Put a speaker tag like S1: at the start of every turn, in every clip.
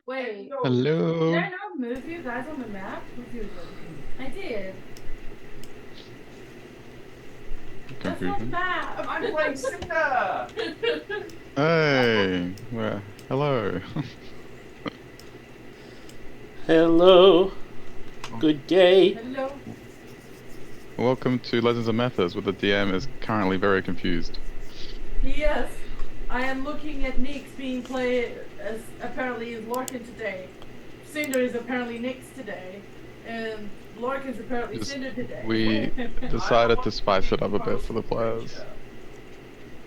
S1: Wait, did
S2: Hello.
S1: I not move you guys on the map? Confusion. I did. That's not the
S2: Confusion.
S1: map.
S3: I'm playing Cinder!
S2: Hey. Well, hello.
S4: Hello. Good day.
S1: Hello.
S2: Welcome to Legends of Methis, where the DM is currently very confused.
S1: Yes, I am looking at Nyx being played as apparently is Lorcan today. Cinder is apparently Nyx today, and Lorcan is apparently
S2: Just
S1: Cinder
S2: we
S1: today.
S2: decided to spice it up a bit for the players.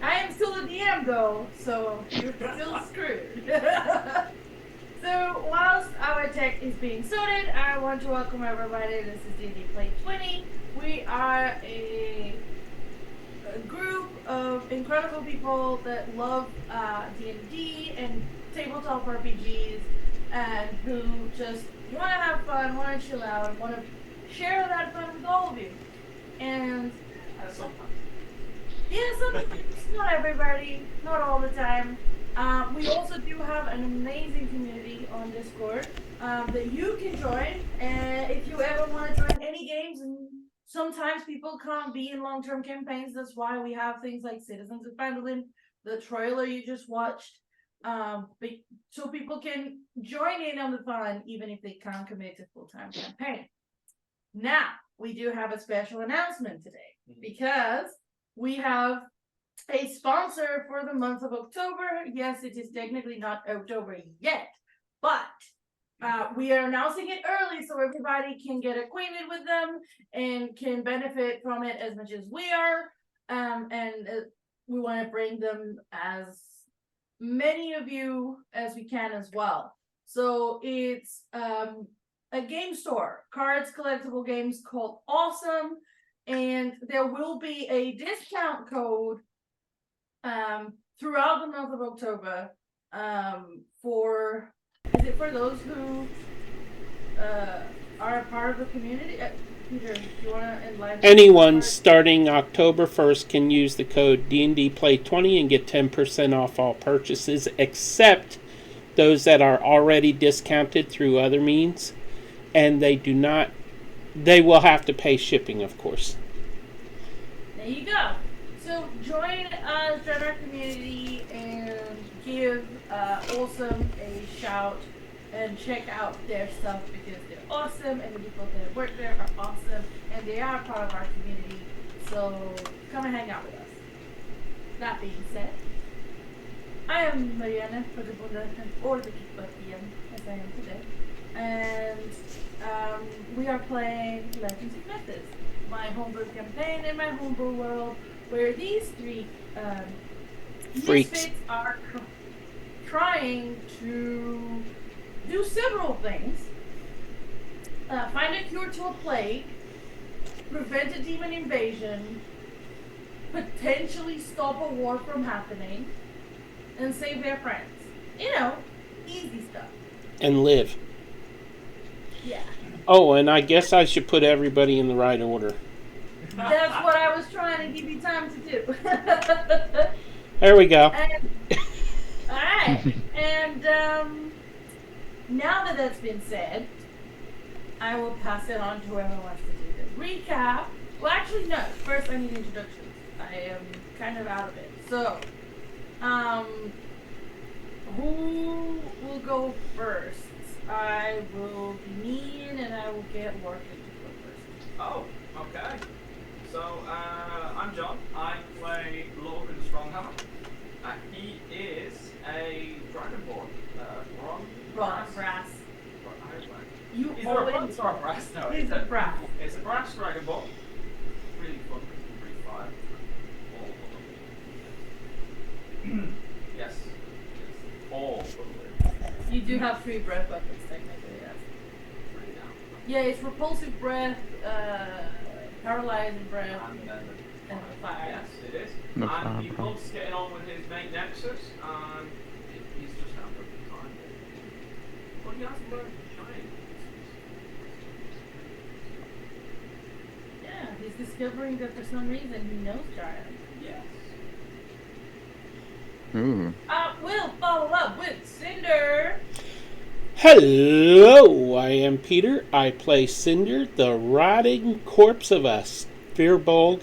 S1: I am still a DM though, so you're still screwed. So whilst our tech is being sorted, I want to welcome everybody. This is D&D Play 20. We are a group of incredible people that love D&D and tabletop RPGs, and who just want to have fun, want to chill out, and want to share that fun with all of you. And yeah, sometimes, not everybody, not all the time. We also do have an amazing community on Discord that you can join. And if you ever want to join any games, and sometimes people can't be in long-term campaigns, that's why we have things like Citizens of Phandalin, the trailer you just watched, so people can join in on the fun even if they can't commit to full-time campaign. Now, we do have a special announcement today because we have a sponsor for the month of October. Yes, it is technically not October yet, but we are announcing it early so everybody can get acquainted with them and can benefit from it as much as we are. And we want to bring them as many of you as we can as well. So it's a game store, cards, collectible games called Awesome, and there will be a discount code throughout the month of October for, is it for those who are a part of the community? Peter, do you want to enlighten?
S4: Anyone starting October 1st can use the code D&D Play 20 and get 10% off all purchases, except those that are already discounted through other means, and they will have to pay shipping, of course.
S1: There you go. So join us, join our community, and give Awesome a shout and check out their stuff because they're awesome, and the people that work there are awesome, and they are part of our community. So come and hang out with us. That being said, I am Mariana for the Bunda or the Kickbutt as I am today, and we are playing Legends of Methis, my homebrew campaign in my homebrew world, where these three
S4: Freaks
S1: misfits are trying to do several things. Find a cure to a plague, prevent a demon invasion, potentially stop a war from happening, and save their friends. You know, easy stuff.
S4: and live.
S1: Yeah.
S4: Oh, and I guess I should put everybody in the right order.
S1: That's what I was trying to give you time to do.
S4: There we go.
S1: Alright. And now that that's been said, I will pass it on to whoever wants to do the recap. Well, actually, no. First, I need introductions. I am kind of out of it. So, who will go first? I will be mean, and I will get Lorcan to go first.
S3: Oh, okay. So, I'm John. I play Lorcan Stronghammer. He is a Dragonborn.
S1: Brass. You
S3: Is there a
S1: always.
S3: bronze or a brass? No,
S1: He's a brass.
S3: It's a brass Dragonborn. Really fun. Really fire. Yes. All of them.
S1: You do have 3 breath weapons, technically, yes.
S3: Really down.
S1: Yeah, it's repulsive breath, paralyzing breath, and fire.
S3: Yes, it is.
S2: No
S3: And
S2: fire,
S3: he
S2: bro.
S3: loves getting on with his mate Nexus, and he's just having a good time. But he has learned giant.
S1: Yeah, he's discovering that for some reason he knows Giant.
S3: Yes.
S2: Ooh.
S1: We'll follow up with Cinder.
S4: Hello, I am Peter. I play Cinder, the rotting corpse of a Firbolg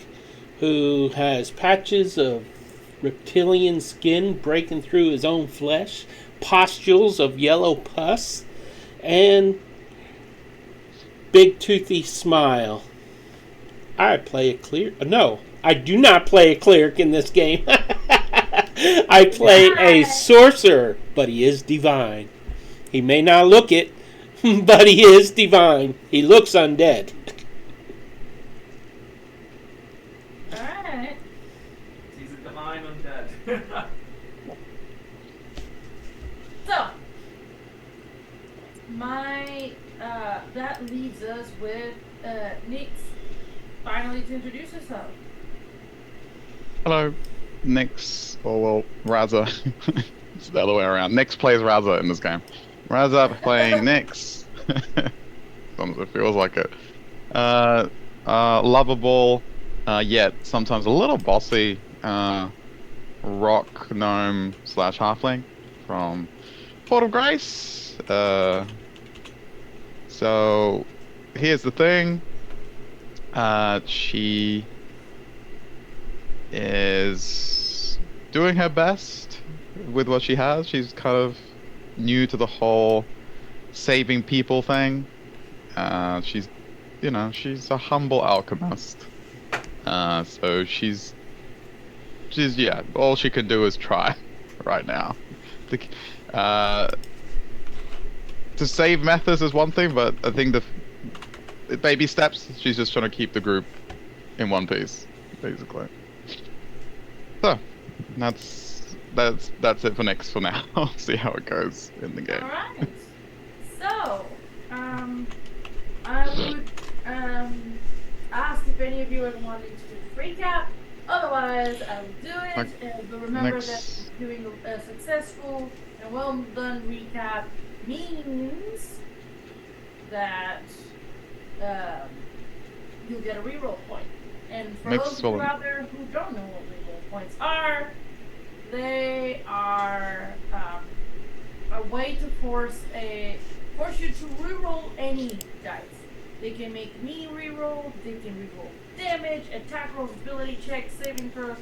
S4: who has patches of reptilian skin breaking through his own flesh, pustules of yellow pus, and big toothy smile. I play a cleric. No, I do not play a cleric in this game. I play a sorcerer, but he is divine. He may not look it, but he is divine. He looks undead.
S1: Alright.
S3: He's a divine undead.
S1: So, that leaves us with Nix finally to introduce herself.
S2: Hello, Nix, or well, Raza. It's the other way around. Nix plays Raza in this game. Raza playing Nix. Sometimes it feels like it. Lovable, yet sometimes a little bossy. Rock gnome / halfling from Port of Grace. So here's the thing. She is doing her best with what she has. She's kind of new to the whole saving people thing. She's a humble alchemist. So she's yeah, all she can do is try right now. To save Methis is one thing, but I think the baby steps, she's just trying to keep the group in one piece, basically. So, that's it for Nix for now. I'll see how it goes in the game.
S1: Alright. So, I would ask if any of you are wanting to do a recap. Otherwise, I will do it. But remember that doing a successful and well done recap means that you'll get a reroll point. And for those of you out there who don't know what reroll points are, they are a way to force you to reroll any dice. They can make me reroll, they can reroll damage, attack rolls, ability checks, saving throws,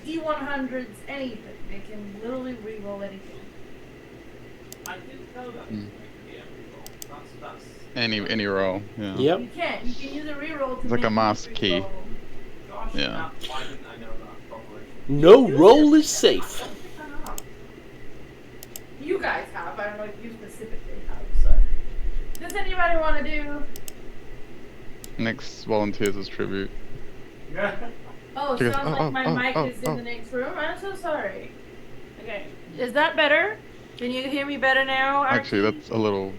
S1: D100s, anything. They can literally reroll anything.
S3: I didn't know that. That's
S2: Any roll, yeah.
S4: Yep.
S1: You can use a reroll to
S2: It's like
S1: make
S2: a master key.
S1: reroll.
S3: gosh,
S2: Yeah.
S3: why didn't I know that properly?
S4: No roll is safe.
S1: You guys have. I don't know if you specifically have. So, does anybody want to do?
S2: Nix volunteers as tribute.
S1: Oh,
S2: She goes,
S1: sounds
S2: "Oh,
S1: like my
S2: oh,
S1: mic
S2: oh,
S1: is in
S2: oh."
S1: the next room. I'm so sorry. Okay, is that better? Can you hear me better now?
S2: Actually,
S1: Archie?
S2: that's a little.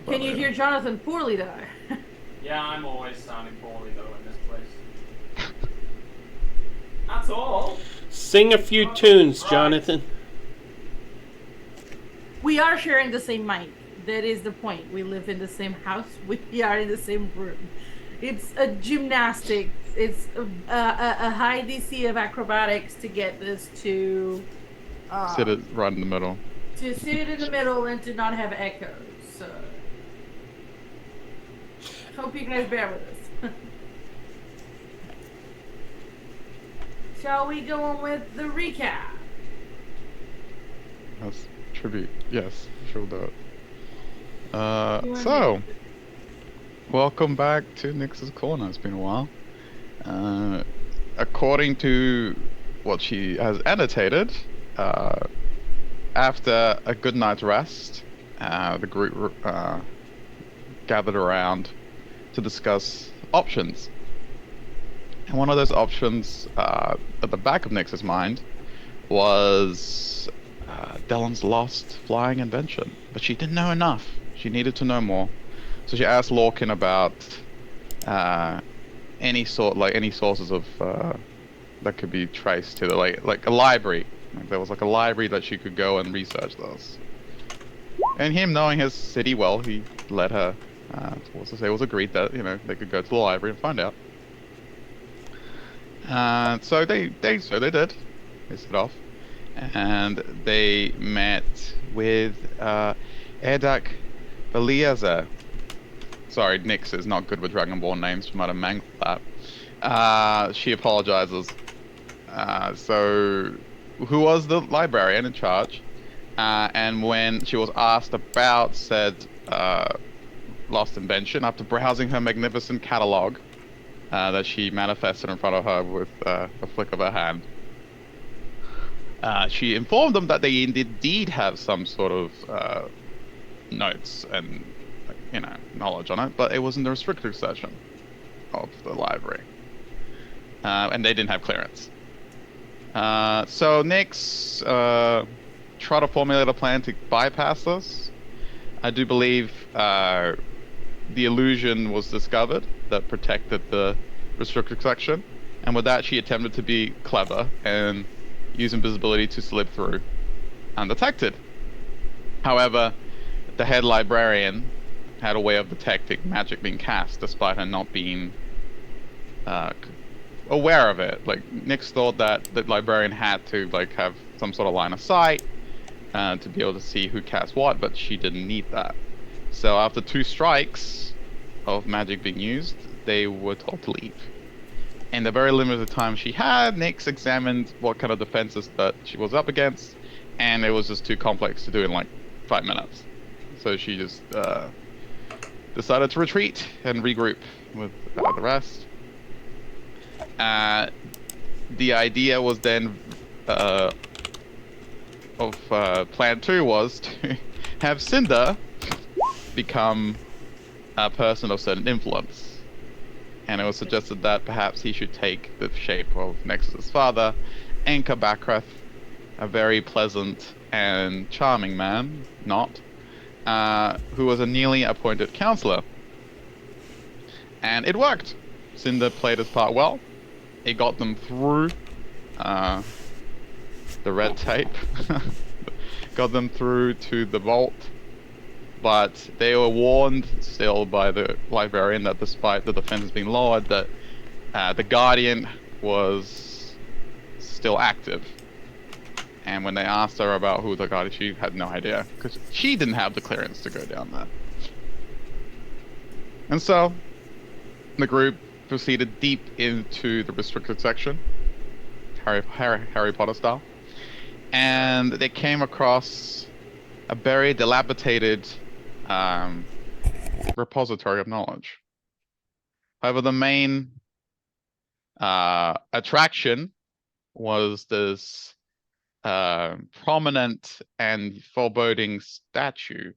S1: Can you hear Jonathan poorly though?
S3: Yeah, I'm always sounding poorly though in this place. That's all.
S4: Sing a few tunes, Jonathan.
S1: We are sharing the same mic. That is the point. We live in the same house. We are in the same room. It's a gymnastics. It's a high DC of acrobatics to get this to
S2: Sit it right in the middle.
S1: to sit in the middle and to not have echoes. So hope you guys bear with us. Shall we go on with the recap?
S2: That's tribute. Yes, sure do it.
S1: want
S2: So, welcome back to Nix's Corner. It's been a while. According to what she has annotated, after a good night's rest, the group gathered around to discuss options. And one of those options at the back of Nix's mind was Dellen's lost flying invention. But she didn't know enough. She needed to know more. So she asked Lorcan about any sources of that could be traced to the like a library. Like there was like a library that she could go and research those. And him knowing his city well, he let her. It was agreed that they could go to the library and find out. So they did. They set off, and they met with a Erdak Beliezer. Sorry, Nyx is not good with Dragonborn names. She might have mangled that. She apologizes. So, who was the librarian in charge? And when she was asked about said lost invention, after browsing her magnificent catalog that she manifested in front of her with a flick of her hand, she informed them that they indeed have some sort of notes and knowledge on it, but it was in the restricted section of the library, and they didn't have clearance. So Nyx tried to formulate a plan to bypass this. I do believe the illusion was discovered that protected the restricted section, and with that she attempted to be clever and use invisibility to slip through undetected. However, the head librarian had a way of detecting magic being cast despite her not being aware of it. Like, Nyx thought that the librarian had to have some sort of line of sight to be able to see who cast what, but she didn't need that. So after 2 strikes of magic being used, they were told to leave. In the very limited time she had, Nyx examined what kind of defenses that she was up against, and it was just too complex to do in 5 minutes. So she just decided to retreat and regroup with the rest. The idea was then of plan 2 was to have Cinder become a person of certain influence. And it was suggested that perhaps he should take the shape of Nyx's father, Anka Bakrath, a very pleasant and charming man, who was a newly appointed counselor. And it worked. Cinder played his part well. It got them through the red tape, got them through to the vault, but they were warned still by the librarian that despite the defenses being lowered, that the Guardian was still active. And when they asked her about who the Guardian, she had no idea, because she didn't have the clearance to go down there. And so, the group proceeded deep into the restricted section, Harry Potter style, and they came across a very dilapidated repository of knowledge. However, the main attraction was this prominent and foreboding statue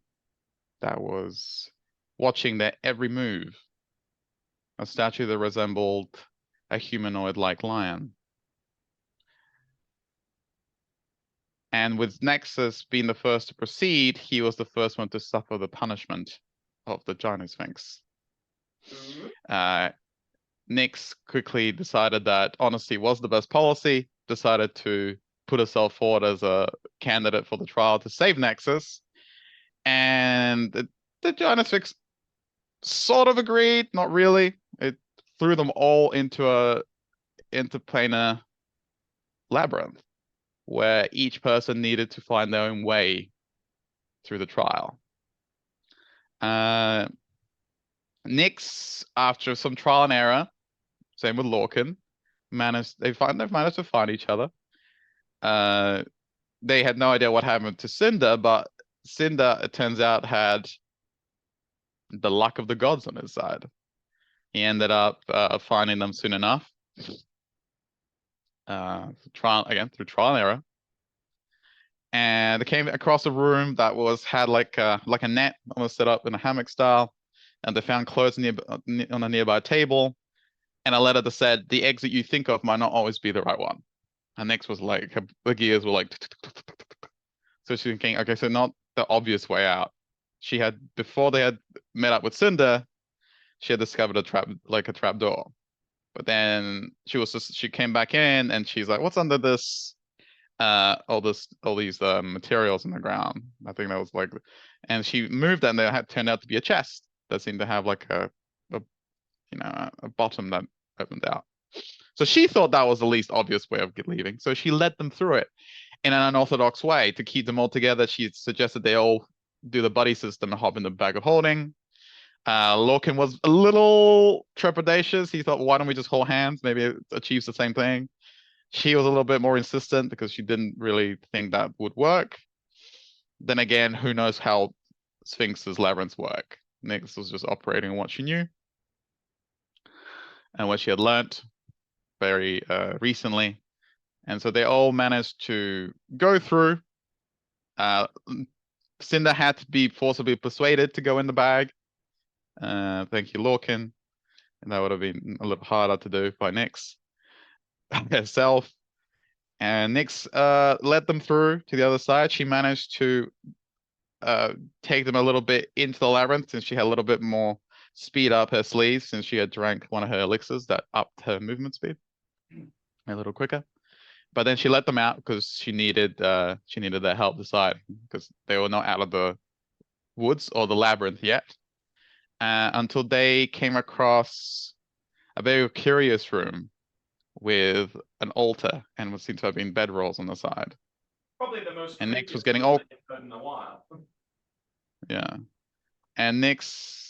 S2: that was watching their every move. A statue that resembled a humanoid-like lion. And with Nexus being the first to proceed, he was the first one to suffer the punishment of the Giant Sphinx. Nyx quickly decided that honesty was the best policy, decided to put herself forward as a candidate for the trial to save Nexus, and the Giant Sphinx sort of agreed, not really. It threw them all into a interplanar labyrinth, where each person needed to find their own way through the trial. Nyx, after some trial and error, same with Lorcan, they've managed to find each other. They had no idea what happened to Cinder, but Cinder, it turns out, had the luck of the gods on his side. He ended up finding them soon enough. Through trial and error. And they came across a room that had like a net almost set up in a hammock style, and they found clothes on a nearby table, and a letter that said, "The exit you think of might not always be the right one." And Nyx was like, the gears were like, so she's thinking, okay, so not the obvious way out. Before they had met up with Cinder, she had discovered a trap door. But then she came back in and she's like, what's under this, all these materials in the ground? I think that was and she moved that, and they turned out to be a chest that seemed to have like a bottom that opened out. So she thought that was the least obvious way of leaving. So she led them through it in an unorthodox way to keep them all together. She suggested they all do the buddy system and hop in the bag of holding. Lorcan was a little trepidatious. He thought, why don't we just hold hands? Maybe it achieves the same thing. She was a little bit more insistent because she didn't really think that would work. Then again, who knows how Sphinx's labyrinths work? Nyx was just operating on what she knew and what she had learnt very recently. And so they all managed to go through. Cinder had to be forcibly persuaded to go in the bag. Thank you, Lorcan. And that would have been a little harder to do by Nyx herself. And Nyx led them through to the other side. She managed to take them a little bit into the labyrinth since she had a little bit more speed up her sleeves since she had drank one of her elixirs that upped her movement speed a little quicker. But then she let them out because she needed their help this side because they were not out of the woods or the labyrinth yet until they came across a very curious room with an altar and what seemed to have been bedrolls on the side.
S3: Probably the most.
S2: And Nyx was getting all
S3: in a while.
S2: Yeah, and Nyx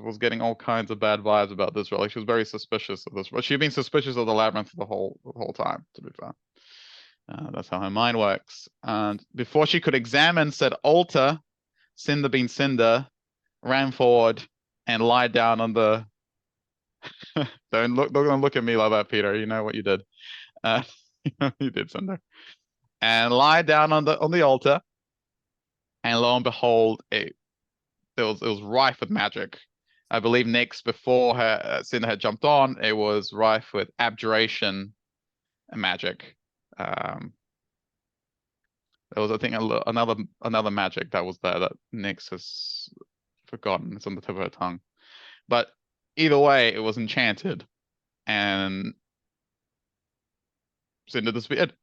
S2: was getting all kinds of bad vibes about this role. Like she was very suspicious of this. But she'd been suspicious of the labyrinth the whole time. To be fair, that's how her mind works. And before she could examine said altar, Cinder being Cinder ran forward and lied down on the. Don't look at me like that, Peter. You know what you did. You did, Cinder. And lie down on the altar, and lo and behold, it was rife with magic. I believe Nyx before her Cinder had jumped on, it was rife with abjuration and magic. There was, I think, another magic that was there that Nyx has forgotten. It's on the tip of her tongue. But either way, it was enchanted, and Cinder disappeared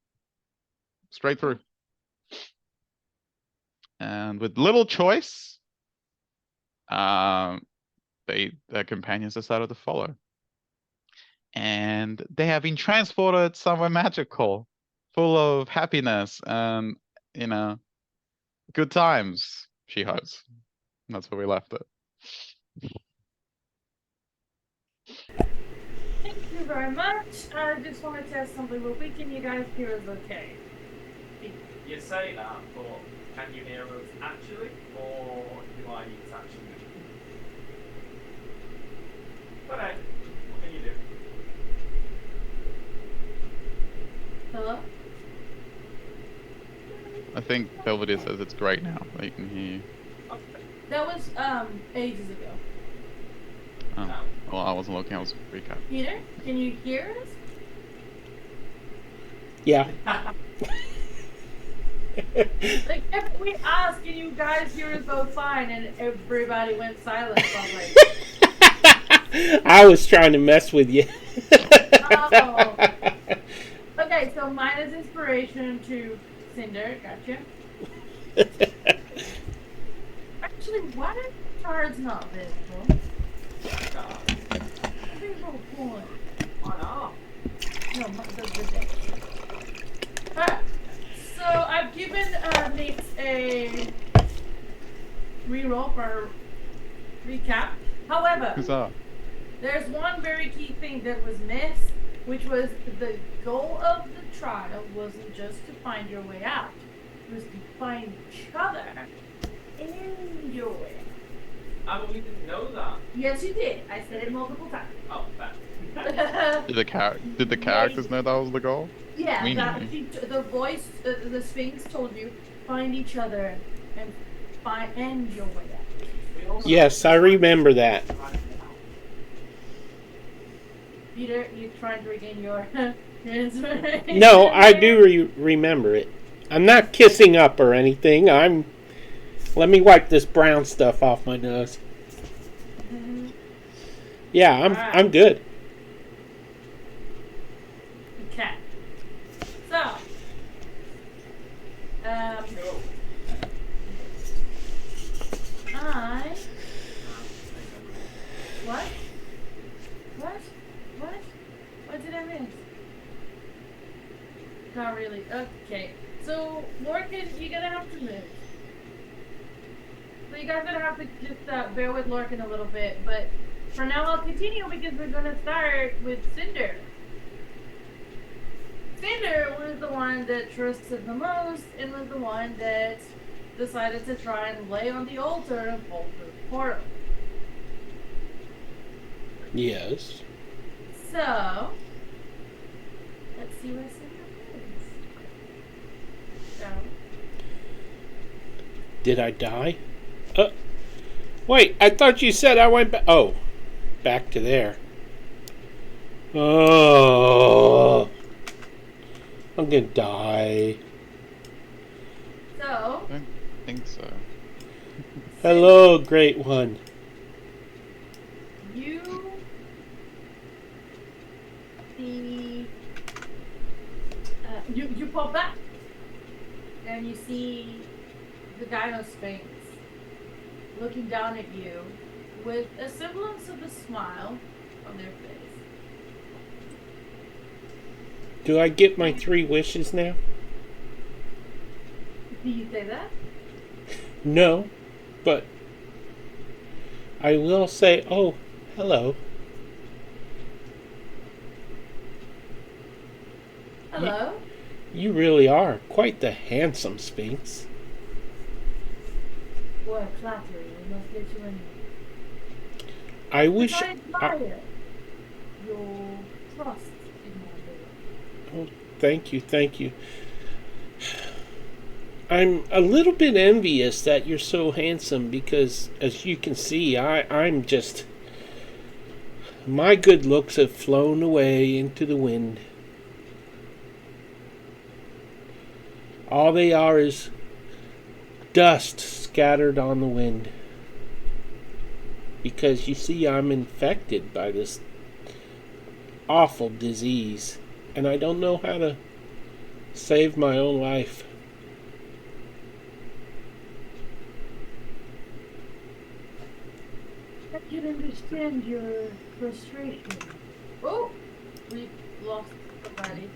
S2: straight through. And with little choice, their companions decided to follow. And they have been transported somewhere magical, full of happiness and, good times, she hopes. And that's where we left it.
S1: Thank you very much. I just want to test something real quick. Can you guys hear us okay?
S3: You say that, but can you hear us actually, or do I need to actually? But hey, what can you do?
S1: Hello?
S2: I think Belvedere says it's great now. They can hear you.
S3: Okay.
S1: That was ages ago.
S2: Oh, well, I wasn't looking. I was recap.
S1: Peter, can you hear us?
S4: Yeah.
S1: Like, if we asked, can you guys hear us both fine? And everybody went silent. So I'm like,
S4: I was trying to mess with you.
S1: oh. Okay, so minus inspiration to Cinder. Gotcha. Actually, why are cards not visible? Visible point.
S3: Why not?
S1: No, the deck. Alright. So I've given Nyx a reroll for recap. However,
S2: Huzzah.
S1: there's one very key thing that was missed, which was the goal of the trial wasn't just to find your way out. It was to find each other in your way.
S3: But we didn't know that.
S1: Yes, you did. I said it multiple times.
S3: Oh, bad.
S2: Did the characters know that was the goal?
S1: Yeah,
S2: We
S1: that
S2: knew.
S1: the voice, the Sphinx told you, find each other and end your way out.
S3: We also
S4: Yes, I remember that.
S1: Peter, you trying to regain your inspiration?
S4: No, I do remember it. I'm not kissing up or anything. Let me wipe this brown stuff off my nose.
S1: Mhm.
S4: Yeah,
S1: Alright.
S4: I'm good.
S1: Okay. So,
S3: Go.
S1: What? What did I miss? Not really. Okay. So, Morgan, you're gonna have to move. So you guys are gonna have to just bear with Lorcan a little bit, but for now I'll continue because we're gonna start with Cinder. Cinder was the one that trusted the most and was the one that decided to try and lay on the altar and fall through the portal.
S4: Yes.
S1: So, let's see what Cinder is. So,
S4: Did I die? Wait, I thought you said I went back. Oh, back to there. Oh, I'm gonna die.
S1: so
S2: I don't think so.
S4: Hello, great one.
S1: you see, you pop back, and you see the Gyno Sphinx looking down at you with a semblance of a smile on their face.
S4: Do I get my 3 wishes now?
S1: Do you say that?
S4: No, but I will say, oh, hello.
S1: Hello?
S4: You really are quite the handsome Sphinx.
S1: Boy, flattery, we must get you in.
S4: I wish.
S1: I admire your trust in my ability.
S4: Oh, thank you, thank you. I'm a little bit envious that you're so handsome because, as you can see, I'm just. My good looks have flown away into the wind. All they are is dust scattered on the wind. Because you see, I'm infected by this awful disease, and I don't know how to save my own life.
S1: I can understand your frustration. Oh, we lost somebody.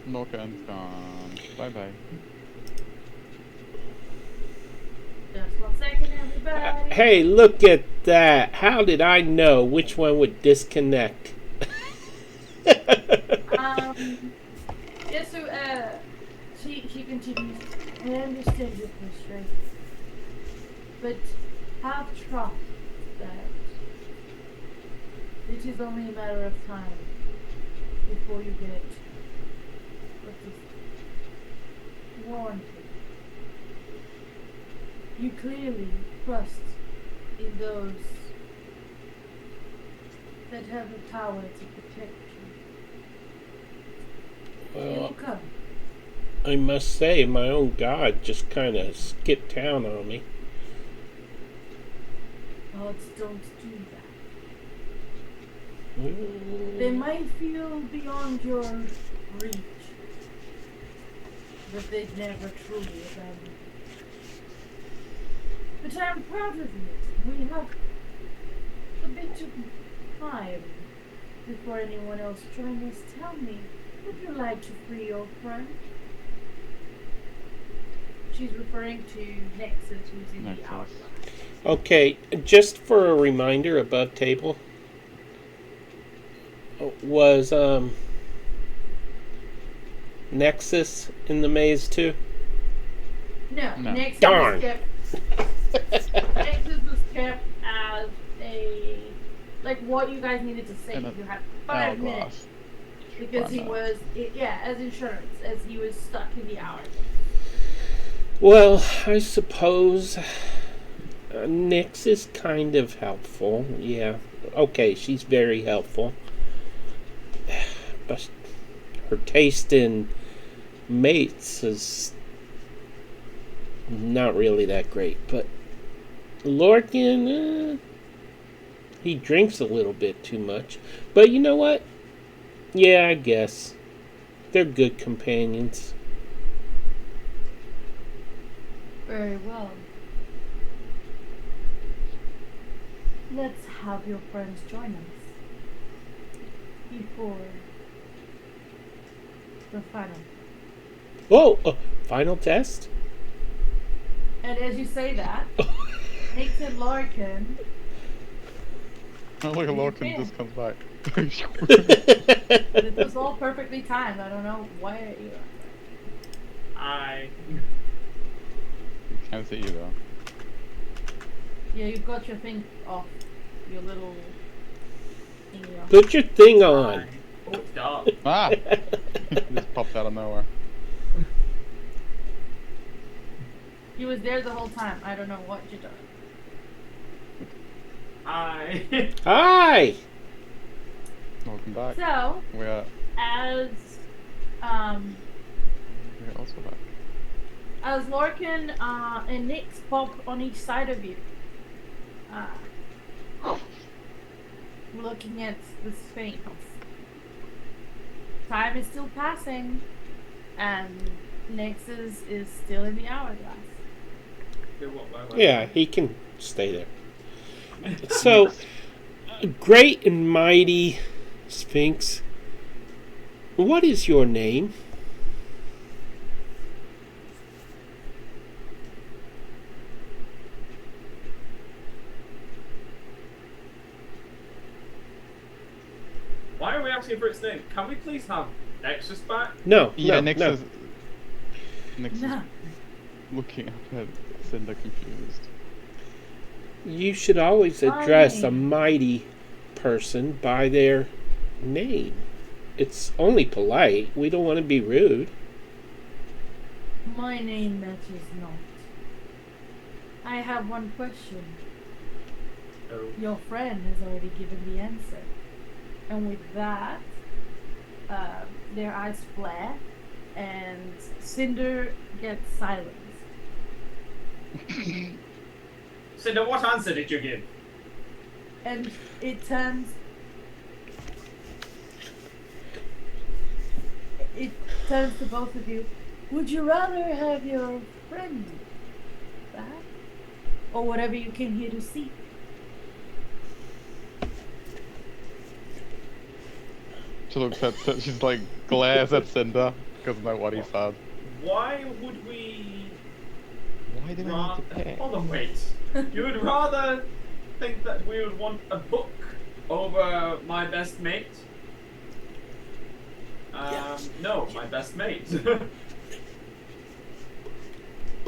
S2: Lorcan's gone. Bye bye.
S1: Just 1 second, everybody.
S4: Hey, look at that. How did I know which one would disconnect?
S1: Yes, so, she continues. I understand your frustration, but have trust that it is only a matter of time before you get what is warranted. You clearly trust in those that have the power to protect you. It will
S4: Well,
S1: come.
S4: I must say, my own God just kind of skipped town on me.
S1: Gods don't do that. They might feel beyond your reach, but they'd never truly abandon you. But I'm proud of it. We have a bit of time before anyone else joins us. Tell me, would you like to free your friend? She's referring to Nexus, who's in
S2: Nexus.
S1: the hourglass.
S4: Okay, just for a reminder, above table was Nexus in the maze too.
S1: No,
S2: No.
S1: Nexus
S4: Darn.
S1: was kept. Nexus was kept as a what you guys needed to say.
S2: And a
S1: You had 5 minutes
S2: Hourglass.
S1: because he
S2: Why not?
S1: was as insurance as he was stuck in the hour.
S4: Well, I suppose Nyx is kind of helpful. Yeah. Okay, she's very helpful. But her taste in mates is not really that great. But Lorcan, he drinks a little bit too much. But you know what? Yeah, I guess. They're good companions.
S1: Very well. Let's have your friends join us before the final.
S4: Whoa! Final test?
S1: And as you say that, Nix and Larkin.
S2: Oh, look,
S1: You
S2: Lorcan
S1: can.
S2: just comes back.
S1: It was all perfectly timed. I don't know why you.
S3: I.
S2: Can't see you though.
S1: Yeah, you've got your thing off. Your little thingy off.
S4: Put your thing on.
S3: Oh, it's dark.
S2: Ah! Just popped out of nowhere.
S1: He was there the whole time. I don't know what you done.
S3: I.
S4: Hi.
S2: Welcome back.
S1: So,
S2: We're
S1: as
S2: also back.
S1: as Lorcan and Nix pop on each side of you, looking at the Sphinx. Time is still passing, and Nix is still in the hourglass.
S4: Yeah, he can stay there. So, great and mighty Sphinx, what is your name?
S3: Why are we asking for its name? Can we please have Nexus back?
S4: No,
S2: Yeah,
S4: no,
S2: Nix
S4: no.
S2: is Nix
S1: No.
S2: is looking up at Cinder confused.
S4: You should always address a
S1: Fine.
S4: mighty person by their name. It's only polite. We don't want to be rude.
S1: My name matters not. I have one question.
S3: Oh.
S1: Your friend has already given the answer. And with that, their eyes flare, and Cinder gets silent.
S3: So now what answer did you give?
S1: And it turns to both of you. Would you rather have your friend back? Or whatever you came here to see?
S2: She looks at she's like glares at Cinder, doesn't know what he said.
S3: Why would we
S2: Why did I need to pay?
S3: Hold on, wait. You would rather think that we would want a book over my best mate? No, my best mate.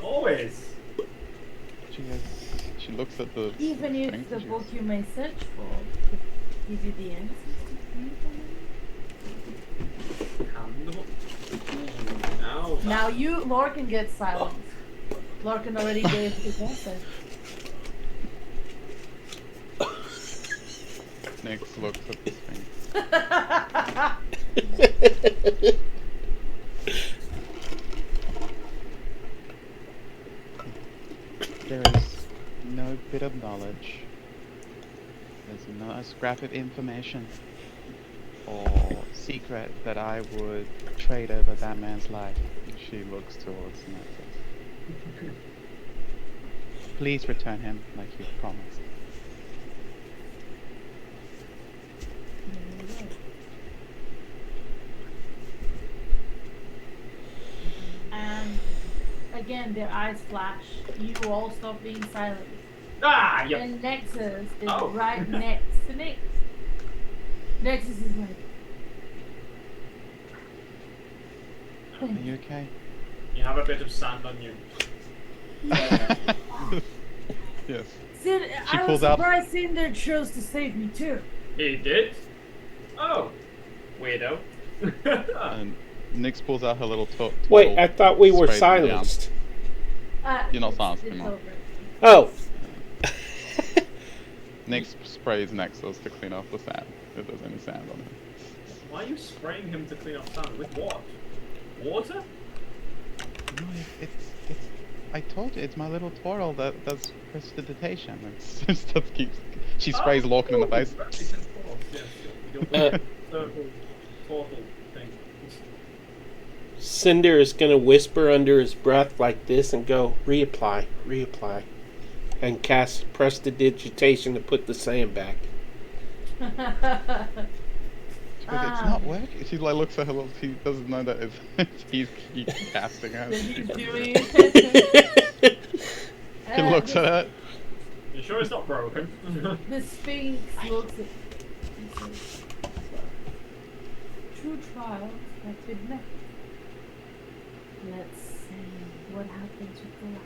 S3: Always.
S2: She looks at the
S1: Even
S2: thing
S1: if
S2: and
S1: the
S2: she
S1: book
S2: goes,
S1: you may search for could give you the answers to anything.
S3: Handle. Now.
S1: Now you, Lorcan, gets silent. Lorcan already gave his answer.
S2: Nix looks at this thing. There is no bit of knowledge. There's not a scrap of information or secret that I would trade over that man's life. She looks towards Methis. Please return him like you promised.
S1: And again, their eyes flash. You all stop being silent.
S3: Ah, yep.
S1: And Nexus is
S3: Oh.
S1: right next to Nix. Nexus is like,
S2: Are you okay?
S3: You have a bit of sand on you.
S2: Yes.
S1: Sid,
S2: She
S1: I was
S2: pulls out-
S1: surprised Cinder chose to save me too.
S3: He did? Oh. Weirdo.
S2: And Nix pulls out her little
S4: Wait, I thought we were
S2: sprays them down.
S4: silenced.
S2: You're not
S1: It's
S2: silenced anymore.
S1: over.
S4: Oh.
S2: Nix sprays Nexus to clean off the sand, if there's any sand on him.
S3: Why are you spraying him to clean off sand? With what? Water?
S2: No, it's I told you, it's my little twirl that does prestidigitation. It's just keeps. She sprays Lorcan in the face.
S3: Yes, your circle portal thing.
S4: Cinder is going to whisper under his breath like this and go, reapply, reapply. And cast prestidigitation to put the sand back.
S2: But it's not working. She like looks at her little. She doesn't know that it's he's casting
S1: So
S2: it.
S1: he's doing it.
S2: looks at it.
S3: You sure it's not broken?
S1: The Sphinx looks at and says, "Two trials have been met. Let's see what happens with the last."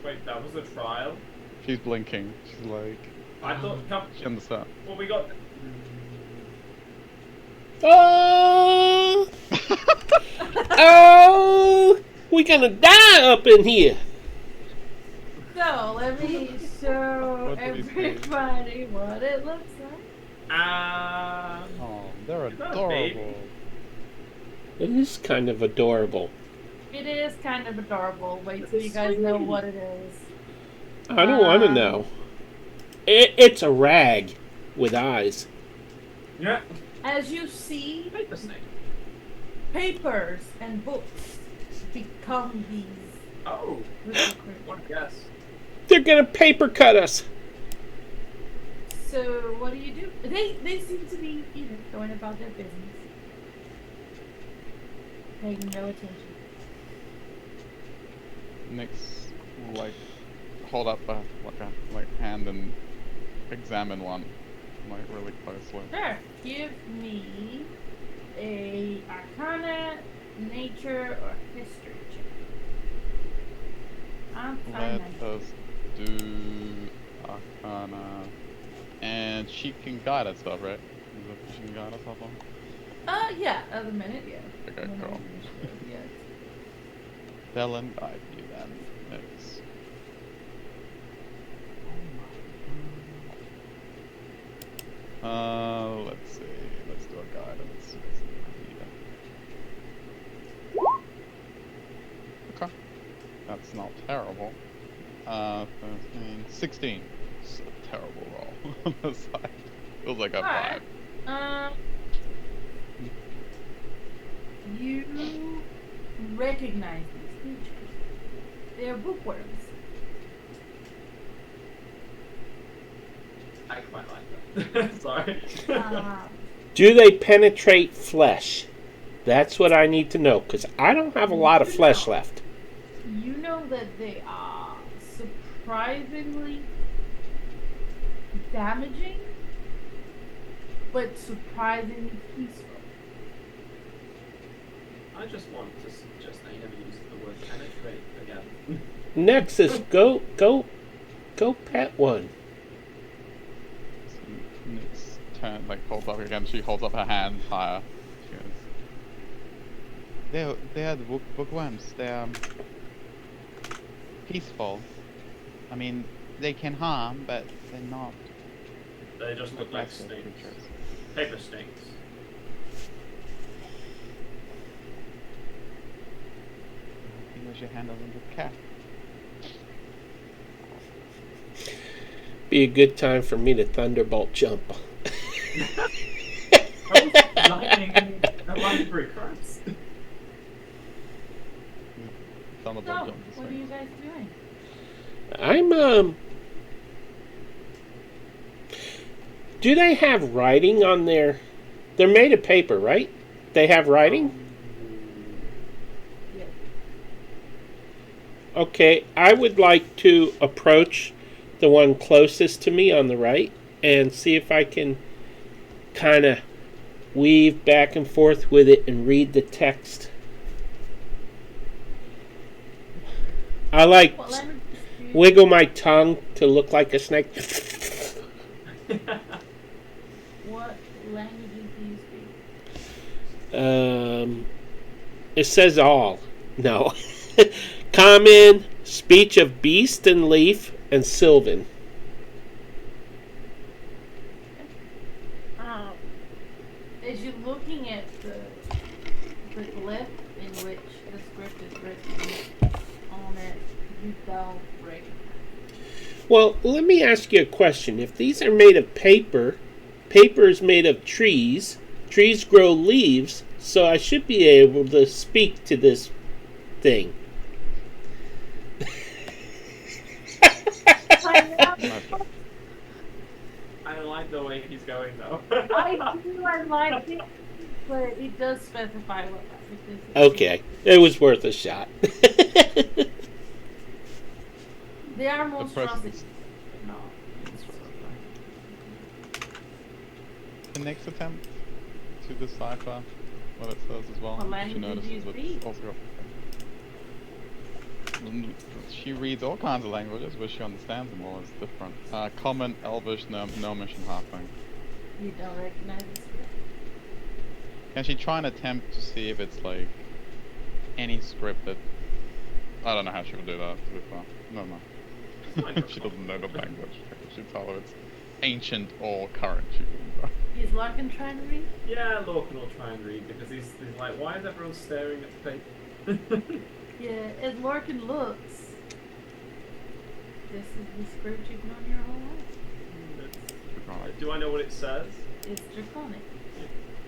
S3: Wait, that was the trial?
S2: She's blinking. She's like,
S3: I thought.
S2: she understands.
S3: Well, we got.
S4: Oh! Oh! We're gonna die up in here.
S1: So let me show
S2: What do we see?
S1: everybody what it looks like.
S2: Oh, they're
S3: Is that a
S2: adorable.
S3: baby?
S4: It is kind of adorable.
S1: It is kind of adorable. Wait till you guys know what it is.
S4: I don't want to know. It's a rag with eyes.
S3: Yeah.
S1: As you see,
S3: Paper snake.
S1: papers and books become these
S3: Oh.
S1: little critters.
S3: What a guess.
S4: They're gonna paper cut us.
S1: So what do? They seem to be, going about their business. Paying no attention.
S2: Nyx will like hold up a hand and examine one like really closely.
S1: Sure. Give me a Arcana, Nature, or History check. I'm fine.
S2: Let us do Arcana, and she can guide us stuff, right? Is that she can guide us stuff on?
S1: Yeah. At the minute, yeah.
S2: Okay,
S1: At the
S2: cool.
S1: minute, yes.
S2: Dylan, guide you then. Nyx. Let's see. Let's do a guidance. Okay. That's not terrible. 13, 16. It's a terrible roll on the side. Feels like a
S1: Alright.
S2: 5.
S1: You recognize these creatures. They are bookworms.
S3: I quite like that. Sorry.
S4: Do they penetrate flesh? That's what I need to know, because I don't have a lot of flesh left.
S1: You know that they are surprisingly damaging, but surprisingly peaceful.
S3: I just want to suggest that you never use the word penetrate again.
S4: Nexus, go pet one.
S2: Nyx holds up again. She holds up her hand higher. She goes, they're the bookworms. They're peaceful. I mean, they can harm, but they're not
S3: They just look like
S2: aggressive
S3: snakes.
S2: creatures.
S3: Paper snakes.
S2: I think we should handle them with care.
S4: Be a good time for me to thunderbolt jump.
S3: Lightning through crabs.
S2: Thunderbolt
S1: So,
S2: jump this
S1: what are
S2: way.
S1: you guys doing?
S4: I'm Do they have writing on their? They're made of paper, right? They have writing?
S1: Yes.
S4: Okay, I would like to approach the one closest to me on the right and see if I can kind of weave back and forth with it and read the text. I like
S1: What language do you
S4: wiggle my tongue to look like a snake.
S1: What languages do you speak?
S4: It says all. No. Common, speech of beast and leaf, and Sylvan.
S1: As you're looking at the glyph in which the script is written on it, you don't recognize it.
S4: Well, let me ask you a question. If these are made of paper, paper is made of trees, trees grow leaves, so I should be able to speak to this thing.
S3: I like the way he's going though.
S1: I like it, but it does specify what language it is.
S4: Okay, it was worth a shot.
S1: They are
S2: The
S1: monstrosities.
S2: presence.
S1: No.
S2: The next attempt to decipher what it says as well.
S1: What language did you
S2: it's
S1: speak?
S2: also got. She reads all kinds of languages, but she understands them all. It's different. Common, Elvish, Gnomish, and Halfling.
S1: You don't recognize it?
S2: Can she try and attempt to see if it's like any script that? I don't know how she would do that. To be fair, no. She doesn't know the language. She tell her it's ancient or current. She wouldn't know.
S1: Is Larkin trying to read?
S3: Yeah, Lorcan will try and read because he's like, why is everyone staring at the paper?
S1: Yeah, as Larkin looks, this is the script you've known your whole life.
S2: Draconic.
S3: Do I know what it says?
S1: It's draconic.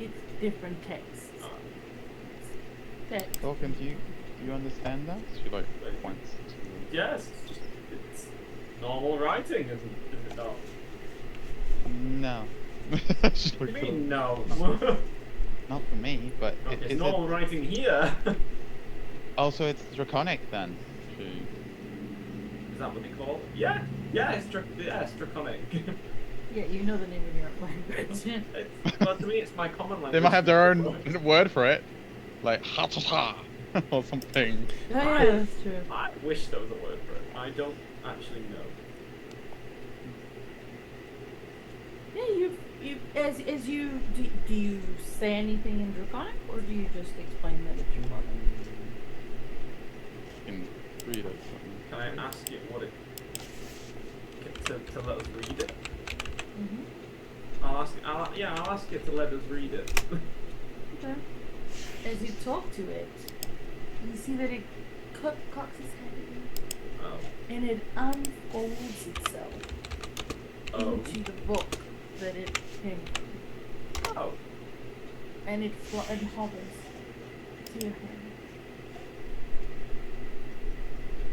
S1: It's different texts. Text.
S2: Falcon, do you understand that? She like points to.
S3: Yes, it's normal writing, is it not?
S2: No. She
S3: What do
S2: looks
S3: you mean, no?
S2: Not for me, but
S3: It's
S2: is
S3: normal
S2: it?
S3: writing here.
S2: Also, it's draconic then. She.
S3: Is that what they call it? Yeah, it's draconic.
S1: Yeah, you know the name of your language.
S3: Well, to me, it's my common language.
S2: They might have their own word for it, like ha ta ta or something.
S1: Oh, yeah, that's true.
S3: I wish there was a word for it. I don't actually know.
S1: Yeah, as you do you say anything in draconic, or do you just explain that it's draconic?
S2: You can read it.
S3: Can I ask you what it to let us read it?
S1: Mm-hmm.
S3: I'll ask you to let us read it.
S1: Okay. As you talk to it, you see that it cocks its head at you,
S3: Oh.
S1: and it unfolds itself
S3: Oh.
S1: into the book that it came from,
S3: Oh.
S1: and it hovers to your hand.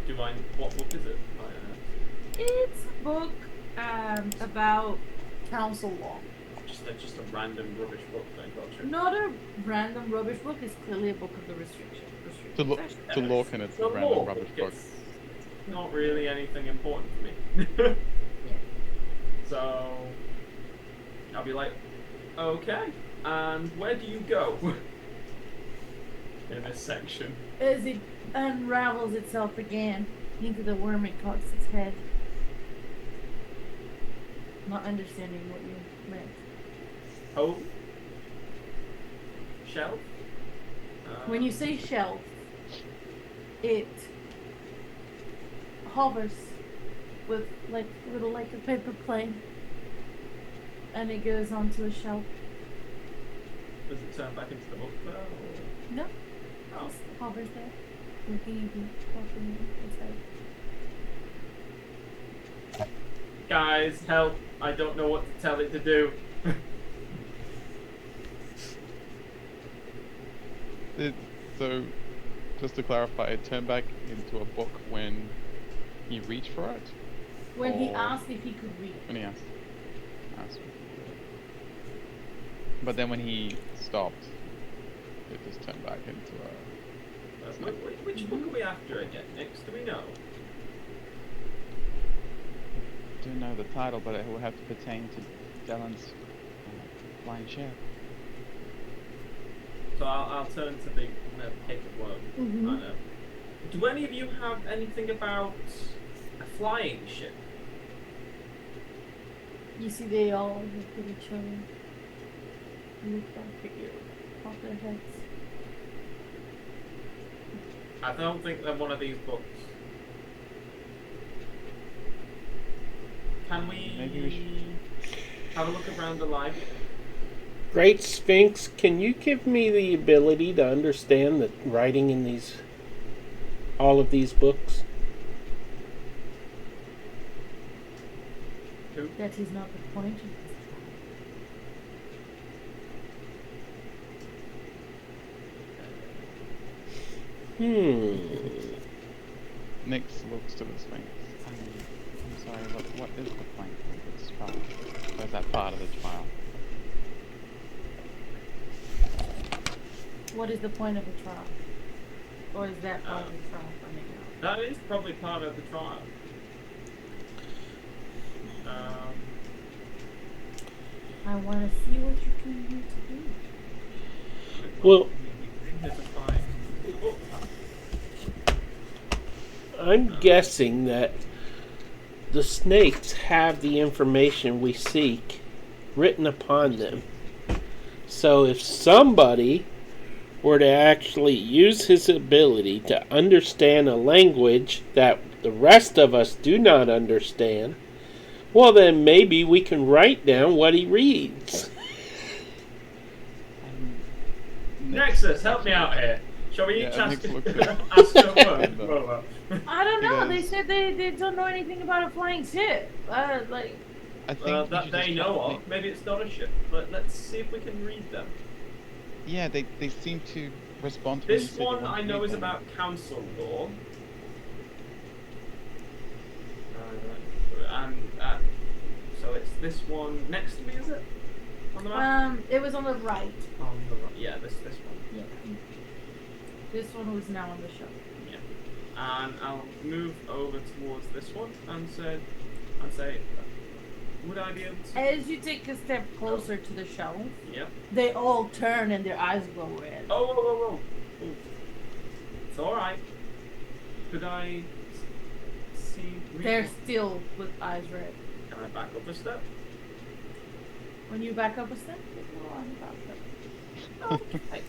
S3: Do I? What book is it?
S1: It's a book about council law.
S3: Just a random rubbish book then, gotcha.
S1: Not a random rubbish book. It's clearly a book of the restriction.
S2: To Lorcan, it's a random rubbish book.
S3: It's not really anything important to me. So I'll be like, okay, and where do you go in this section?
S1: As it unravels itself again into the worm, it cocks its head, not understanding what you meant.
S3: Oh, shelf.
S1: When you say shelf, it hovers with like a paper plane, and it goes onto a shelf.
S3: Does it turn back into the book though? Or?
S1: No,
S3: Oh.
S1: just hovers there, looking at you, walking inside.
S3: Guys, help! I don't know what to tell it to do.
S2: So, just to clarify, it turned back into a book when he reached for it?
S1: When he
S2: Or-
S1: asked if he could read.
S2: When he asked. But then when he stopped, it just turned back into a...
S3: Which book are we after again? Next, do we know?
S2: I do know the title, but it will have to pertain to Dylan's flying ship.
S3: So I'll turn to the paper worm.
S1: Mhm.
S3: I know. Do any of you have anything about a flying ship?
S1: You see, they all look at each other, look back at you, off their heads.
S3: I don't think they're one of these books. Can we
S2: Maybe we should...
S3: have a look around the library?
S4: Great Sphinx, can you give me the ability to understand the writing in all of these books?
S3: Who?
S1: That is not the point of this
S2: Nix looks to the Sphinx. I'm sorry, what is the point of this trial? Or is that part of the trial?
S1: What is the point of the trial? Or is that part of the trial for me now?
S3: That is probably part of the trial.
S1: I want to see what you can do to do.
S4: Well,
S3: There's a fine. Oh,
S4: I'm guessing that the snakes have the information we seek written upon them. So if somebody were to actually use his ability to understand a language that the rest of us do not understand, well, then maybe we can write down what he reads.
S3: Nexus, help me out here. Shall we each
S2: Yeah,
S3: ask,
S2: Nick's looked at-
S3: ask a word? Well,
S1: I don't know. They
S2: Because-
S1: said they don't know anything about a flying ship. Like,
S2: I think we
S3: that
S2: should
S3: they
S2: just
S3: know
S2: try-
S3: of. Maybe it's not a ship, but let's see if we can read them.
S2: Yeah, they seem to respond to when you
S3: This
S2: say they
S3: one
S2: want
S3: I
S2: to
S3: know
S2: read
S3: is
S2: them.
S3: about council law. So it's this one next to me, is it? On the map?
S1: it was on the right.
S3: On the right. Yeah, this one.
S1: Yeah. This one was now on the shelf.
S3: Yeah. And I'll move over towards this one and say, would I be able to?
S1: As you take a step closer to the shelf,
S3: Yep.
S1: they all turn and their eyes glow red.
S3: Oh, whoa, whoa, whoa. Ooh. It's alright. Could I see?
S1: They're still with eyes red.
S3: Can I back up a step?
S1: When you back up a step, oh, I'm back up.
S3: Okay.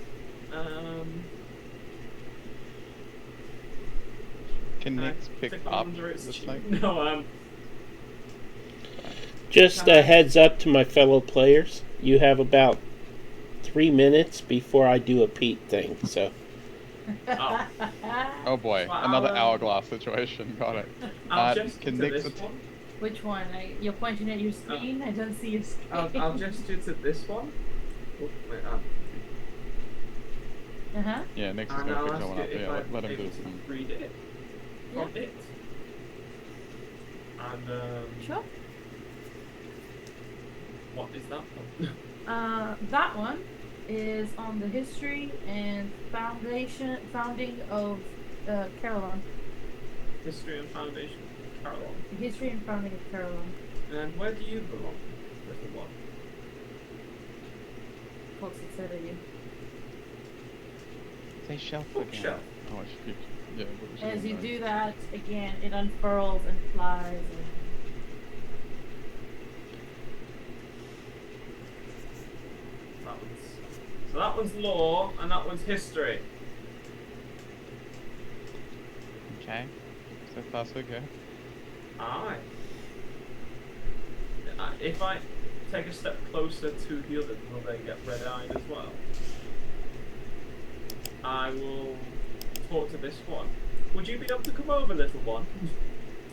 S2: Can Nick pick
S3: stick
S2: up
S3: under its
S2: the
S3: chin.
S2: snake?
S3: No,
S4: Just a heads up to my fellow players. You have about 3 minutes before I do a Pete thing, so...
S3: Oh.
S2: Oh boy,
S3: Well,
S2: another
S3: I'll,
S2: hourglass situation. Got it.
S3: I'll gesture
S2: can
S3: to
S2: Nick
S3: this
S2: at-
S3: one.
S1: Which one? You're pointing at your screen? I don't see your screen.
S3: I'll gesture to this one. Oh, wait,
S1: Uh-huh.
S2: Yeah, Nick's is
S3: and
S2: gonna
S3: I'll
S2: pick
S3: ask
S2: that one
S3: it
S2: up.
S3: if
S2: Yeah,
S3: I'm
S2: let him do
S3: able
S2: his
S3: to
S2: thing.
S3: read it from
S1: Yeah.
S3: it. And
S1: Sure.
S3: what is that one?
S1: That one is on the history and founding of Caroline.
S3: History and Foundation, Caroline.
S1: The history and founding of Caroline.
S3: And where do you belong, little one?
S1: What's it said again?
S2: Say shelf again.
S3: Bookshelf.
S2: Oh, I should. Yeah. what was
S1: As
S2: it
S1: you
S2: on
S1: do that, again, it unfurls and flies. And
S3: So that one's law, and that one's history.
S2: there? Okay. So far so good.
S3: Aye. If I take a step closer to the others, will they get red-eyed as well? I will talk to this one. Would you be able to come over, little one?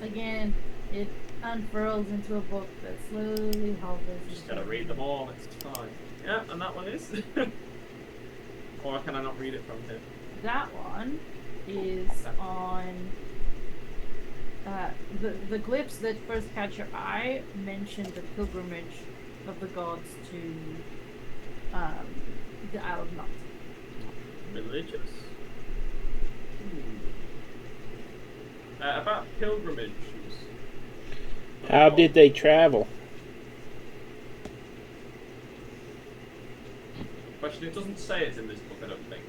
S1: again, it unfurls into a book that slowly hovers.
S3: Just gotta read them all, it's fine. Yeah, and that one is. Or can I not read it from here?
S1: That one is on the glyphs that first catch your eye mention the pilgrimage of the gods to the Isle of Knot.
S3: Religious? About pilgrimages.
S4: How did they travel?
S3: Question, it doesn't say it's in this book, I don't think.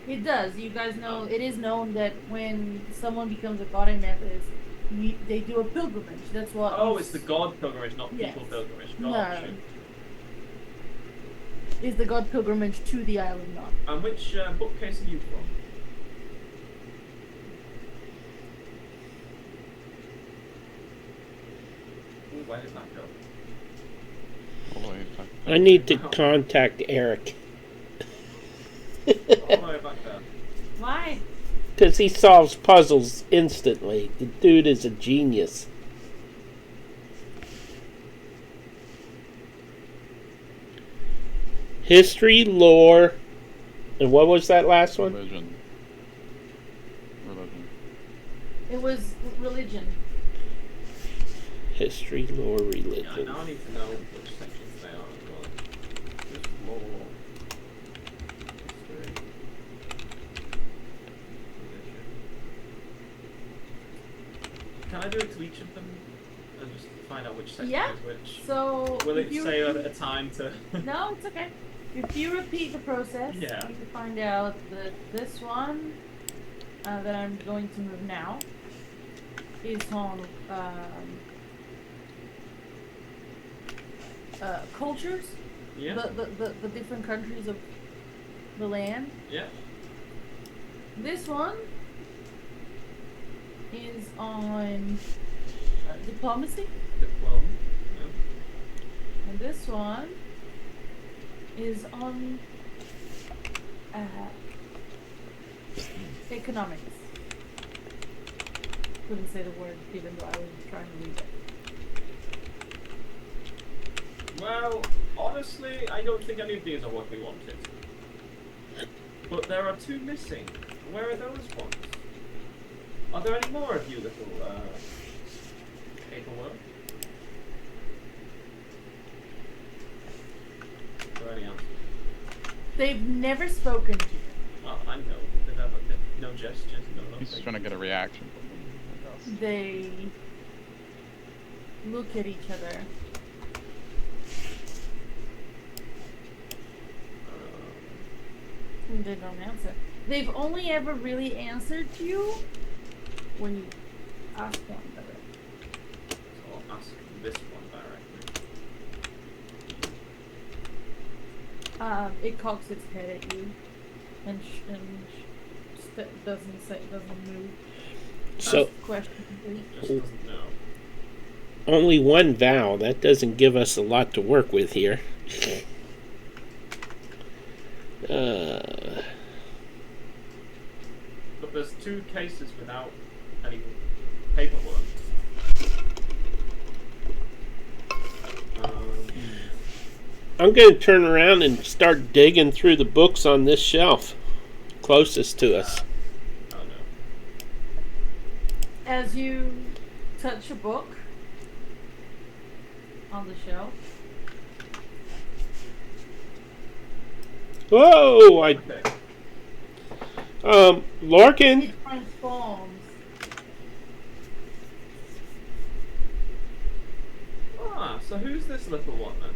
S1: It does. You guys know it is known that when someone becomes a god in Methis, they do a pilgrimage. That's what.
S3: Oh, it's the god pilgrimage, not
S1: Yes.
S3: people pilgrimage.
S1: No.
S3: Gotcha.
S1: Is the god pilgrimage to the Isle of Knot.
S3: And which bookcase are you from? Ooh, where did that go?
S2: All the way back.
S4: I need to contact Eric.
S3: All the way back there.
S1: Why?
S4: Because he solves puzzles instantly. The dude is a genius. History, lore, and what was that last one?
S2: Religion.
S1: It was religion.
S4: History, lore,
S3: Yeah,
S4: religion.
S3: now I need to know which sections they are as well. Just law, history, religion. Can I do it to each of them and just find out which section
S1: Yeah.
S3: is which.
S1: So
S3: Will
S1: if
S3: it
S1: you
S3: say at
S1: repeat-
S3: a time to?
S1: No, it's okay. If you repeat the process,
S3: Yeah.
S1: you can find out that this one that I'm going to move now is on cultures,
S3: Yeah.
S1: the different countries of the land.
S3: Yeah.
S1: This one is on diplomacy,
S3: Diploma.
S1: and this one is on economics. Couldn't say the word even though I was trying to read it.
S3: Well, honestly, I don't think any of these are what we wanted. But there are 2 missing. Where are those ones? Are there any more of you little paperwork? Are there any answers?
S1: They've never spoken to you.
S3: Well, I know. They have no gestures, no nothing.
S2: He's just trying to get a reaction from them, I guess.
S1: They look at each other. And they don't answer. They've only ever really answered you when you ask one another.
S3: So I'll ask this one directly.
S1: It cocks its head at you and doesn't move.
S4: So
S1: Asks question complete.
S3: Just doesn't know.
S4: only one vowel. That doesn't give us a lot to work with here.
S3: But there's 2 cases without any paperwork.
S4: I'm going to turn around and start digging through the books on this shelf closest to us.
S3: Oh no.
S1: As you touch a book on the shelf,
S4: Whoa!
S3: Okay.
S4: Larkin.
S1: it transforms.
S3: Ah, so who's this little one then?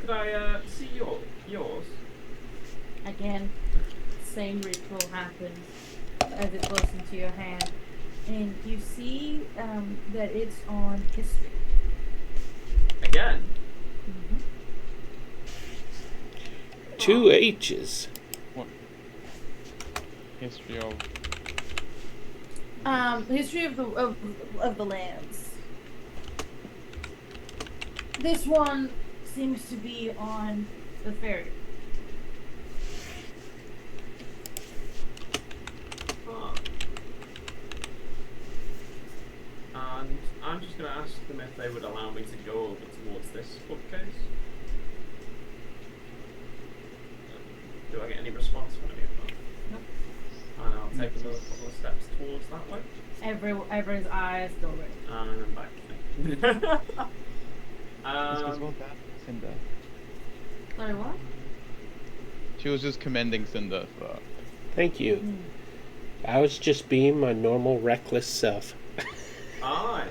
S3: Could I see yours?
S1: Again, same ritual happens as it goes into your hand. And you see that it's on history.
S3: Again?
S4: 2 H's.
S2: What? History of...
S1: History of the lands. This one seems to be on the ferry.
S3: Ah. And I'm just going to ask them if they would allow me to go over towards this bookcase. Do I get any response from any of them?
S1: Nope.
S3: And I'll take another couple of steps towards that way.
S1: Everyone's eyes go red.
S3: And I'm back.
S2: Cinder.
S1: Sorry, what?
S2: She was just commending Cinder for...
S4: Thank you. I was just being my normal reckless self.
S3: Aye.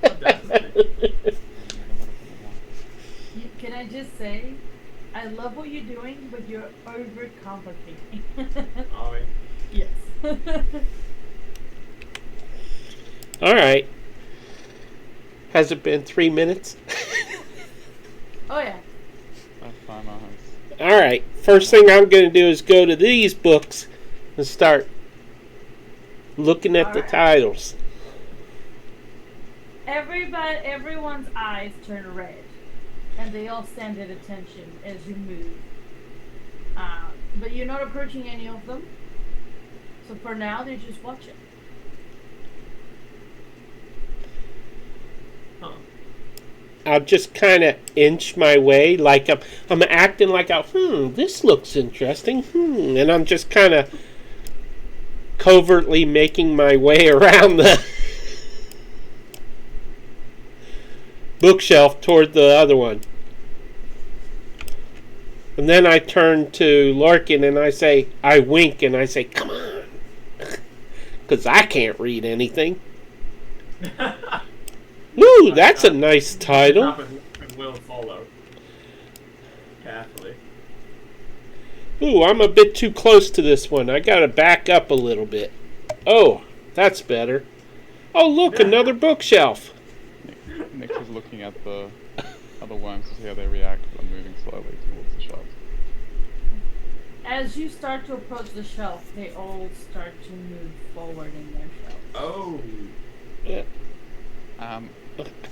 S3: Definitely.
S1: Can I just say, I love what you're doing, but you're overcomplicating.
S3: Aye.
S1: Yes.
S4: All right. Has it been 3 minutes?
S1: Oh yeah.
S2: That's fine, my house.
S4: All right. First thing I'm going to do is go to these books and start looking at the
S1: Alright.
S4: titles.
S1: Everyone's eyes turn red, and they all stand at attention as you move. But you're not approaching any of them. So for now, they're just watching.
S3: Huh.
S4: I'll just kind of inch my way, like I'm acting like this looks interesting, and I'm just kind of covertly making my way around the bookshelf toward the other one. And then I turn to Larkin and I wink and I say, come on, because I can't read anything. Ooh, that's a nice title.
S3: Happen and will follow. Carefully.
S4: Ooh, I'm a bit too close to this one. I gotta back up a little bit. Oh, that's better. Oh, look, another bookshelf.
S2: Nick is looking at the other worms to see how they react when moving slowly towards the shelves.
S1: As you start to approach the shelf, they all start to move forward in their shelf.
S3: Oh.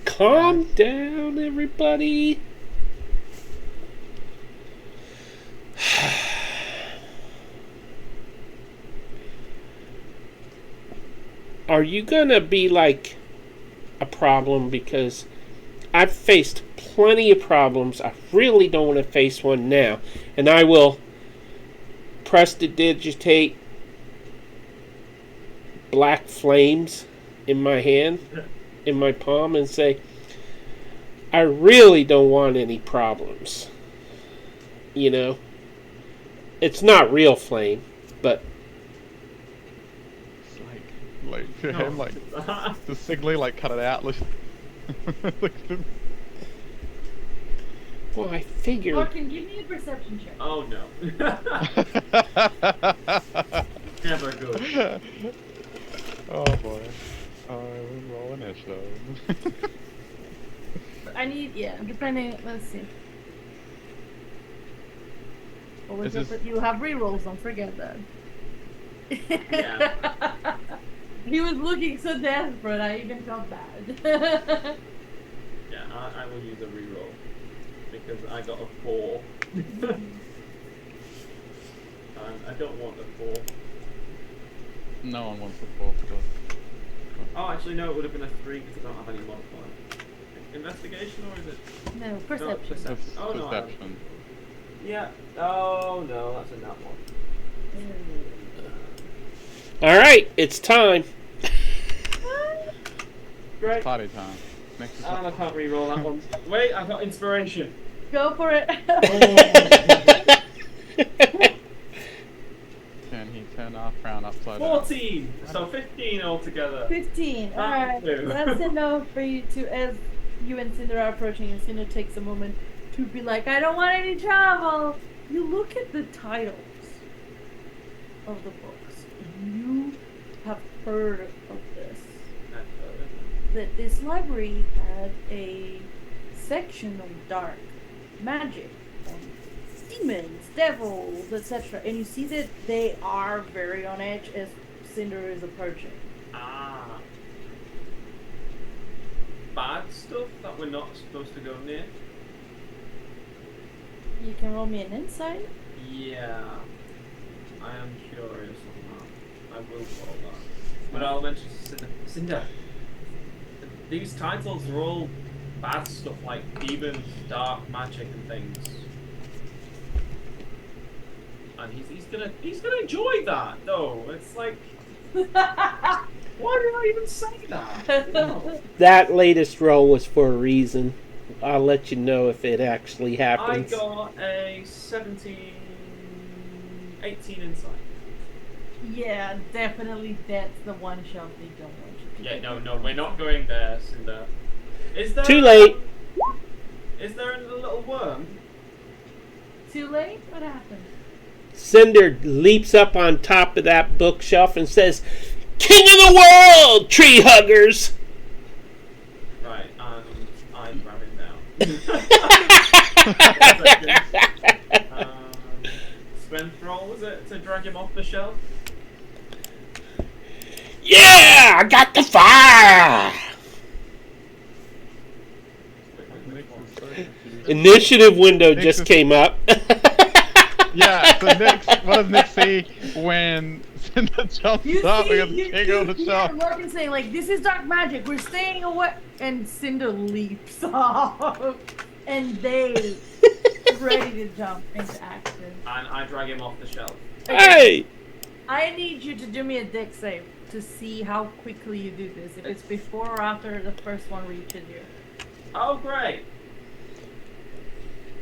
S4: Calm down, everybody. Are you gonna be like a problem? Because I've faced plenty of problems. I really don't want to face one now. And I will prestidigitate black flames in my hand, in my palm, and say, I really don't want any problems. You know? It's not real flame, but
S2: Distinctly cut it out. Look at him.
S4: well, I figured.
S1: Larkin, give me a perception check.
S3: Oh no. Never good.
S2: Oh boy. I will roll initiative.
S1: I need, depending, let's see. Always
S2: Is this-
S1: you have rerolls, don't forget that.
S3: Yeah.
S1: He was looking so desperate, I even felt bad.
S3: Yeah, I will use a reroll. Because I got a 4. And I don't want a 4.
S2: No one wants the 4 for the...
S3: Oh, actually, no, it would have been a 3 because I don't have any modifier. Investigation, or is it?
S1: No,
S3: No,
S1: perception.
S3: perception. Oh, no, I have-
S2: Perception.
S3: Yeah. Oh, no, that's a nat 1.
S4: All right, it's time.
S3: Great.
S2: Party time. Next is
S3: And I can't reroll that one. Wait, I've got inspiration.
S1: Go for it.
S2: Can he turn our crown upside down?
S3: 14! So 15 altogether.
S1: 15. Alright.
S3: Two.
S1: That's enough for you to, as you and Cinder are approaching, and Cinder takes a moment to be like, I don't want any trouble. You look at the titles of the books. You have heard of this. That this library had a section on dark magic, on demons, devils, etc. And you see that they are very on edge as Cinder is approaching.
S3: Ah. Bad stuff that we're not supposed to go near?
S1: You can roll me an insight.
S3: Yeah. I am curious on that. I will roll that. But I'll mention Cinder. These titles are all bad stuff like demons, dark magic and things. And he's gonna enjoy that though. It's like why did I even say that? No.
S4: That latest roll was for a reason. I'll let you know if it actually
S3: I
S4: happens.
S3: got a 18 insight.
S1: Yeah, definitely that's the one shelf they don't want you to
S3: Yeah,
S1: go.
S3: no, we're not going there, Cinder. Is there
S4: Too late.
S3: Is there a little worm?
S1: Too late? What happened?
S4: Cinder leaps up on top of that bookshelf and says, King of the world, tree huggers!
S3: Right, and I grab him down. Strength roll, was it, to drag him off the shelf?
S4: Yeah, I got the fire! Initiative window
S2: Nick
S4: just
S2: is-
S4: came up.
S2: Yeah, so what does Nick see when Cinder jumps up against the king on the shelf?
S1: Morgan saying like, this is dark magic, we're staying away, and Cinder leaps off, and they ready to jump into action.
S3: And I drag him off the shelf.
S4: Hey!
S1: I need you to do me a dex save to see how quickly you do this, if it's before or after the first one reaches you.
S3: Oh, great!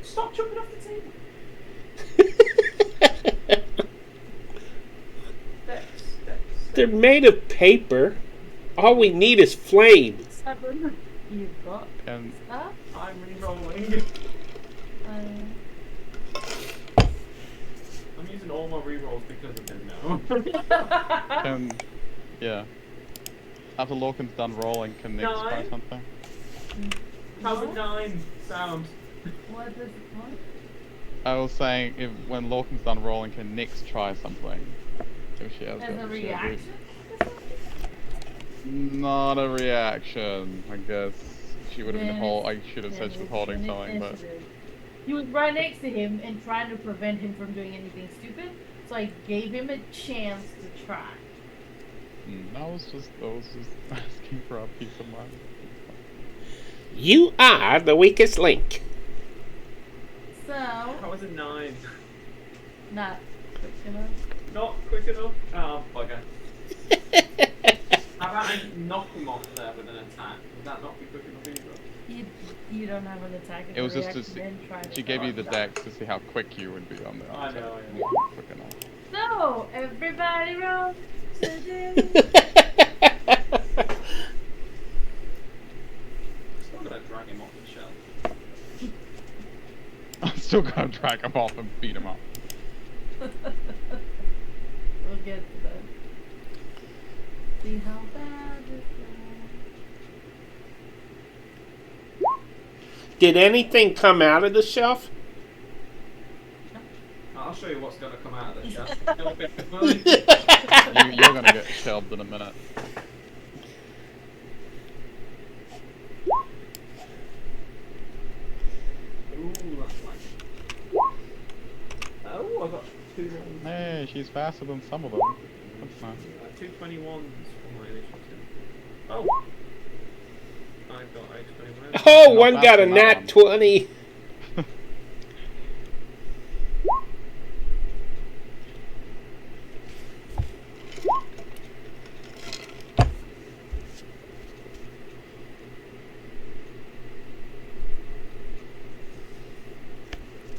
S3: Stop jumping off the table. Dex.
S4: They're made of paper. All we need is flame.
S1: 7. You've got
S2: And
S1: stuff.
S3: I'm re-rolling. I'm using all my re-rolls because I didn't know.
S2: can, yeah. After Lorcan's done rolling, can Nick try
S3: 9?
S2: something?
S3: How's a 9 sound?
S1: What does it want?
S2: I was saying, if when Lorcan's done rolling, can Nyx try something? If she has
S1: As
S2: got
S1: a
S2: the shit,
S1: reaction?
S2: Not a reaction, I guess. She would have been
S1: Then
S2: I should have said she was holding something, but
S1: He was right next to him and trying to prevent him from doing anything stupid. So I gave him a chance to try.
S2: I was just asking for a peace of mind.
S4: You are the weakest link.
S1: So,
S3: How is a 9?
S1: not quick enough.
S3: Not quick enough? Oh, bugger. How about I knock him off there with an attack? Would that not be quick enough either?
S1: You don't have an attack.
S2: It was just to see, she gave you the dex to see how quick you would be on the
S3: I
S2: outside.
S3: know.
S2: Quick enough.
S1: So, everybody roll to do.
S3: Still gonna drag him off the shelf.
S2: I'm still gonna drag him off and beat him up.
S1: We'll get to that. See how bad this goes.
S4: Did anything come out of the shelf?
S3: I'll show you what's gonna come out of the shelf.
S2: You're gonna get shelved in a minute.
S3: Ooh, that's nice. Oh, I got 2 rolls.
S2: Hey, she's faster than some of them. That's nice.
S3: 2 21s for my initiative. Oh! I got a 21.
S4: Oh,
S2: Not
S4: one
S2: bad
S4: got a
S2: from that
S4: nat
S2: one.
S4: 20.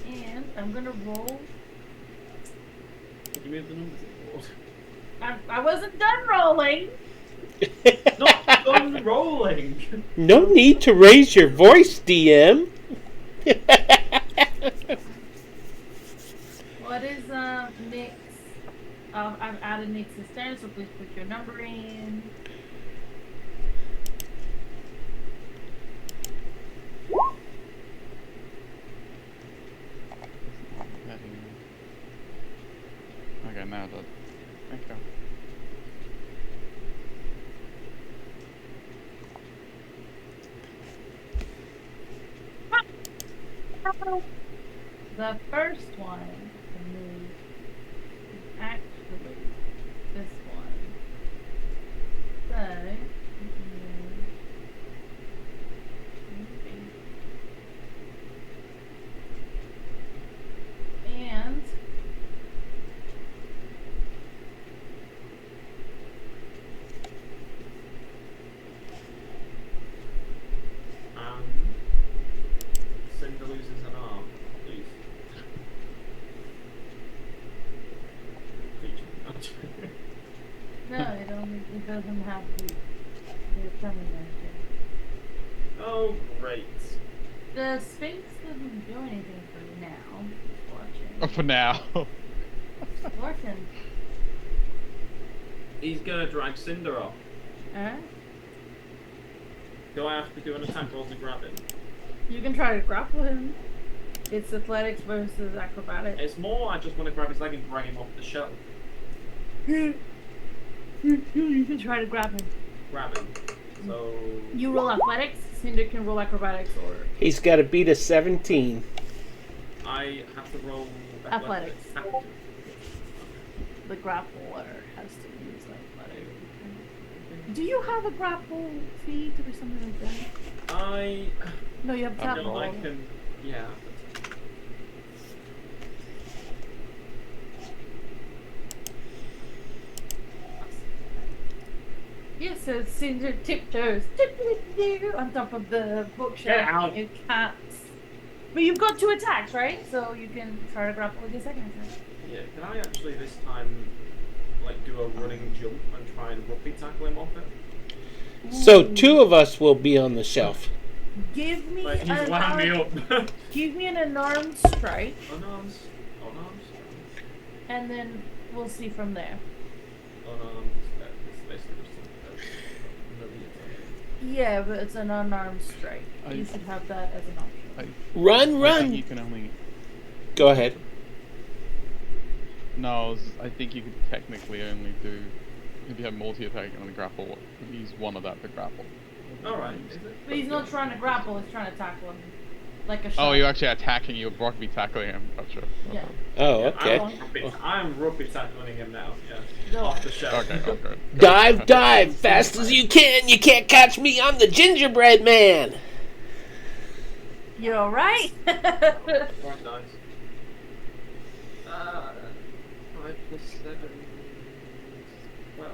S1: And I'm gonna roll.
S3: Did you move the numbers in the board?
S1: I wasn't done rolling.
S3: Not done rolling!
S4: No need to raise your voice, DM.
S1: What is Nick's? I've added Nick's turn, so please put your number in.
S2: Okay, now that. Thank you.
S1: The first one to move is actually this one. So, we can move and
S3: Cinder loses an arm. Please.
S1: no, it doesn't have to. They're coming right
S3: Oh, great.
S1: there. The Sphinx doesn't do anything for now.
S2: Oh, for now.
S1: It's working.
S3: He's gonna drag Cinder off.
S1: Alright.
S3: Do I have to do an attack roll to grab him?
S1: You can try to grapple him. It's athletics versus acrobatics.
S3: It's more I just want to grab his leg and drag him off the shelf.
S1: You can try to grab him.
S3: Grab him. So...
S1: You roll athletics, Cinder can roll acrobatics or
S4: He's got to beat a 17.
S3: I have to roll...
S1: Athletics.
S3: Have to.
S1: the grappler has to use athletics. Do you have a grapple feat or something like that?
S3: I...
S1: No, you have tap
S3: No,
S1: roll.
S3: I can... Yeah.
S1: Yes, so Cinder tiptoes on top of the bookshelf.
S3: Get out.
S1: You can't. But you've got 2 attacks, right? So you can try to grapple with your second attack.
S3: Yeah, can I actually this time, like, do a running jump and try and rugby tackle him off it?
S4: So 2 of us will be on the shelf.
S1: Give me
S3: Like, he's
S1: an
S3: wound me up.
S1: give me an unarmed strike,
S3: Unarmed.
S1: and then we'll see from there.
S3: Unarmed. It's basically just another attack.
S1: Yeah, but it's an unarmed strike.
S2: I-
S1: You should have that as an option.
S4: Run,
S2: I think
S4: run.
S2: you can only.
S4: Go ahead.
S2: No, I think you could technically only do. If you have multi-attack on the grapple, use one of that to grapple.
S3: Alright, is it?
S1: But he's not trying to grapple, he's trying to tackle him. Like a shot.
S2: Oh, you're actually attacking. You're rugby tackling him. Gotcha.
S1: Yeah.
S4: Oh,
S3: Yeah,
S4: okay.
S3: I'm rugby tackling him now, yeah.
S1: Go
S3: Off
S1: on.
S3: the shelf.
S2: Okay. Okay.
S4: Dive, dive, fast as you can. You can't catch me. I'm the gingerbread man.
S1: You alright?
S3: Quite nice. 5 plus 7. 12.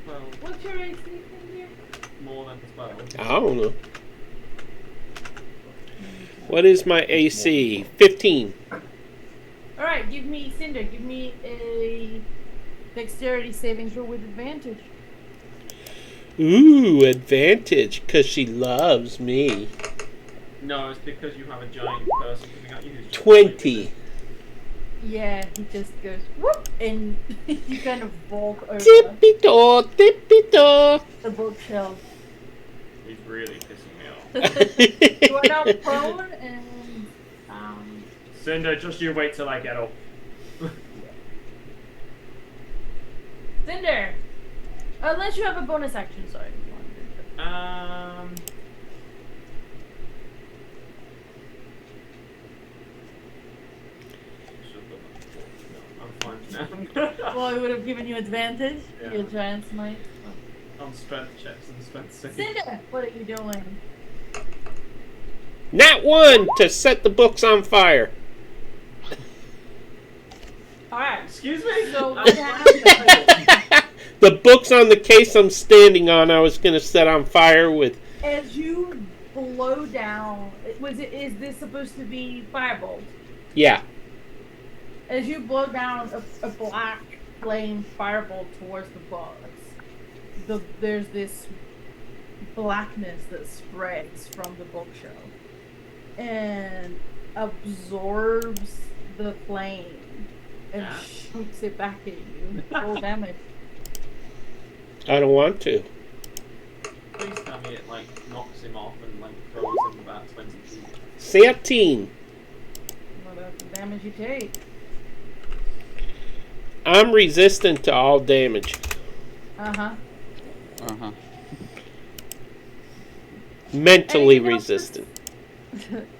S3: 12.
S1: What's your AC in here?
S3: More than 12.
S4: I don't know. What is my AC? 15.
S1: Alright, give me a dexterity saving throw with advantage.
S4: Ooh, advantage, because she loves me.
S3: No, it's because you have a giant person coming at you. who's just
S4: 20.
S1: Yeah, he just goes whoop, and you kind of vault over
S4: Tippy-toe, tippy-toe.
S1: the bookshelf.
S3: He's really pissing me off.
S1: You are now prone, and
S3: Cinder, just you wait till I get up.
S1: Cinder. Unless you have a bonus action, sorry.
S3: I'm fine now.
S1: Well, it would have given you advantage.
S3: Yeah.
S1: Your giant smite.
S3: On strength checks and strength saves.
S1: Cinder, what are you doing?
S4: Nat 1 to set the books on fire.
S1: Alright,
S3: Excuse me?
S1: so what happened?
S4: The books on the case I'm standing on, I was going to set on fire with.
S1: As you blow down, is this supposed to be firebolt?
S4: Yeah.
S1: As you blow down a black flame firebolt towards the books, there's this blackness that spreads from the bookshelf and absorbs the flame and shoots it back at you. Full damage.
S4: I don't want to.
S3: Please tell me it like knocks him off and like throws him about 20 feet.
S4: 13.
S1: Well, that's the damage you take.
S4: I'm resistant to all damage.
S1: Uh-huh.
S4: Mentally
S1: Anything else?
S4: resistant.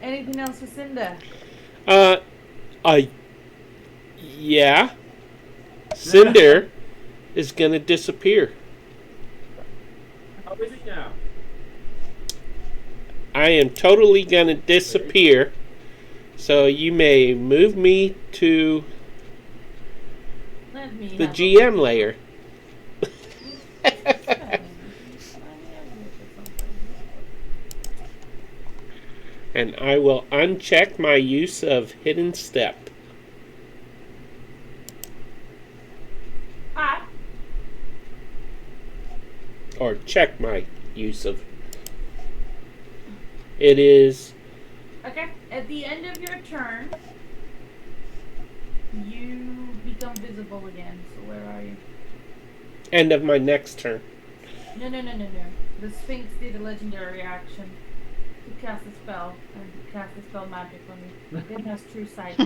S1: Anything else for Cinda?
S4: Yeah. Cinder is gonna disappear.
S3: How is it now?
S4: I am totally gonna disappear. So you may move me to
S1: Let me
S4: the
S1: have a
S4: GM layer. And I will uncheck my use of hidden step.
S1: Ah,
S4: Or check my use of. It is.
S1: okay. At the end of your turn, you become visible again. So where are you?
S4: End of my next turn.
S1: No. The Sphinx did a legendary action to cast a spell, and cast a spell magic on you. It has true sight.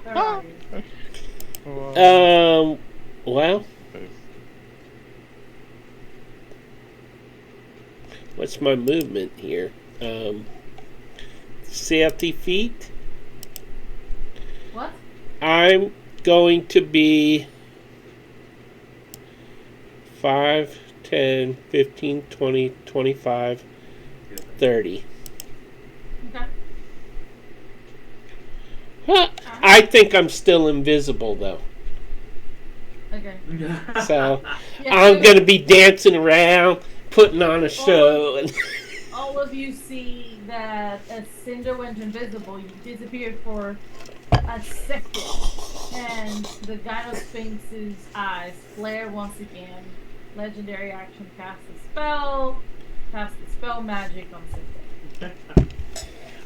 S1: Where are you?
S4: Well, what's my movement here? 30 feet.
S1: What?
S4: I'm going to be 5, 10, 15, 20, 25, 30.
S1: Okay.
S4: Huh. I think I'm still invisible, though.
S1: Okay.
S4: So
S1: Yeah,
S4: I'm
S1: so
S4: going to be dancing around, putting on a show. And
S1: all of you see that as Cinder went invisible, you disappeared for a second, and the Gynosphinx's eyes flare once again, Legendary action, cast a spell. Cast the spell magic on Cinder.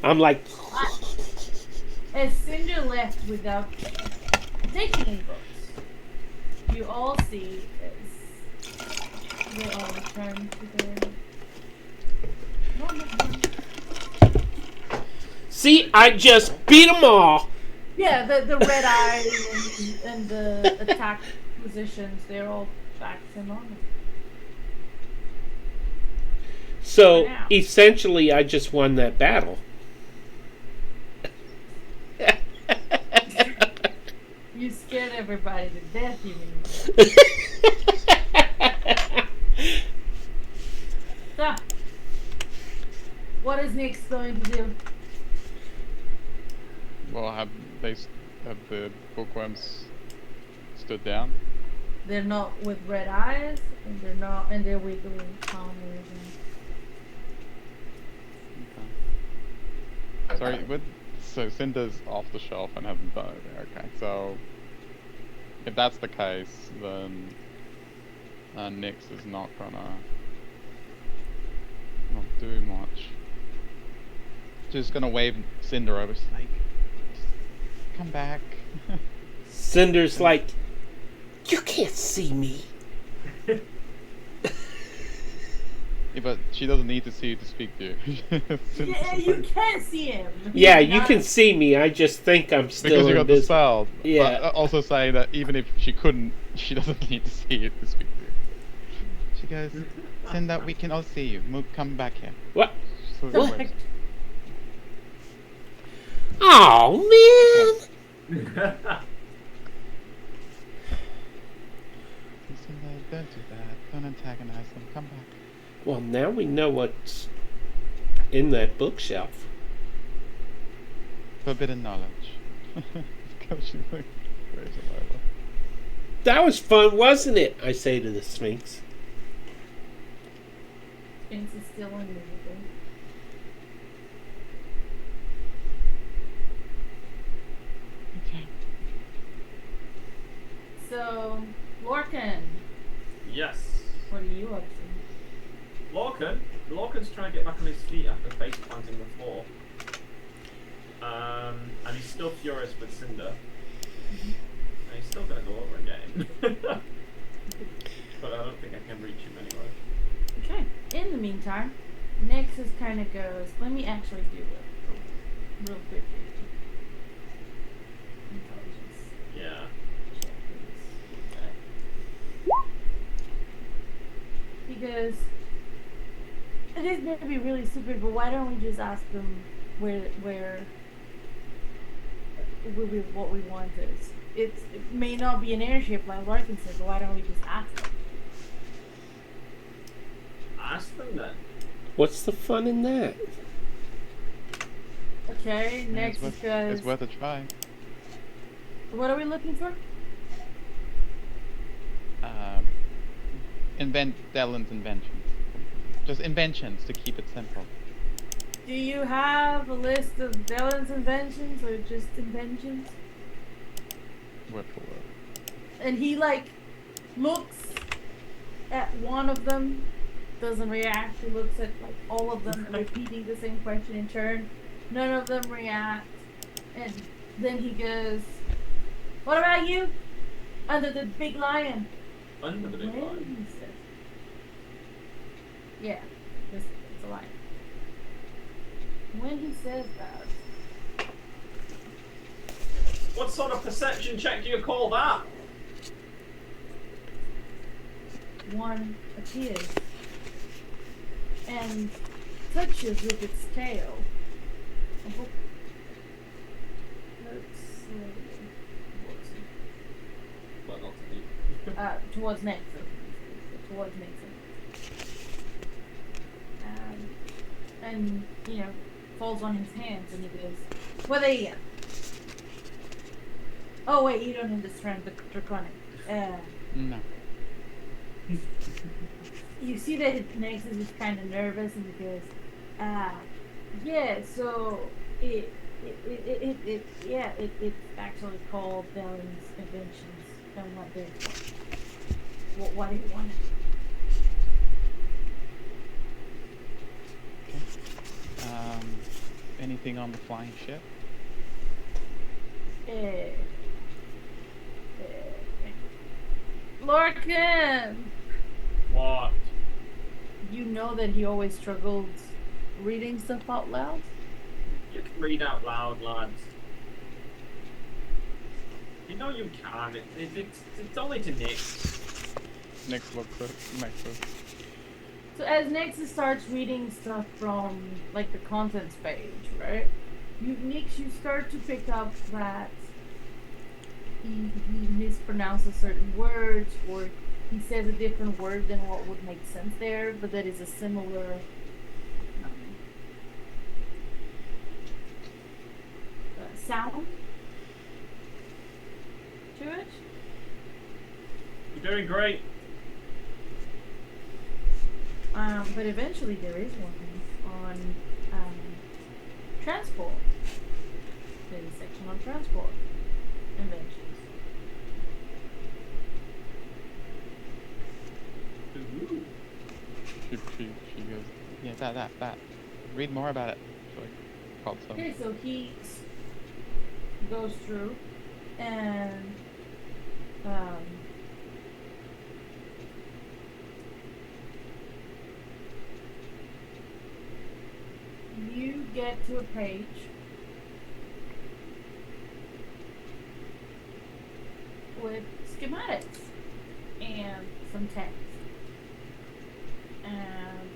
S4: I'm like,
S1: As Cinder left without taking any books, you all see as they all return to their normal form.
S4: see, I just beat them all.
S1: Yeah, the red eyes and the attack positions, they're all back to normal.
S4: So
S1: Wow.
S4: essentially, I just won that battle.
S1: You scared everybody to death, you mean? So, what is Nyx going to do?
S2: Well, have the bookworms stood down?
S1: They're not with red eyes, and they're wiggling calmly again.
S2: Okay. Sorry, so Cinder's off the shelf and hasn't done anything. Okay, so if that's the case, then Nyx is not gonna not do much. Just gonna wave Cinder over, she's like, "Just come back."
S4: Cinder's like, you can't see me.
S2: Yeah, but she doesn't need to see you to speak to you. Cinder's
S1: Yeah, you
S2: like-
S1: can't see him.
S4: Yeah,
S1: He's
S4: you
S1: not-
S4: can see me. I just think I'm still
S2: because you got the
S4: invisible.
S2: spell.
S4: Yeah.
S2: But also saying that even if she couldn't, she doesn't need to see you to speak to you. She goes, Cinder, we can all see you. Come back here.
S4: What?
S2: So
S1: What?
S2: waves.
S4: Oh man!
S2: Cinder, don't do that. Don't antagonize them. Come back.
S4: Well, now we know what's in that bookshelf.
S2: Forbidden knowledge. Because she's like, where's it over?
S4: That was fun, wasn't it? I say to the Sphinx.
S1: Sphinx is still invisible.
S2: Okay.
S1: So, Lorcan,
S3: Yes.
S1: what are you up to?
S3: Lorcan's trying to get back on his feet after face planting the floor. And he's still furious with Cinder. And he's still gonna go over and get him. But I don't think I can reach him anyway.
S1: Okay. In the meantime, Nexus kind of goes, let me actually do it real quick. Intelligence
S3: Yeah.
S1: check, please. He goes, it is going to be really stupid, but why don't we just ask them what we want is? It may not be an airship like Larkin said, but why don't we just ask them?
S3: Ask them then.
S4: What's the fun in that?
S1: Okay,
S2: Yeah,
S1: next
S2: it's
S1: goes,
S2: worth a try.
S1: what are we looking for?
S2: Invent Dellen's inventions. Just inventions to keep it simple.
S1: Do you have a list of Dylan's inventions or just inventions?
S2: Word for word.
S1: And he like looks at one of them, doesn't react. He looks at like all of them, repeating the same question in turn. None of them react. And then he goes, what about you? Under the big lion.
S3: Under the big
S1: When
S3: line.
S1: he says, yeah, it's a lion. When he says that,
S3: What sort of perception check do you call that?
S1: one appears and touches with its tail.
S3: Well, not to me.
S1: Towards Nexus. Towards Nexus. And, you know, falls on his hands and he goes, what are you? Oh, wait, you don't understand the draconic.
S2: No.
S1: You see that Nexus is kind of nervous and he goes, yeah, so it's actually called Dylan's Inventions. And what do you want?
S2: Anything on the flying ship?
S1: Lorcan,
S3: What?
S1: you know that he always struggled reading stuff out loud?
S3: You can read out loud, lads. You know you can. It's only to Nick.
S2: Nix looks at Nexus.
S1: So as Nexus starts reading stuff from like the contents page, right? You start to pick up that he mispronounces certain words, or he says a different word than what would make sense there, but that is a similar sound to it.
S3: You're doing great.
S1: But eventually there is one on transport. There's a section on transport inventions.
S3: Ooh.
S2: She goes, yeah, that. Read more about it. She like called some.
S1: Okay, so he goes through and you get to a page with schematics and some text. And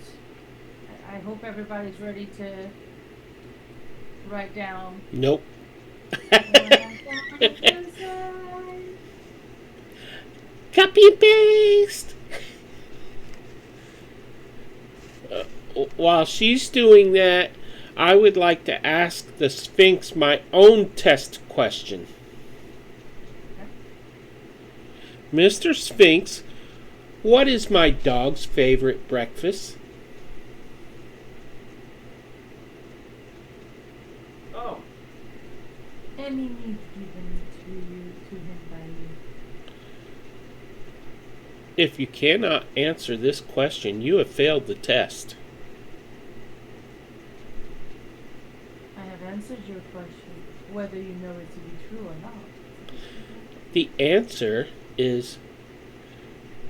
S1: I hope everybody's ready to write down.
S4: Nope. Copy and paste. While she's doing that, I would like to ask the Sphinx my own test question. Mr. Sphinx, what is my dog's favorite breakfast?
S3: Oh.
S1: Any meat given to him by you.
S4: If you cannot answer this question, you have failed the test.
S1: I have answered your question, whether you know it to be true or not.
S4: The answer is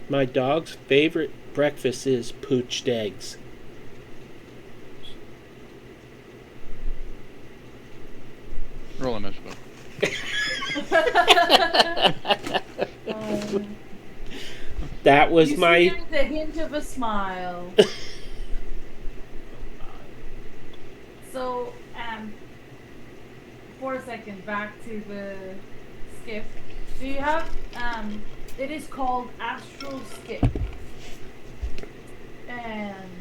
S4: my dog's favorite breakfast is poached eggs.
S2: Roll initiative.
S4: That was
S1: you
S4: my...
S1: see the hint of a smile. So, for a second, back to the skiff. So you have, it is called Astral Skiff. And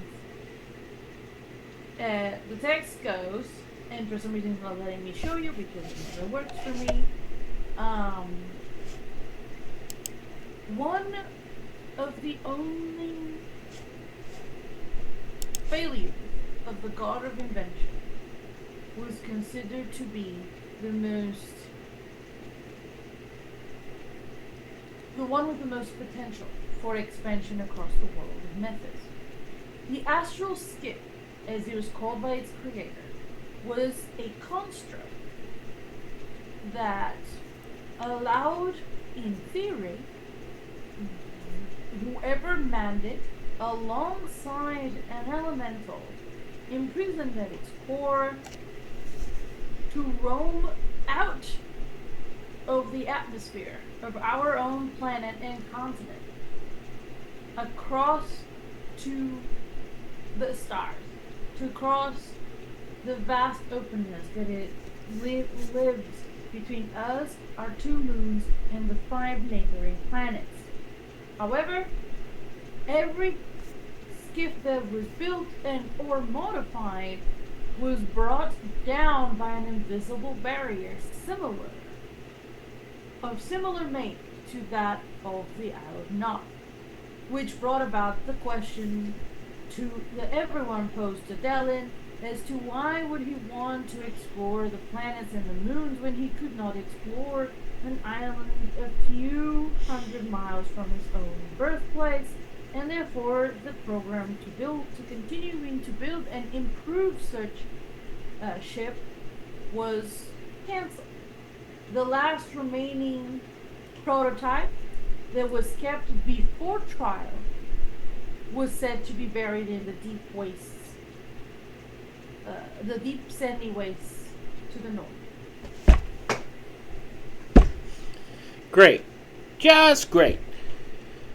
S1: the text goes, and for some reason it's not letting me show you because it never works for me. One of the only failures of the God of Invention was considered to be the one with the most potential for expansion across the world of Methis. The astral skip, as it was called by its creator, was a construct that allowed, in theory, whoever manned it alongside an elemental imprisoned at its core to roam out of the atmosphere of our own planet and continent across to the stars, to cross the vast openness that it lives between us, our 2 moons, and the 5 neighboring planets. However, every skiff that was built and or modified was brought down by an invisible barrier similar make to that of the Isle of Knot, which brought about the question that everyone posed to Delin as to why would he want to explore the planets and the moons when he could not explore an island a few hundred miles from his own birthplace, and therefore the program continuing to build and improve such ship was canceled. The last remaining prototype that was kept before trial was said to be buried in the deep wastes, the deep sandy wastes to the north.
S4: Great. Just great.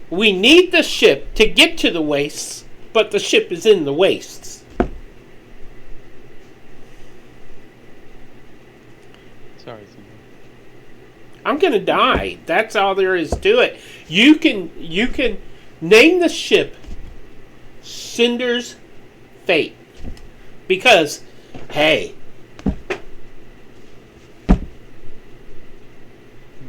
S4: We need the ship to get to the wastes, but the ship is in the wastes.
S2: Sorry, Cindy.
S4: I'm gonna die. That's all there is to it. You can name the ship Cinder's Fate. Because, hey,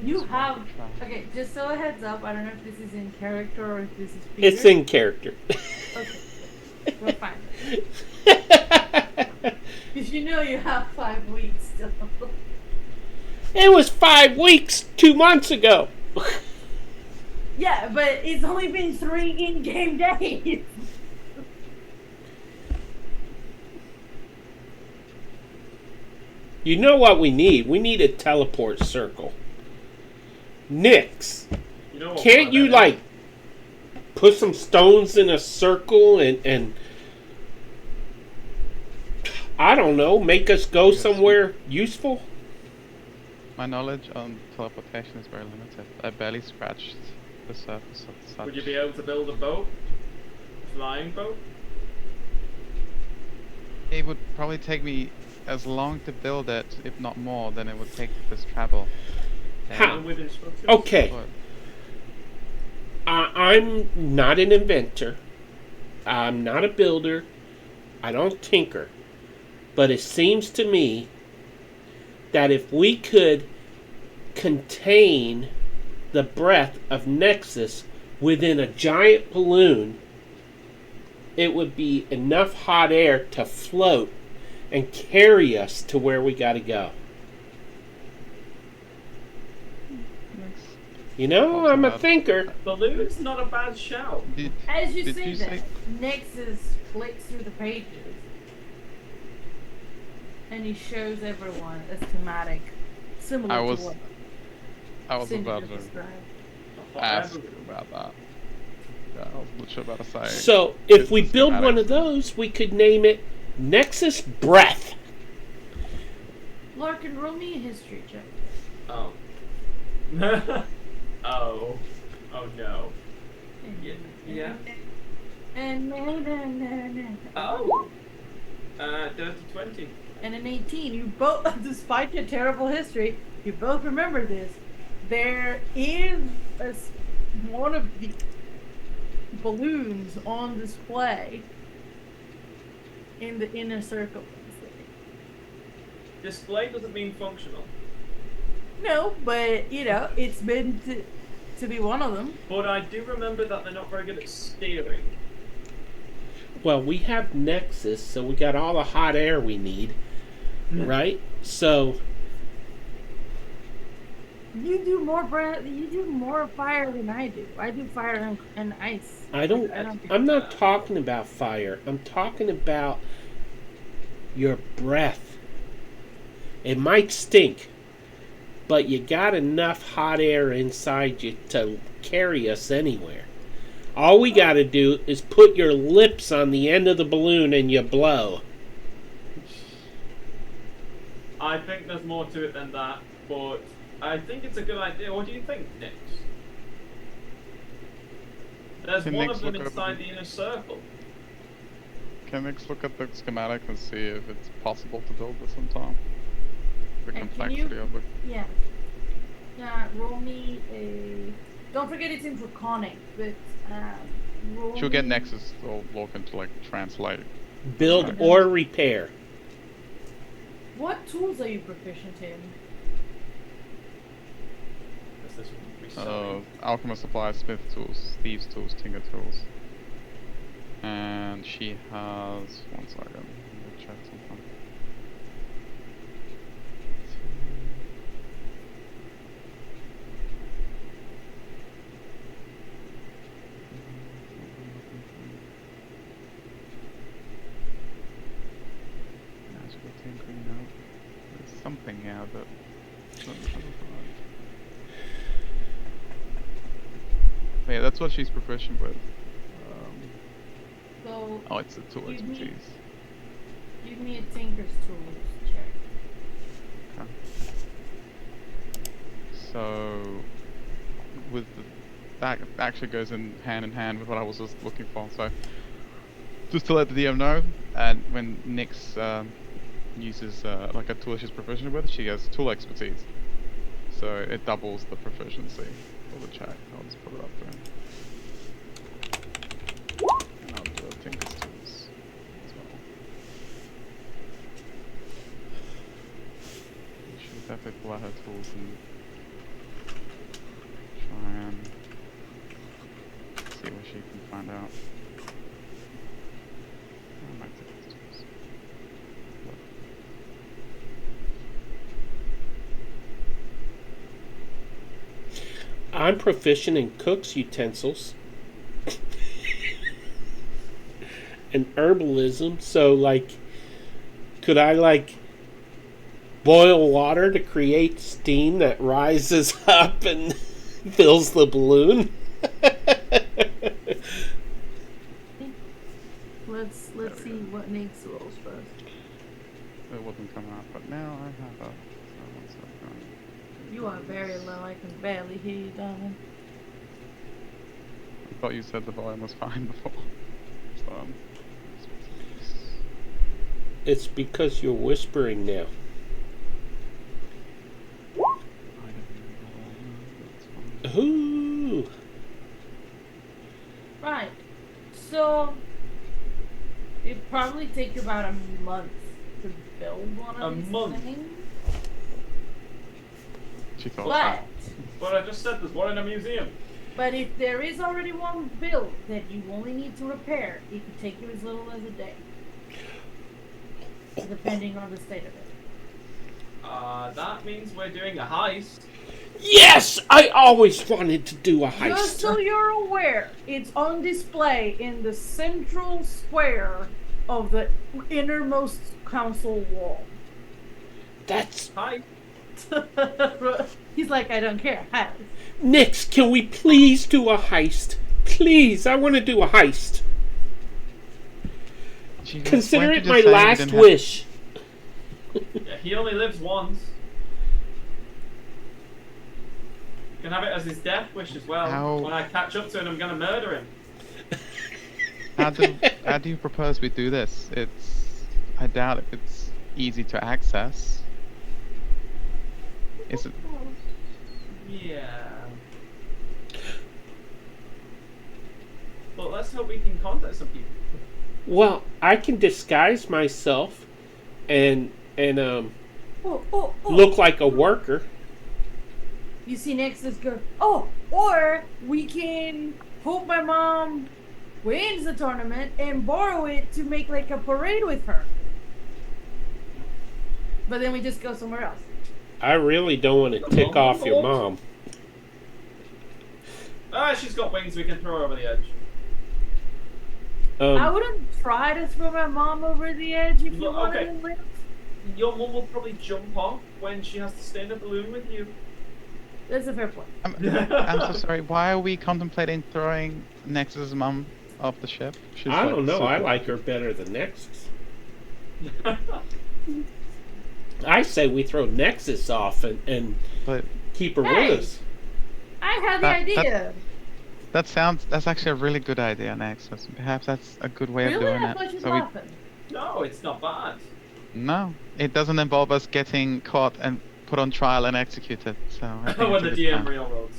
S1: You have okay. Just so a heads up, I don't know if this is in character or if this is Peter.
S4: it's in character.
S1: Okay, we're fine. Because you know you have 5 weeks still.
S4: It was 5 weeks 2 months ago.
S1: Yeah, but it's only been 3 in-game days.
S4: You know what we need? We need a teleport circle. Nix,
S3: You know what
S4: can't
S3: part
S4: you
S3: that is?
S4: like put some stones in a circle and I don't know, make us go somewhere useful?
S2: My knowledge on teleportation is very limited. I barely scratched the surface of such.
S3: Would you be able to build a boat? A flying boat?
S2: It would probably take me as long to build it, if not more, than it would take this travel.
S4: How?
S3: And with instructions?
S4: Okay,
S2: But
S4: I'm not an inventor. I'm not a builder. I don't tinker. But it seems to me that if we could contain the breath of Nexus within a giant balloon, it would be enough hot air to float and carry us to where we got to go. You know, I'm a thinker.
S3: Balloon's not a bad shout.
S1: As you
S2: Did
S1: say
S2: you
S1: that,
S2: say-
S1: Nexus flicks through the pages, and he shows everyone a schematic similar
S2: I
S1: to
S2: was
S1: what
S2: I was
S1: Cindy
S2: about
S1: just
S2: to
S1: described.
S2: ask about that. Yeah, I was literally about to say.
S4: So, if
S2: It's
S4: we
S2: the
S4: build one
S2: schematics.
S4: of those, we could name it Nexus Breath.
S1: Larkin, roll me a history check.
S3: Oh. Oh. Oh no. Yeah. Yeah.
S1: And no.
S3: Oh. Dirty 20.
S1: And an 18. You both, despite your terrible history, you both remember this. There is one of the balloons on display in the inner circle of the city.
S3: Display doesn't mean functional.
S1: No, but you know, it's meant to be one of them.
S3: But I do remember that they're not very good at steering.
S4: Well, we have Nexus, so we got all the hot air we need, right? So,
S1: You do more fire than I do. I do fire and ice.
S4: I'm not talking about fire. I'm talking about your breath. It might stink, but you got enough hot air inside you to carry us anywhere. All we got to do is put your lips on the end of the balloon and you blow.
S3: I think there's more to it than that, but I think it's a good idea. What do you think, Nix? There's
S2: Can
S3: one
S2: Nix
S3: of them
S2: look up-
S3: inside the inner circle.
S2: Can Nix look at the schematic and see if it's possible to build this in time? The
S1: And can
S2: complexity
S1: you-
S2: of it.
S1: Yeah. Roll me a. Don't forget it's in Draconic, but roll.
S2: She'll get
S1: me-
S2: Nexus or look into like translate.
S4: Build or repair.
S1: What tools are you proficient in?
S3: Because this would be selling.
S2: Alchemist supplies, smith tools, thieves tools, tinker tools. And she has 1 second. Let me check something. Magical tinkering. something here that. Yeah, that's what she's proficient with.
S1: So
S2: Oh, it's a tool
S1: Give me-
S2: expertise.
S1: give me a Tinker's Tools check.
S2: Okay. So, with that actually goes in hand with what I was just looking for. So, just to let the DM know, and when Nyx uses like a tool she's proficient with, she has tool expertise. So it doubles the proficiency for the check. I'll just put it up there. And I'll do a Tinker's Tools as well. She should definitely pull out her tools and try and see what she can find out. I might take these tools.
S4: I'm proficient in cook's utensils and herbalism, so like, could I like boil water to create steam that rises up and fills the balloon?
S1: Let's see what Nyx rolls first.
S2: It wasn't coming out, but now I have a.
S1: You are very low. I can barely hear you, darling.
S2: I thought you said the volume was fine before. So,
S4: It's because you're whispering now. Ooh.
S1: Right. So it probably take you about a month to build one of
S3: A
S1: these
S3: month?
S1: things.
S2: she thought
S1: But
S3: But I just said there's one in a museum.
S1: if there is already one built that you only need to repair, it could take you as little as a day, depending on the state of it.
S3: That means we're doing a heist.
S4: Yes! I always wanted to do a
S1: Just
S4: heist.
S1: so you're aware, it's on display in the central square of the innermost council wall.
S4: That's...
S3: Heist.
S1: He's like, I don't care. Hi.
S4: Nyx, can we please do a heist? Please, I want to do a heist. Consider it my last wish.
S3: Yeah, he only lives once. You can have it as his death wish as well.
S2: How-
S3: When I catch up to him, I'm gonna murder him.
S2: How do you propose we do this? I doubt if it's easy to access. Is it?
S3: Yeah. But let's hope we can contact some people.
S4: Well, I can disguise myself and look like a worker.
S1: You see next is good. Oh, or we can hope my mom wins the tournament and borrow it to make like a parade with her. But then we just go somewhere else.
S4: I really don't want to tick off your mom.
S3: Ah, she's got wings. We can throw her over the edge.
S1: I wouldn't try to throw my mom over the edge if you
S3: Look,
S1: wanted
S3: okay.
S1: to live.
S3: Your mum will probably jump off when she has to stay in a balloon with you.
S1: That's a fair point.
S2: I'm so sorry. Why are we contemplating throwing Nexus's mum off the ship? She's
S4: I
S2: like
S4: don't know. I
S2: super-
S4: like her better than Nexus. I say we throw Nexus off and
S2: But
S4: keep her
S1: Hey!
S4: with us.
S1: I had the
S2: That-
S1: idea.
S2: that's actually a really good idea, Nexus. Perhaps that's a good way of
S1: Really?
S2: doing
S1: I
S2: it.
S1: thought you'd
S2: So we,
S1: laughing.
S3: No, it's not bad.
S2: no, it doesn't involve us getting caught and put on trial and executed. So I think
S3: When
S2: it's
S3: the
S2: a good
S3: DM
S2: plan.
S3: railroads.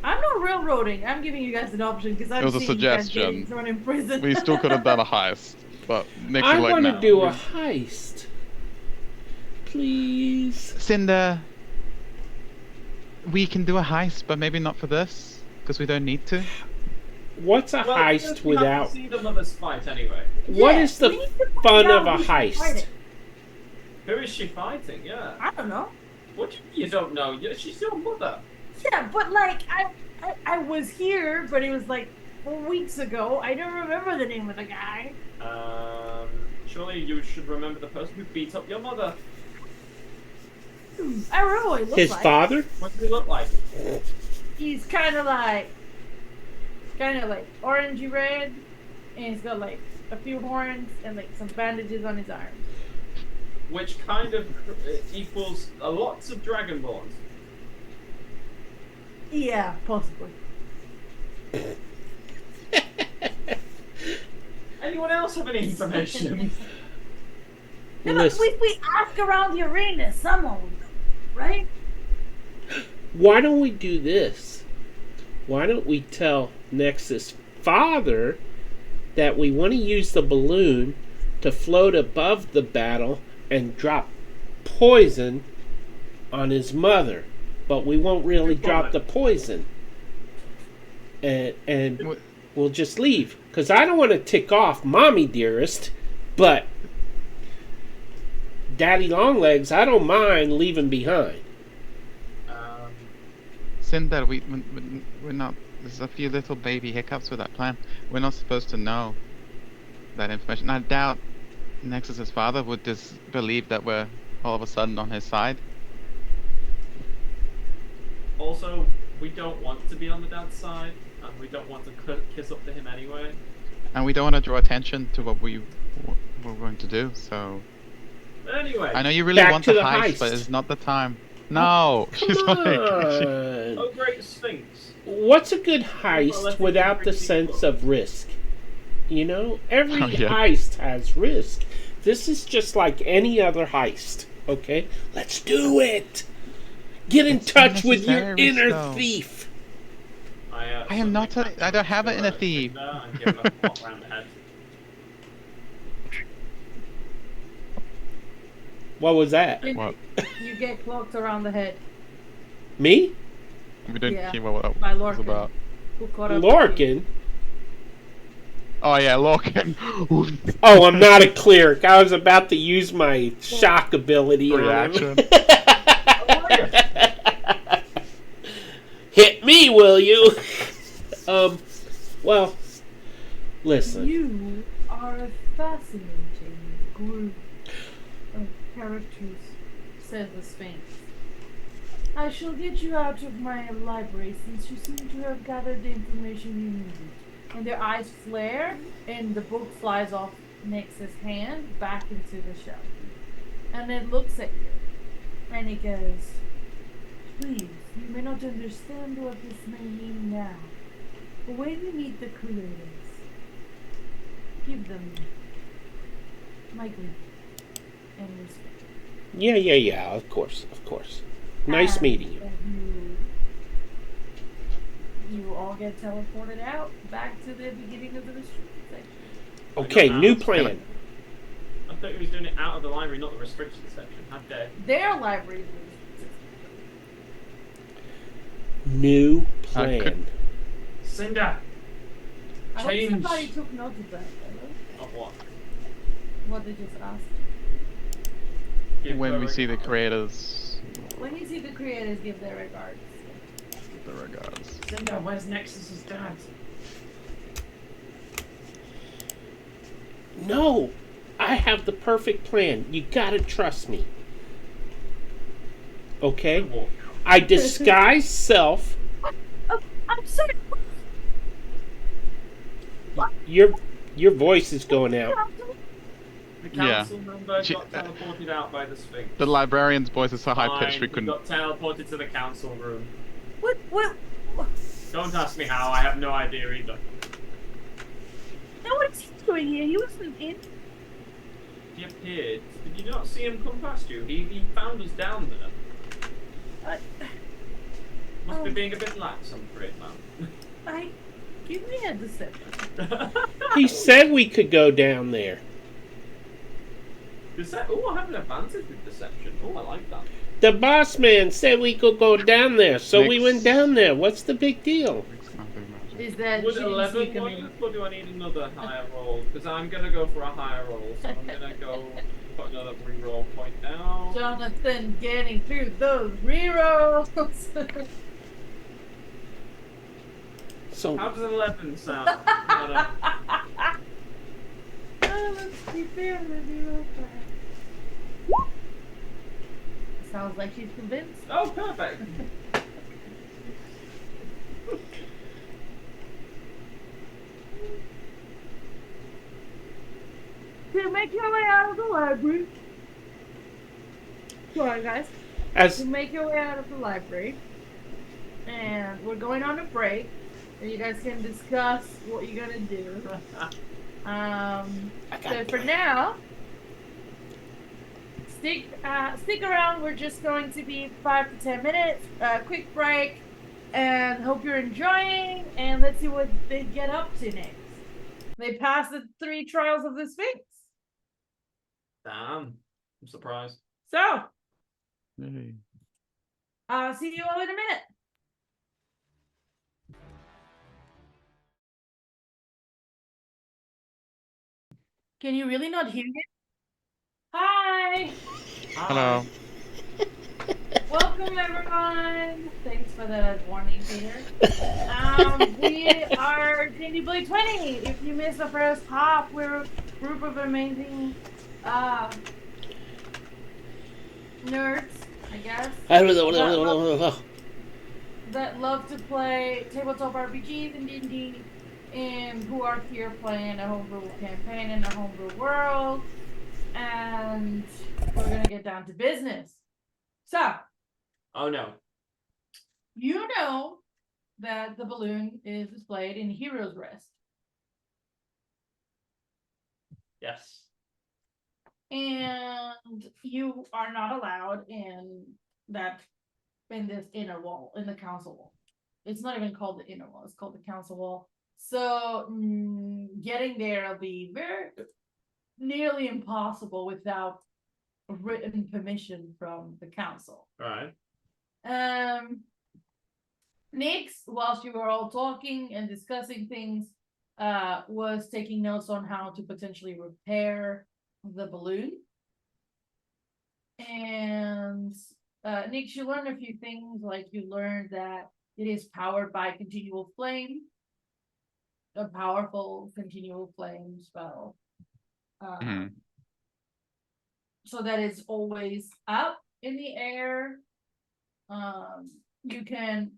S1: I'm not railroading. I'm giving you guys an option because
S2: It
S1: I'm
S2: was a
S1: seeing you guys
S2: suggestion.
S1: getting thrown in prison.
S2: We still could have done a heist, but Nick's
S4: I
S2: like,
S4: want to
S2: no.
S4: do a heist. Please.
S2: Cinder, we can do a heist, but maybe not for this, because we don't need to.
S4: What's a
S3: Well,
S4: heist
S3: we have to
S4: without...
S3: see the mothers fight anyway.
S4: What
S1: Yeah,
S4: is the
S1: we need to
S4: fun
S1: find
S4: of
S1: out
S4: a
S1: who's
S4: heist?
S1: fighting.
S3: Who is she fighting? Yeah.
S1: I don't know.
S3: What do you mean you don't know? She's your mother.
S1: Yeah, but like I was here, but it was like 4 weeks ago. I don't remember the name of the guy.
S3: Surely you should remember the person who beat up your mother.
S1: I don't know what he looks
S4: His
S1: like.
S4: father?
S3: What does he look like?
S1: He's kind of like orangey red, and he's got like a few horns and like some bandages on his arms.
S3: Which kind of equals a lots of dragonborns.
S1: Yeah, possibly.
S3: Anyone else have any information?
S1: You know,
S4: Listen.
S1: we ask around the arena, someone will know, right?
S4: Why don't we do this? Why don't we tell Nexus' father that we want to use the balloon to float above the battle and drop poison on his mother, but we won't really drop the poison, and we'll just leave, because I don't want to tick off Mommy Dearest, but Daddy Longlegs I don't mind leaving behind.
S2: Cinder, we're not. There's a few little baby hiccups with that plan. We're not supposed to know that information. I doubt Nexus's father would just believe that we're all of a sudden on his side.
S3: Also, we don't want to be on the dad's side, and we don't want to kiss up to him anyway.
S2: And we don't want to draw attention to what we're going to do, so...
S3: Anyway.
S2: I know you really
S4: Back
S2: want
S4: to
S2: the
S4: the
S2: heist,
S4: heist.
S2: but it's not the time. No! She's
S4: Come
S2: like...
S4: on.
S3: Oh, great Sphinx.
S4: What's a good
S3: Well,
S4: heist
S3: let's
S4: without the
S3: bring
S4: sense
S3: people.
S4: of risk? You know, every
S2: Oh, yeah.
S4: heist has risk. This is just like any other heist. Okay, let's do it. Get in
S2: It's
S4: touch with your
S2: unnecessary risk,
S4: inner
S2: though.
S4: thief.
S2: I am not I don't have an inner thief.
S3: And give him a pop round the head.
S4: What was that?
S2: What?
S1: You get clocked around the head
S4: Me?
S2: We didn't
S1: Yeah,
S2: hear what that
S1: by
S2: was
S1: Lorcan.
S2: about.
S1: Who caught up with you.
S4: Lorcan?
S2: Oh yeah, Lorcan.
S4: Oh, I'm not a cleric. I was about to use my shock ability on him.
S2: Reaction.
S4: Hit me, will you? Well, listen.
S1: You are a fascinating group of characters, said the Sphinx. I shall get you out of my library since you seem to have gathered the information you needed. And their eyes flare, and the book flies off Nexus' hand back into the shelf. And it looks at you, and it goes, please, you may not understand what this may mean now, but when you meet the creators, give them my grief and respect.
S4: Yeah, of course. Nice
S1: And
S4: meeting you.
S1: You all get teleported out back to the beginning of the restricted section.
S4: Okay, new plan.
S3: I thought he was doing it out of the library, not the restricted section. How dare.
S1: Their library is the restricted section.
S4: New plan.
S3: Cinder!
S1: I hope
S3: Change.
S1: somebody took note of that, though.
S3: Of what?
S1: What they just asked.
S3: Give
S2: When
S3: her
S2: we
S3: a
S2: see the
S3: regard.
S2: creators,
S1: When you see the creators, give their regards.
S2: give the regards.
S3: Cinder, where's Nexus's dad?
S4: No, I have the perfect plan. You gotta trust me. Okay?
S3: Walk.
S4: I disguise self.
S1: Oh, I'm sorry.
S4: Your voice is going out.
S3: The
S2: Yeah.
S3: council member
S2: She-
S3: got teleported out by the Sphinx.
S2: The librarian's voice is so high pitched we
S3: Fine,
S2: couldn't.
S3: got teleported to the council room.
S1: What?
S3: Don't ask me how, I have no idea either.
S1: Now what's he doing here? He wasn't in.
S3: He appeared. Did you not see him come past you? He found us down there. Must be
S1: Oh.
S3: being a bit lax, I'm afraid, man.
S1: Give me a deception.
S4: He said we could go down there.
S3: Oh, I have an advantage with deception. Oh, I like that.
S4: The boss man said we could go down there, so we
S2: Next.
S4: went down there. What's the big deal?
S1: Is that
S3: Would
S1: she didn't
S3: 11
S1: see
S3: work,
S1: coming?
S3: or do I need another higher roll? Because I'm going to go for a higher roll, so I'm going to go put another reroll point down.
S1: Jonathan getting through those rerolls.
S4: So
S3: How does 11 sound? No.
S1: Oh, let's keep it with you. Sounds like she's convinced.
S3: Oh, perfect.
S1: To make your way out of the library. Sorry, guys.
S4: As
S1: To make your way out of the library. And we're going on a break. And you guys can discuss what you're gonna do. So for now, stick around. We're just going to be 5 to 10 minutes, quick break, and hope you're enjoying. And let's see what they get up to next. They passed the 3 trials of the Sphinx.
S3: Damn. I'm surprised.
S1: So,
S2: Yay.
S1: see you all in a minute. Can you really not hear me? Hi.
S2: Hello.
S1: Welcome, everyone. Thanks for the warning, Peter. We are D&D Blade 20. If you missed the first half, we're a group of amazing nerds, I guess, that love to play tabletop RPGs and D&D, and who are here playing a homebrew campaign in a homebrew world. And we're gonna get down to business. So,
S3: Oh no.
S1: you know that the balloon is displayed in Hero's Rest.
S3: Yes.
S1: And you are not allowed in this inner wall, in the council wall. It's not even called the inner wall, it's called the council wall. So getting there will be very nearly impossible without written permission from the council.
S3: Right.
S1: Nix, whilst you were all talking and discussing things, was taking notes on how to potentially repair the balloon. And Nix, you learned a few things, like you learned that it is powered by continual flame, a powerful continual flame spell. So that it's always up in the air. You can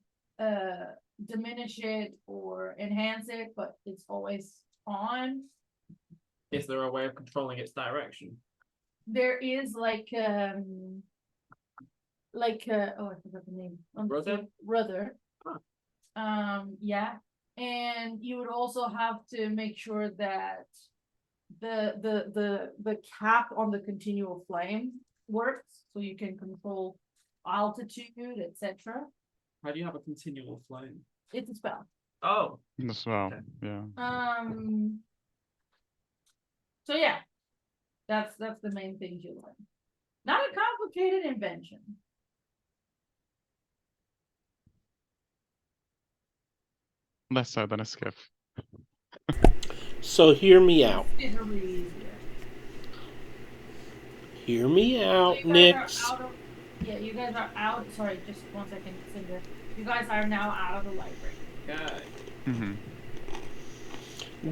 S1: diminish it or enhance it, but it's always on.
S3: Is there a way of controlling its direction?
S1: There is like oh, I forgot the name. Rudder.
S3: Huh.
S1: Yeah. And you would also have to make sure that the cap on the continual flame works, so you can control altitude, etc.
S3: How do you have a continual flame?
S1: It's a spell.
S3: Oh.
S2: As well.
S3: Okay.
S2: Yeah.
S1: So yeah, that's the main thing you learn. Not a complicated invention.
S2: Less so than a skiff.
S4: so hear me out.
S1: It's really easier.
S4: Hear me
S1: So
S4: out,
S1: you guys
S4: Nix.
S1: are out of, yeah, you guys are out. Sorry, just 1 second, Cinder. You guys are now out of the library.
S3: Okay.
S2: Mm-hmm.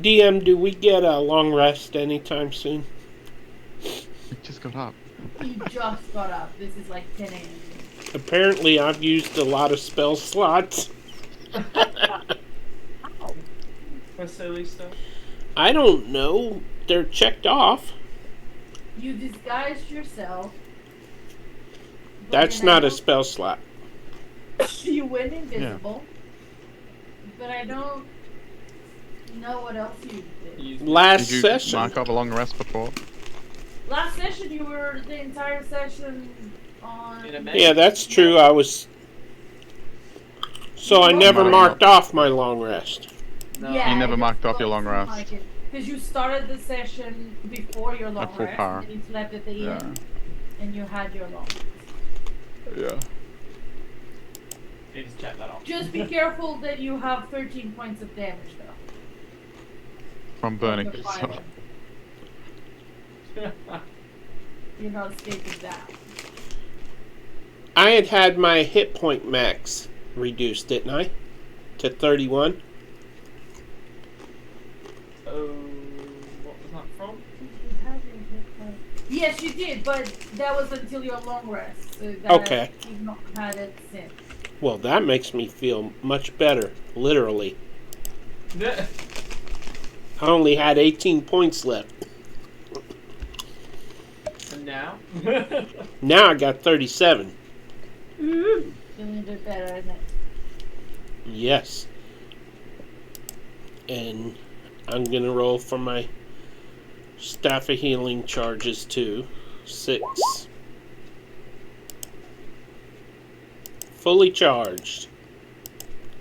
S4: DM, do we get a long rest anytime soon?
S2: It just got up.
S1: You just got up. This is like 10 a.m.
S4: Apparently, I've used a lot of spell slots.
S3: For silly stuff.
S4: I don't know. They're checked off.
S1: You disguised yourself.
S4: That's not a spell slot.
S1: You went invisible. But I don't know what else you did.
S4: Last
S2: Did you
S4: session.
S2: mark off a long rest before?
S1: Last session, you were the entire session on.
S3: In a
S4: Yeah, that's true. I was. So I never marked off my long rest.
S3: No.
S1: Yeah,
S2: You never
S1: it
S2: marked off your
S1: doesn't
S2: long rest.
S1: like it. Because you started the session before your long
S2: full
S1: rest,
S2: power.
S1: and then you slept at the
S2: Yeah.
S1: end, and you had your long rest.
S2: Yeah.
S3: Need to check that off.
S1: Just be careful that you have 13 points of damage, though.
S2: From burning
S1: the
S2: yourself.
S1: fire. You're not escaping that.
S4: I had my hit point max reduced, didn't I? To 31.
S3: Oh, what was that from?
S1: Yes, you did, but that was until your long rest. So that
S4: Okay.
S1: you've not had it since.
S4: Well, that makes me feel much better, literally.
S3: Yeah.
S4: I only had 18 points left.
S3: And now?
S4: Now I got 37.
S1: Feeling a bit better, isn't it?
S4: Yes. And I'm going to roll for my Staff of Healing charges too. 6. Fully charged.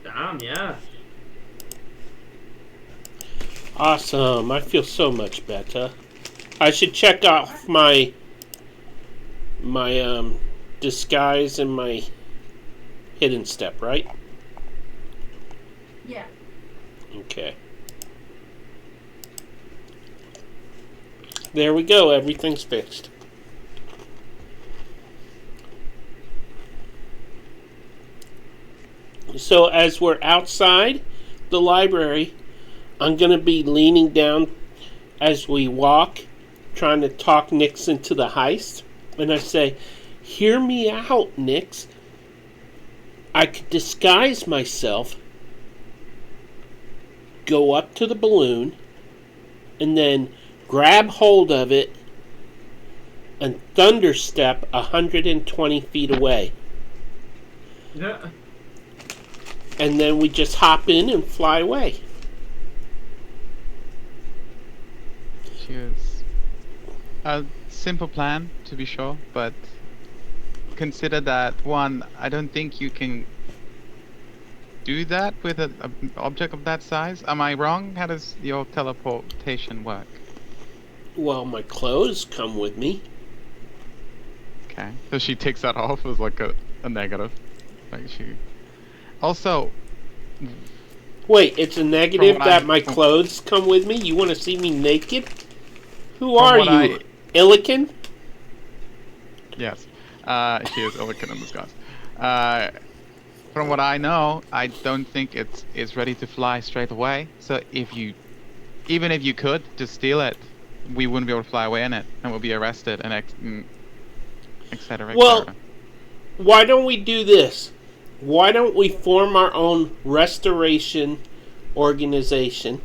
S3: Damn, yeah.
S4: Awesome. I feel so much better. I should check off my disguise and my hidden step, right?
S1: Yeah.
S4: Okay. There we go. Everything's fixed. So as we're outside the library, I'm going to be leaning down as we walk, trying to talk Nix into the heist. And I say, hear me out, Nix. I could disguise myself, go up to the balloon, and then grab hold of it and thunderstep 120 feet away.
S3: Yeah.
S4: And then we just hop in and fly away.
S2: Cheers. A simple plan, to be sure, but consider that one, I don't think you can do that with an object of that size. Am I wrong? How does your teleportation work?
S4: Well, my clothes come with me.
S2: Okay. So she takes that off as like a negative. Like she. Also,
S4: Wait, it's a negative
S2: what
S4: that
S2: I-
S4: my clothes come with me? You want to see me naked? Who
S2: From
S4: are
S2: what
S4: you? Illican?
S2: yes, she is Illican in disguise. From what I know, I don't think it's ready to fly straight away. So even if you could just steal it, we wouldn't be able to fly away in it, and we'll be arrested and et cetera, et
S4: Well,
S2: cetera.
S4: why don't we do this? Why don't we form our own restoration organization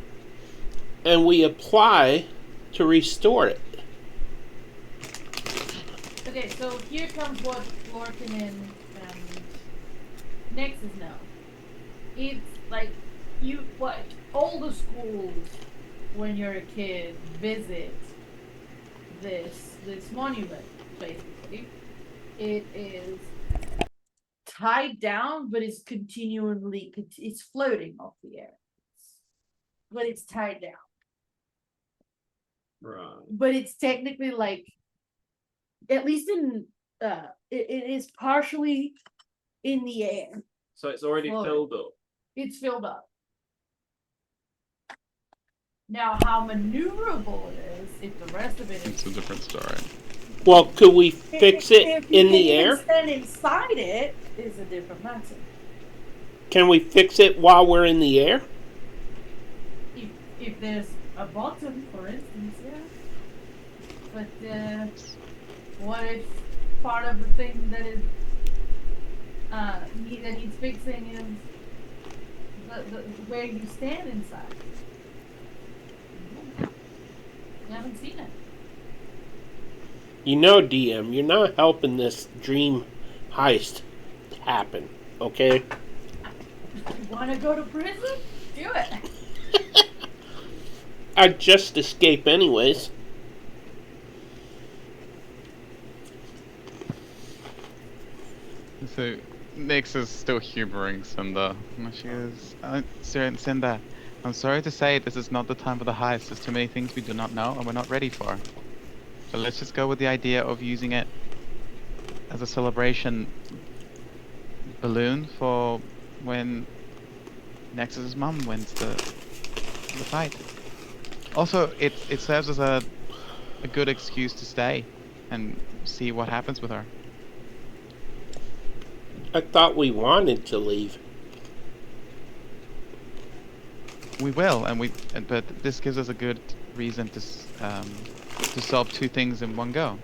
S4: and we apply to restore it?
S1: Okay, so here comes what Lorcan and Nexus know. It's like all the schools when you're a kid visit this monument, basically. It is tied down, but it's it's floating off the air. But it's tied down.
S3: Right.
S1: But it's technically like, at least in it is partially in the air.
S3: So it's already
S1: Floating.
S3: filled up.
S1: It's filled up. Now, how maneuverable it is, if the rest of it
S2: It's
S1: is.
S2: a different story.
S4: Well, could we fix it
S1: If you
S4: in
S1: can
S4: the
S1: even
S4: air?
S1: stand inside it is a different matter.
S4: Can we fix it while we're in the air?
S1: If there's a bottom, for instance, yeah. But what if part of the thing that is that needs fixing is the where you stand inside? You haven't seen it.
S4: You know, DM, you're not helping this dream heist happen, okay?
S1: You want to go to prison? Do it.
S4: I'd just escape anyways.
S2: So Nix is still humoring Cinder. And she goes, Cinder, I'm sorry to say this is not the time for the heist. There's too many things we do not know and we're not ready for. So let's just go with the idea of using it as a celebration balloon for when Nexus's mum wins the fight. Also, it serves as a good excuse to stay and see what happens with her.
S4: I thought we wanted to leave.
S2: We will, but this gives us a good reason to solve two things in one go.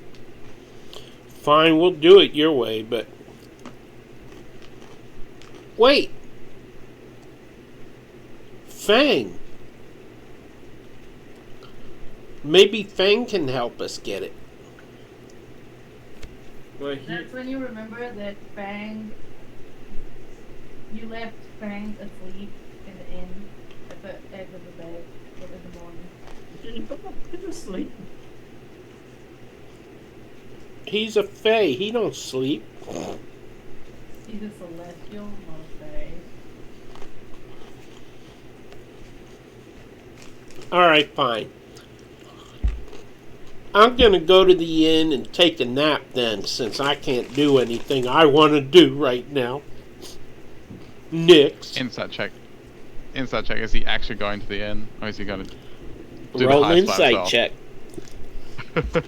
S4: Fine, we'll do it your way, but... Wait! Fang! Maybe Fang can help us get it.
S3: Well,
S1: That's when you remember that Fang. You left Fang asleep in the inn at the edge of the bed in the morning.
S3: He's asleep.
S4: He's a fae. He don't sleep.
S1: He's a celestial, not a fae.
S4: Alright, fine. I'm gonna go to the inn and take a nap then, since I can't do anything I want to do right now. Nix.
S2: Insight check. Insight check. Is he actually going to the inn, or is he going to do
S4: Roll
S2: the
S4: an
S2: heist by
S4: insight check.
S2: himself?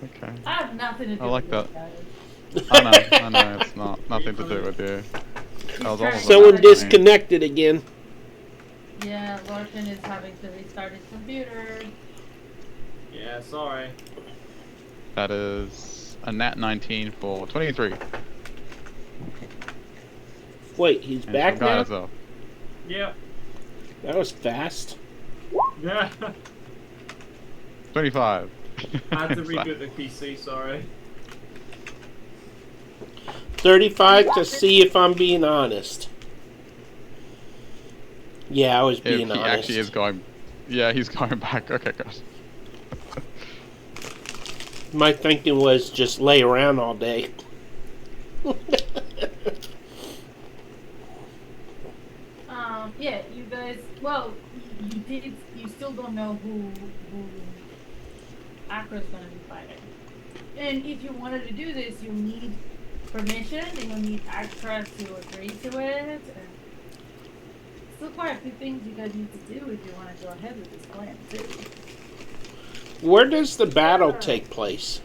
S2: Okay.
S1: I have nothing to do
S2: I like
S1: with
S2: that.
S1: this, guys.
S2: I know, it's nothing to do with you. That was almost
S4: Someone
S2: about me.
S4: disconnected again.
S1: Yeah, Larkin is having to restart his computer.
S3: Yeah, sorry.
S2: That is a nat 19 for 23.
S4: Wait, he's
S2: And
S4: back
S2: some guy
S4: now?
S2: as well.
S3: Yeah.
S4: That was fast.
S3: Yeah.
S2: 25.
S3: I had to reboot the PC, sorry.
S4: 35 to see if I'm being honest. Yeah, I was
S2: If
S4: being
S2: he
S4: honest.
S2: actually is going... Yeah, he's going back. Okay, good.
S4: My thinking was just lay around all day.
S1: Yeah, you guys. Well, you still don't know who Akra's gonna be fighting. And if you wanted to do this, you need permission, and you need Akra to agree to it. And still quite a few things you guys need to do if you want to go ahead with this plan too.
S4: Where does the battle take place?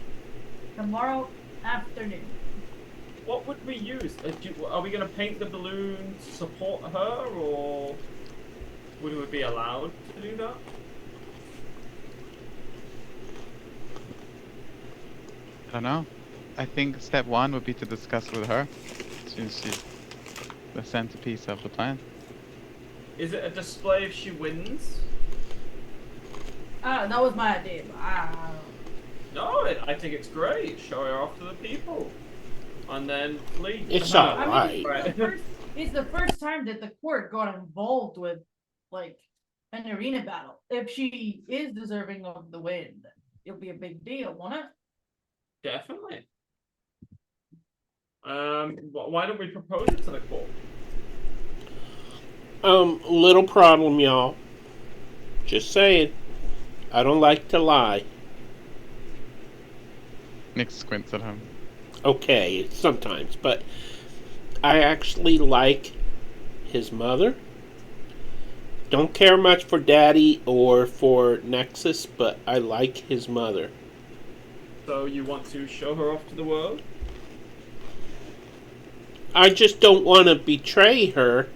S1: Tomorrow afternoon.
S3: What would we use? Are we going to paint the balloon to support her, or would we be allowed to do that?
S2: I don't know. I think step one would be to discuss with her, since she's the centerpiece of the plan.
S3: Is it a display if she wins?
S1: That was my idea.
S3: No, I think it's great. Show her off to the people. And then flee.
S4: It's
S1: I mean,
S4: alright.
S1: it's the first time that the court got involved with, like, an arena battle. If she is deserving of the win, it'll be a big deal, won't it?
S3: Definitely. Why don't we propose it to the court?
S4: Little problem, y'all. Just saying. I don't like to lie.
S2: Nick squints at him.
S4: Okay, sometimes, but I actually like his mother. Don't care much for Daddy or for Nexus, but I like his mother.
S3: So you want to show her off to the world?
S4: I just don't want to betray her,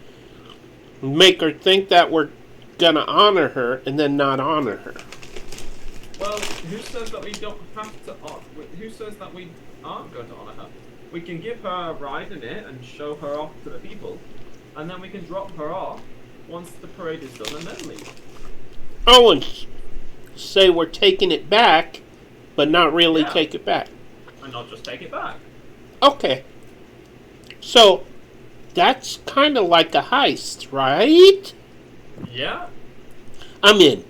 S4: make her think that we're gonna honor her, and then not honor her.
S3: Well, who says that we don't have to? Who says that we aren't going to honor her? We can give her a ride in it and show her off to the people, and then we can drop her off once the parade is done and then leave.
S4: Oh, and say we're taking it back, but not really
S3: Yeah.
S4: take it back.
S3: And not just take it back.
S4: Okay. So, that's kind of like a heist, right?
S3: Yeah.
S4: I'm in.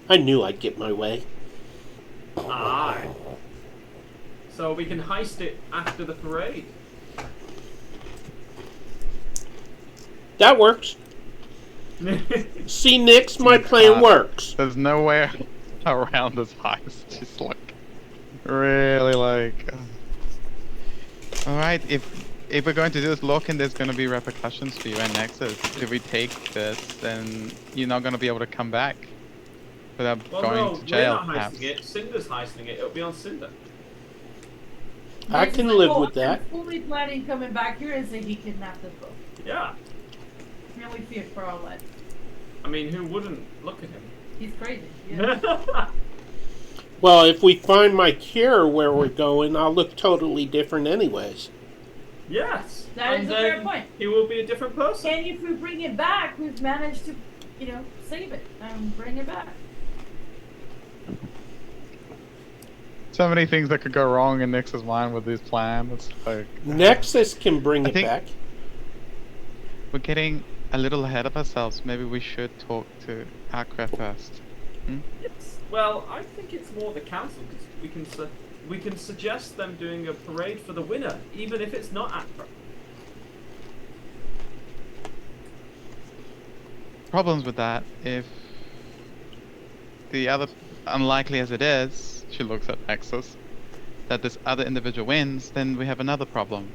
S4: I knew I'd get my way.
S3: Aye. So we can heist it after the parade.
S4: That works. See, Nix, my plan works.
S2: There's no way around this heist. Just like, really like... Alright, if we're going to do this, Lorcan, there's going to be repercussions for you and Nexus. If we take this, then you're not going to be able to come back without
S3: Well,
S2: going
S3: no,
S2: to jail,
S3: we're not
S2: perhaps.
S3: heisting it. Cinder's heisting it. It'll be on Cinder.
S4: I
S1: He's
S4: can
S1: like,
S4: live
S1: "Oh,
S4: with that.
S1: I'm fully planning coming back here and say he kidnapped us both.
S3: Yeah.
S1: And we fear for our life.
S3: I mean, who wouldn't look at him?
S1: He's crazy. Yeah.
S4: Well, if we find my cure where we're going, I'll look totally different anyways.
S3: Yes.
S1: That
S3: and
S1: is a fair
S3: then
S1: point.
S3: He will be a different person.
S1: And if we bring it back, we've managed to, save it and bring it back.
S2: So many things that could go wrong in Nix's mind with this plan. It's like
S4: Nexus can bring
S2: I
S4: it
S2: think-
S4: back.
S2: we're getting a little ahead of ourselves. Maybe we should talk to Akra first.
S3: Yes. Well, I think it's more the council because we can suggest them doing a parade for the winner, even if it's not Accra.
S2: Problems with that, if the other, unlikely as it is, she looks at Nexus, that this other individual wins, then we have another problem.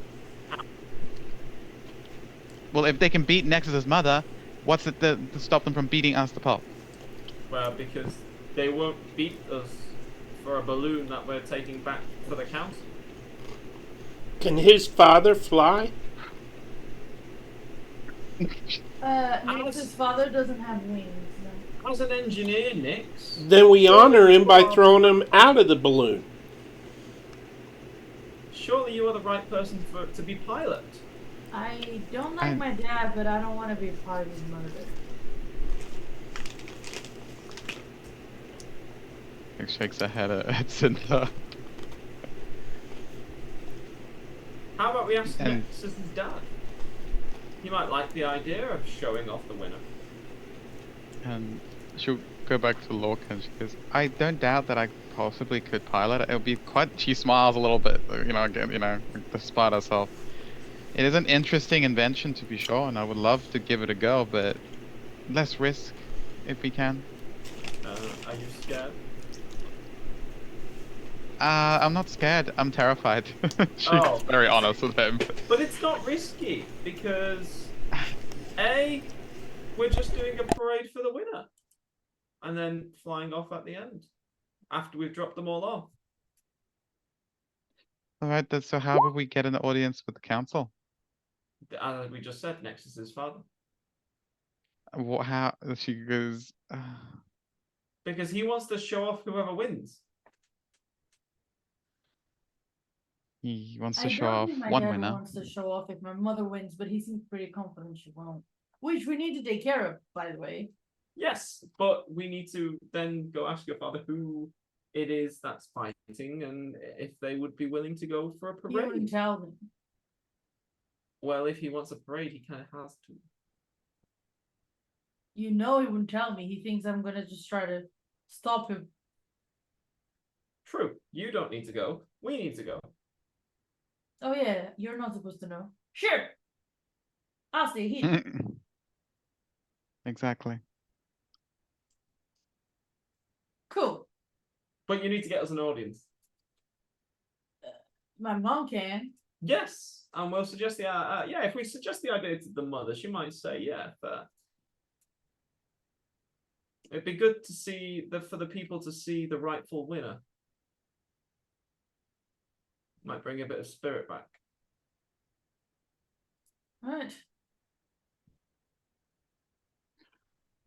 S2: Well, if they can beat Nexus's mother, what's it to stop them from beating us, the Pop?
S3: Well, because they won't beat us for a balloon that we're taking back for the council.
S4: Can his father fly?
S1: Nix's father doesn't have wings. No.
S3: As an engineer, Nix.
S4: Then we honor him by throwing him out of the balloon.
S3: Surely you are the right person to be pilot.
S1: I don't like my dad, but I don't want to be part of his murder.
S2: It shakes her head at Cinta.
S3: How about we ask
S2: And-
S3: Nexus's dad? He might like the idea of showing off the winner.
S2: And she'll go back to Lorca and she goes, I don't doubt that I possibly could pilot it. It'll be quite, she smiles a little bit, again, despite herself. It is an interesting invention to be sure, and I would love to give it a go, but less risk if we can.
S3: Are you scared?
S2: I'm not scared, I'm terrified. She's
S3: Oh.
S2: very honest with him.
S3: But it's not risky because A, we're just doing a parade for the winner and then flying off at the end after we've dropped them all off.
S2: Alright, so how would we get an audience with the council?
S3: As we just said, Nexus's father.
S2: How, she goes,
S3: Because he wants to show off whoever wins.
S2: he wants to
S1: I
S2: show
S1: don't
S2: off
S1: think my
S2: one
S1: dad
S2: winner.
S1: wants to show off if my mother wins, but he seems pretty confident she won't. Which we need to take care of, by the way.
S3: Yes, but we need to then go ask your father who it is that's fighting and if they would be willing to go for a
S1: He wouldn't
S3: parade.
S1: tell me.
S3: Well, if he wants a parade, he kind of has to.
S1: You know he wouldn't tell me. He thinks I'm gonna just try to stop him.
S3: True. You don't need to go. We need to go.
S1: Oh yeah, you're not supposed to know. Sure. I'll stay here.
S2: Exactly.
S1: Cool.
S3: But you need to get us an audience.
S1: My mom can.
S3: Yes, and we'll suggest the yeah. If we suggest the idea to the mother, she might say, "Yeah, fair." It'd be good to see for the people to see the rightful winner. Might bring a bit of spirit back.
S1: Right.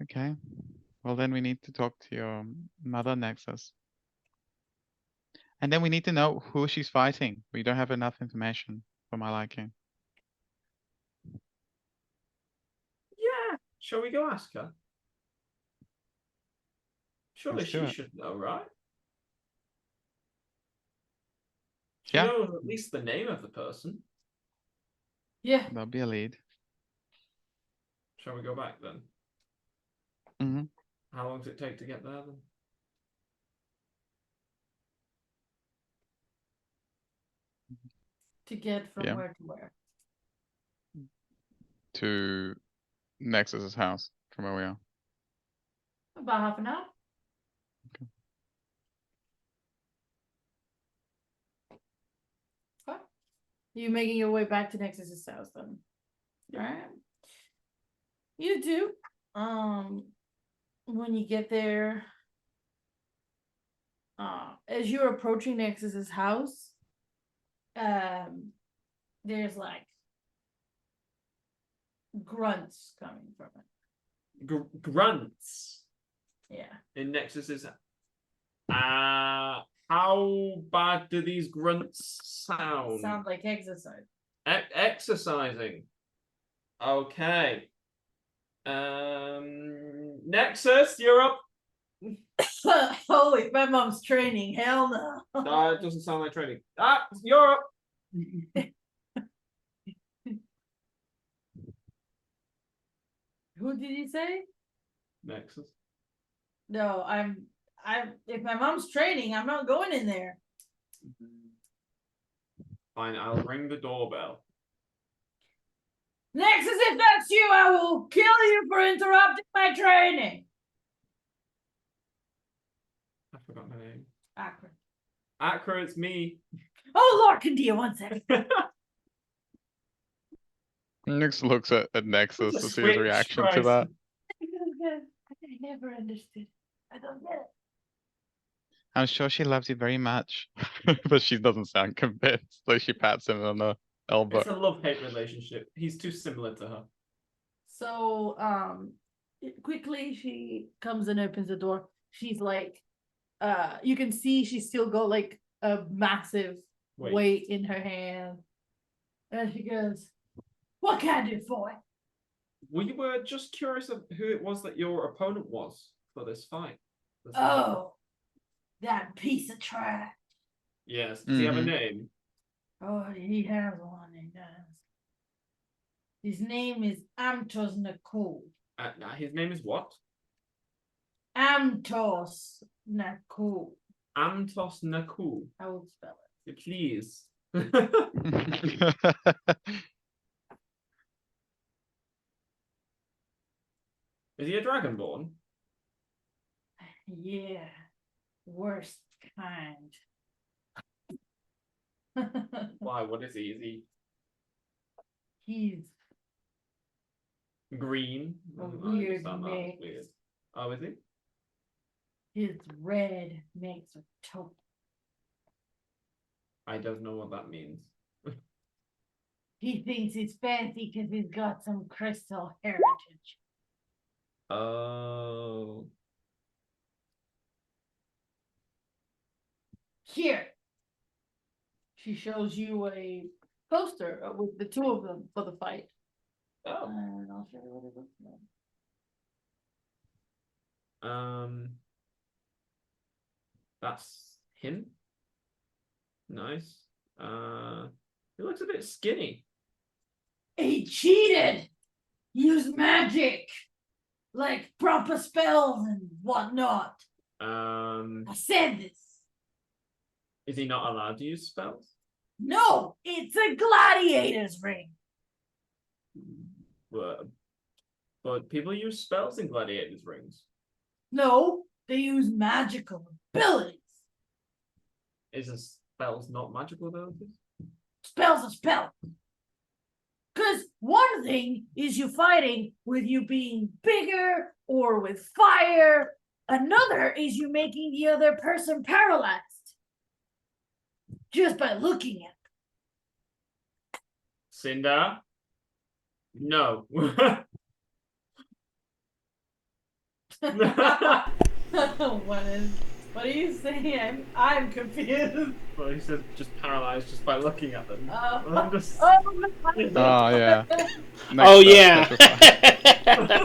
S2: Okay. Well, then we need to talk to your mother, Nexus. And then we need to know who she's fighting. We don't have enough information for my liking.
S3: Yeah. Shall we go ask her? Surely
S2: Let's do
S3: she
S2: it.
S3: should know, right? She
S2: Yeah.
S3: knows at least the name of the person.
S1: Yeah.
S2: That'll be a lead.
S3: Shall we go back then?
S2: Mm-hmm.
S3: How long does it take to get there then?
S1: To get from
S2: Yeah.
S1: where to where.
S2: To Nexus's house from where we are.
S1: About half an hour.
S2: Okay.
S1: Okay. You making your way back to Nexus's house then? Alright. You do. When you get there, as you're approaching Nexus's house, there's like grunts coming from it.
S3: Grunts
S1: Yeah.
S3: in Nexus's. How bad do these grunts sound?
S1: Sound like exercise.
S3: Exercising. Okay. Nexus, you're up.
S1: Holy, my mom's training. Hell no.
S3: No, it doesn't sound like training. You're up.
S1: Who did you say?
S3: Nexus.
S1: No, I'm. If my mom's training, I'm not going in there.
S3: Fine, I'll ring the doorbell.
S1: Nexus, if that's you, I will kill you for interrupting my training.
S3: I forgot my name.
S1: Akron.
S3: Accra, it's me.
S1: Oh, Lord, Candia, one second.
S2: Nix looks at Nexus to see his
S3: Switch
S2: reaction to
S3: Christ.
S2: that.
S1: I never understood. I don't get it.
S2: I'm sure she loves you very much. But she doesn't sound convinced, so she pats him on the elbow.
S3: It's a love-hate relationship. He's too similar to her.
S1: So, quickly she comes and opens the door. She's like, you can see she's still got like a massive weight in her hand. And she goes, "What can I do for it?"
S3: We were just curious of who it was that your opponent was for this fight.
S1: Oh, that piece of trash.
S3: Yes. Does he have a
S2: Mhm.
S3: name?
S1: Oh, he has one, he does. His name is Amtos Nakul.
S3: His name is what?
S1: Amtos Nakul.
S3: Amtos Nakul.
S1: I will spell it.
S3: Please. Is he a dragonborn?
S1: Yeah, worst kind.
S3: Why? What is he? Is he
S1: He's
S3: green?
S1: A
S3: I
S1: weird
S3: understand that.
S1: mix.
S3: Weird. Oh, is he?
S1: his red makes a taupe.
S3: I don't know what that means.
S1: He thinks it's fancy because he's got some crystal heritage.
S3: Oh.
S1: Here, she shows you a poster with the two of them for the fight.
S3: Oh.
S1: And I'll show you what it looks like.
S3: That's him. Nice. He looks a bit skinny.
S1: He cheated! Used magic! Like proper spells and whatnot. I said this.
S3: Is he not allowed to use spells?
S1: No, it's a gladiator's ring.
S3: But people use spells in gladiators' rings.
S1: No, they use magical abilities.
S3: Is a spells not magical abilities?
S1: Spell's a spell. Because one thing is you fighting with you being bigger or with fire. Another is you making the other person paralyzed. Just by looking at
S3: Cinder? No.
S1: them. What are you saying? I'm confused.
S3: Well, he said just paralyzed just by looking at them.
S1: Oh,
S3: Just-
S2: Yeah.
S4: Oh yeah.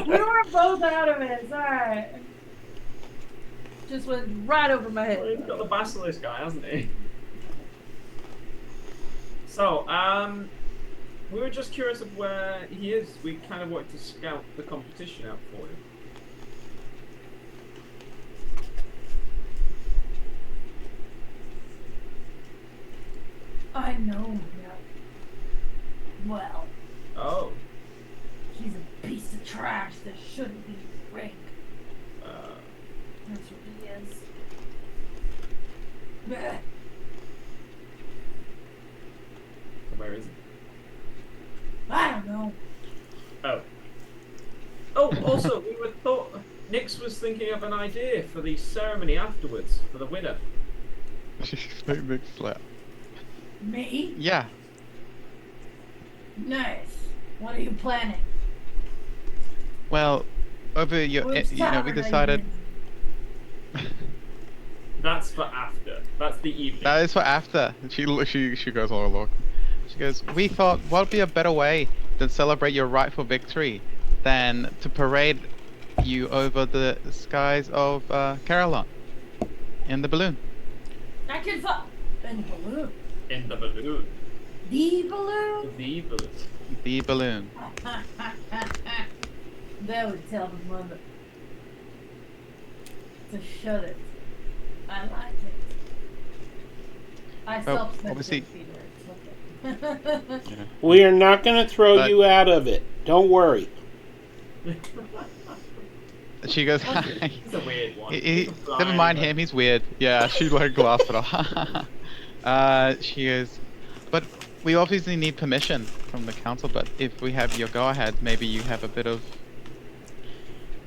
S1: We were both out of it. It's alright. Just went right over my
S3: Well, he's
S1: head.
S3: got the basilisk guy, hasn't he? So, we were just curious of where he is. We kind of wanted to scout the competition out for him.
S1: I know him. Well,
S3: Oh.
S1: he's a piece of trash that shouldn't be in the ring. That's what he is. Bleh.
S3: Where is he?
S1: I don't know.
S3: Oh. Oh, also, Nix was thinking of an idea for the ceremony afterwards, for the winner.
S2: She's like big slap.
S1: Me?
S2: Yeah.
S1: Nice. What are you planning?
S2: Well, over your,
S1: Which
S2: we
S1: tavern are you
S2: decided.
S1: in?
S3: That's for after. That's the evening.
S2: That is for after. She goes, oh look. She goes, we thought what would be a better way than celebrate your rightful victory than to parade you over the skies of Carolyn in the balloon.
S1: I can fuck. And balloon.
S3: In the balloon.
S1: The balloon?
S3: The balloon.
S2: The balloon.
S1: That would tell the mother to shut it. I like it. I
S2: Well,
S1: self
S2: obviously-
S1: okay.
S2: Yeah.
S4: We are not going to throw
S2: But-
S4: you out of it. Don't worry.
S2: She goes,
S3: It's a weird one.
S2: never mind him, he's weird. Yeah, she like laughed it off. She goes, but we obviously need permission from the council, but if we have your go-ahead, maybe you have a bit of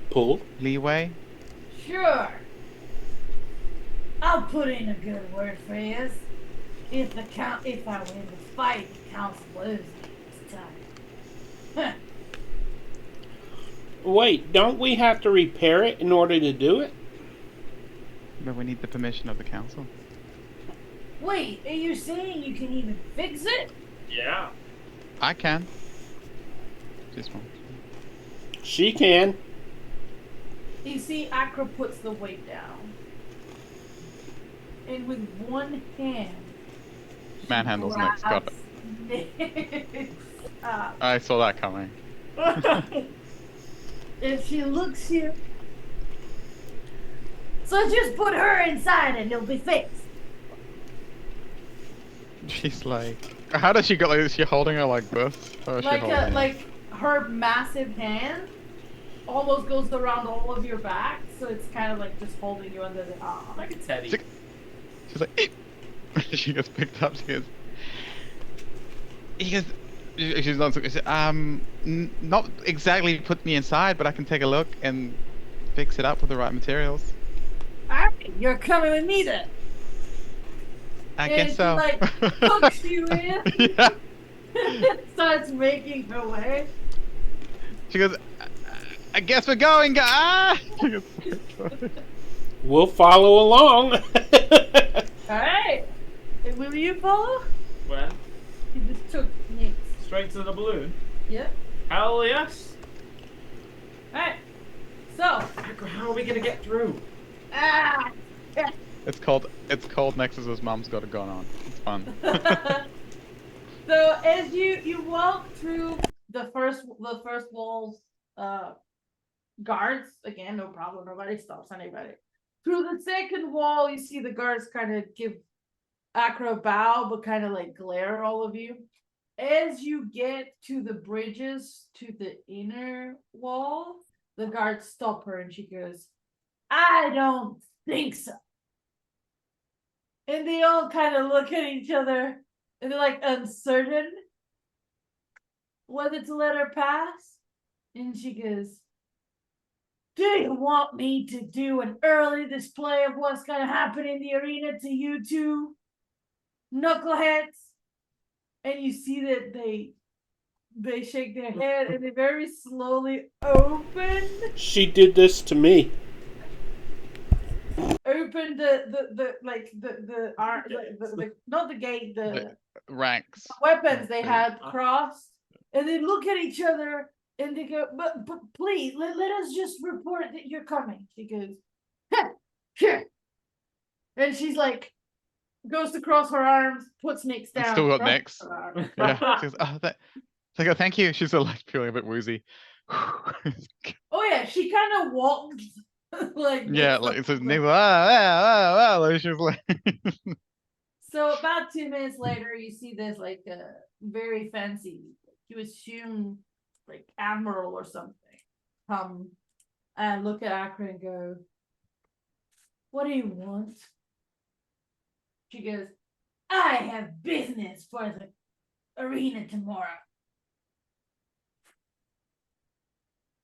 S4: Pull.
S2: leeway?
S1: Sure. I'll put in a good word for you. If I win the fight, the council loses this time.
S4: Wait, don't we have to repair it in order to do it?
S2: But we need the permission of the council.
S1: Wait, are you saying you can even fix it?
S3: Yeah.
S2: I can. Just one.
S4: She can.
S1: You see, Acro puts the weight down. And with one hand, she
S2: Manhandles Nick's got it.
S1: Nick's up.
S2: I saw that coming.
S1: And she looks you. So just put her inside and it'll be fixed.
S2: She's like, how does she go? Like, is she holding her like this? How is she holding her?
S1: Like her massive hand almost goes around all of your back, so it's kind of like just holding you under the arm.
S3: Like a teddy.
S2: She's like, she gets picked up. She goes, he goes, she's not. She said, not exactly put me inside, but I can take a look and fix it up with the right materials.
S1: Alright, you're coming with me then.
S2: I
S1: And
S2: guess
S1: she,
S2: so.
S1: like, hooks you in.
S2: Yeah.
S1: Starts making her way.
S2: She goes, I guess we're going, guys.
S4: We'll follow along.
S1: Alright. Will you follow?
S3: Where?
S1: He just took Nick's.
S3: Straight to the balloon?
S1: Yep.
S3: Hell yes.
S1: Alright. So.
S3: How are we gonna get through?
S1: Ah!
S2: It's called Nexus's mom's got it going on. It's fun.
S1: So as you walk through the first wall's guards, again, no problem, nobody stops anybody. Through the second wall, you see the guards kind of give Acro bow, but kind of like glare at all of you. As you get to the bridges to the inner wall, the guards stop her and she goes, I don't think so. And they all kind of look at each other and they're like uncertain whether to let her pass. And she goes, do you want me to do an early display of what's going to happen in the arena to you two knuckleheads? And you see that they shake their head and they very slowly open
S4: She did this to me.
S1: the not the gate, the
S2: Ranks.
S1: weapons they had crossed, and they look at each other and they go, but please let us just report that you're coming. She goes, here, and she's like, goes to cross her arms, puts Nick's down.
S2: Still got
S1: crosses
S2: Nick's.
S1: her arms.
S2: Yeah. She goes, oh, it's like, oh, thank you. She's like feeling a bit woozy.
S1: Oh yeah, she kind of walked like
S2: Yeah,
S1: this,
S2: like it's just Nick. Like, she was like.
S1: So about 2 minutes later, you see this like very fancy, you assume like admiral or something, come and look at Akron and go, what do you want? She goes, I have business for the arena tomorrow.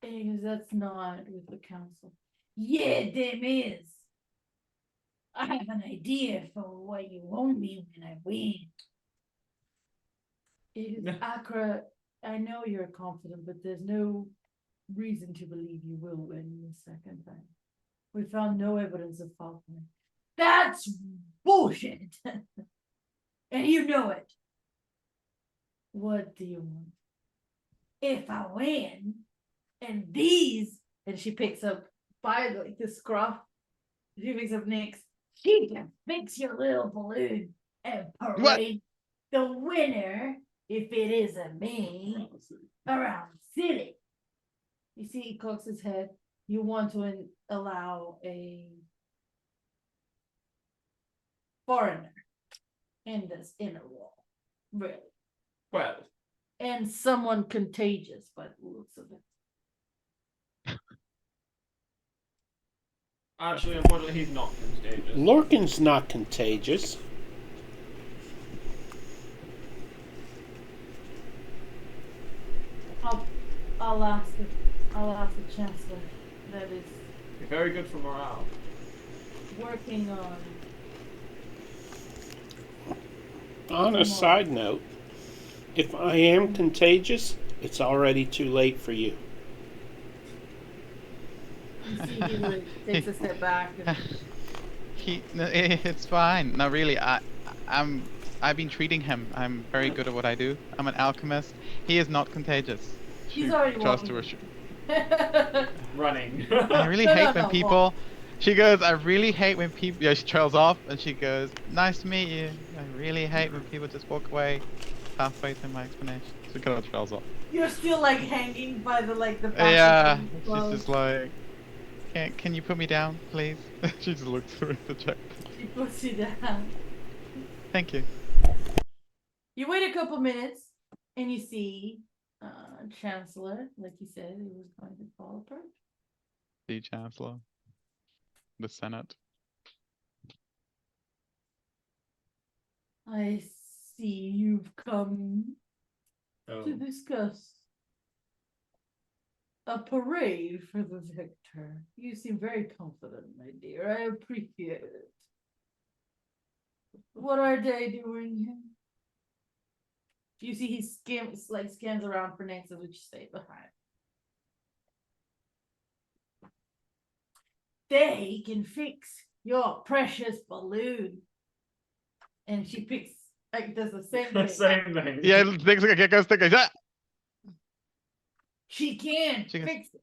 S1: And he goes, that's not with the council. Yeah, them is. I have an idea for what you owe me when I win. Accra, I know you're confident, but there's no reason to believe you will win the second time. We found no evidence of foul play. That's bullshit. And you know it. What do you want? If I win, and these, and she picks up by like the scruff, she picks up Nick's, she can fix your little balloon and parade the winner, if it isn't me, around the city. You see, he cocks his head. You want to allow a foreigner in this inner wall, really,
S3: Well,
S1: and someone contagious by the looks of it.
S3: actually, unfortunately, he's not contagious.
S4: Lorcan's not contagious.
S1: I'll ask the chancellor that is
S3: Very good for morale.
S1: working on.
S4: On a side note, if I am contagious, it's already too late for you.
S1: You see, he like, takes a step back. And,
S2: It's fine. No, really. I've been treating him. I'm very good at what I do. I'm an alchemist. He is not contagious.
S1: He's already
S2: Just
S1: walking.
S3: Running.
S2: I really hate when people. She goes, I really hate when people. Yeah, she trails off and she goes, nice to meet you. I really hate when people just walk away halfway through my explanation. She kind of trails off.
S1: You're still like hanging by the
S2: Yeah,
S1: fashion
S2: she's
S1: clothes.
S2: just like, can you put me down, please? She just looked through the check.
S1: She puts you down.
S2: Thank you.
S1: You wait a couple minutes and you see Chancellor, like you said, he was going to fall apart.
S2: The Chancellor. The Senate.
S1: I see you've come
S3: Oh.
S1: to discuss a parade for the victor. You seem very confident, my dear. I appreciate it. What are they doing here? You see he scans around for Nancy, which stay behind. They can fix your precious balloon. And she picks, like, does the same thing.
S3: Same thing.
S2: Yeah, things like a goes ah!
S1: She can
S2: She can-
S1: fix it.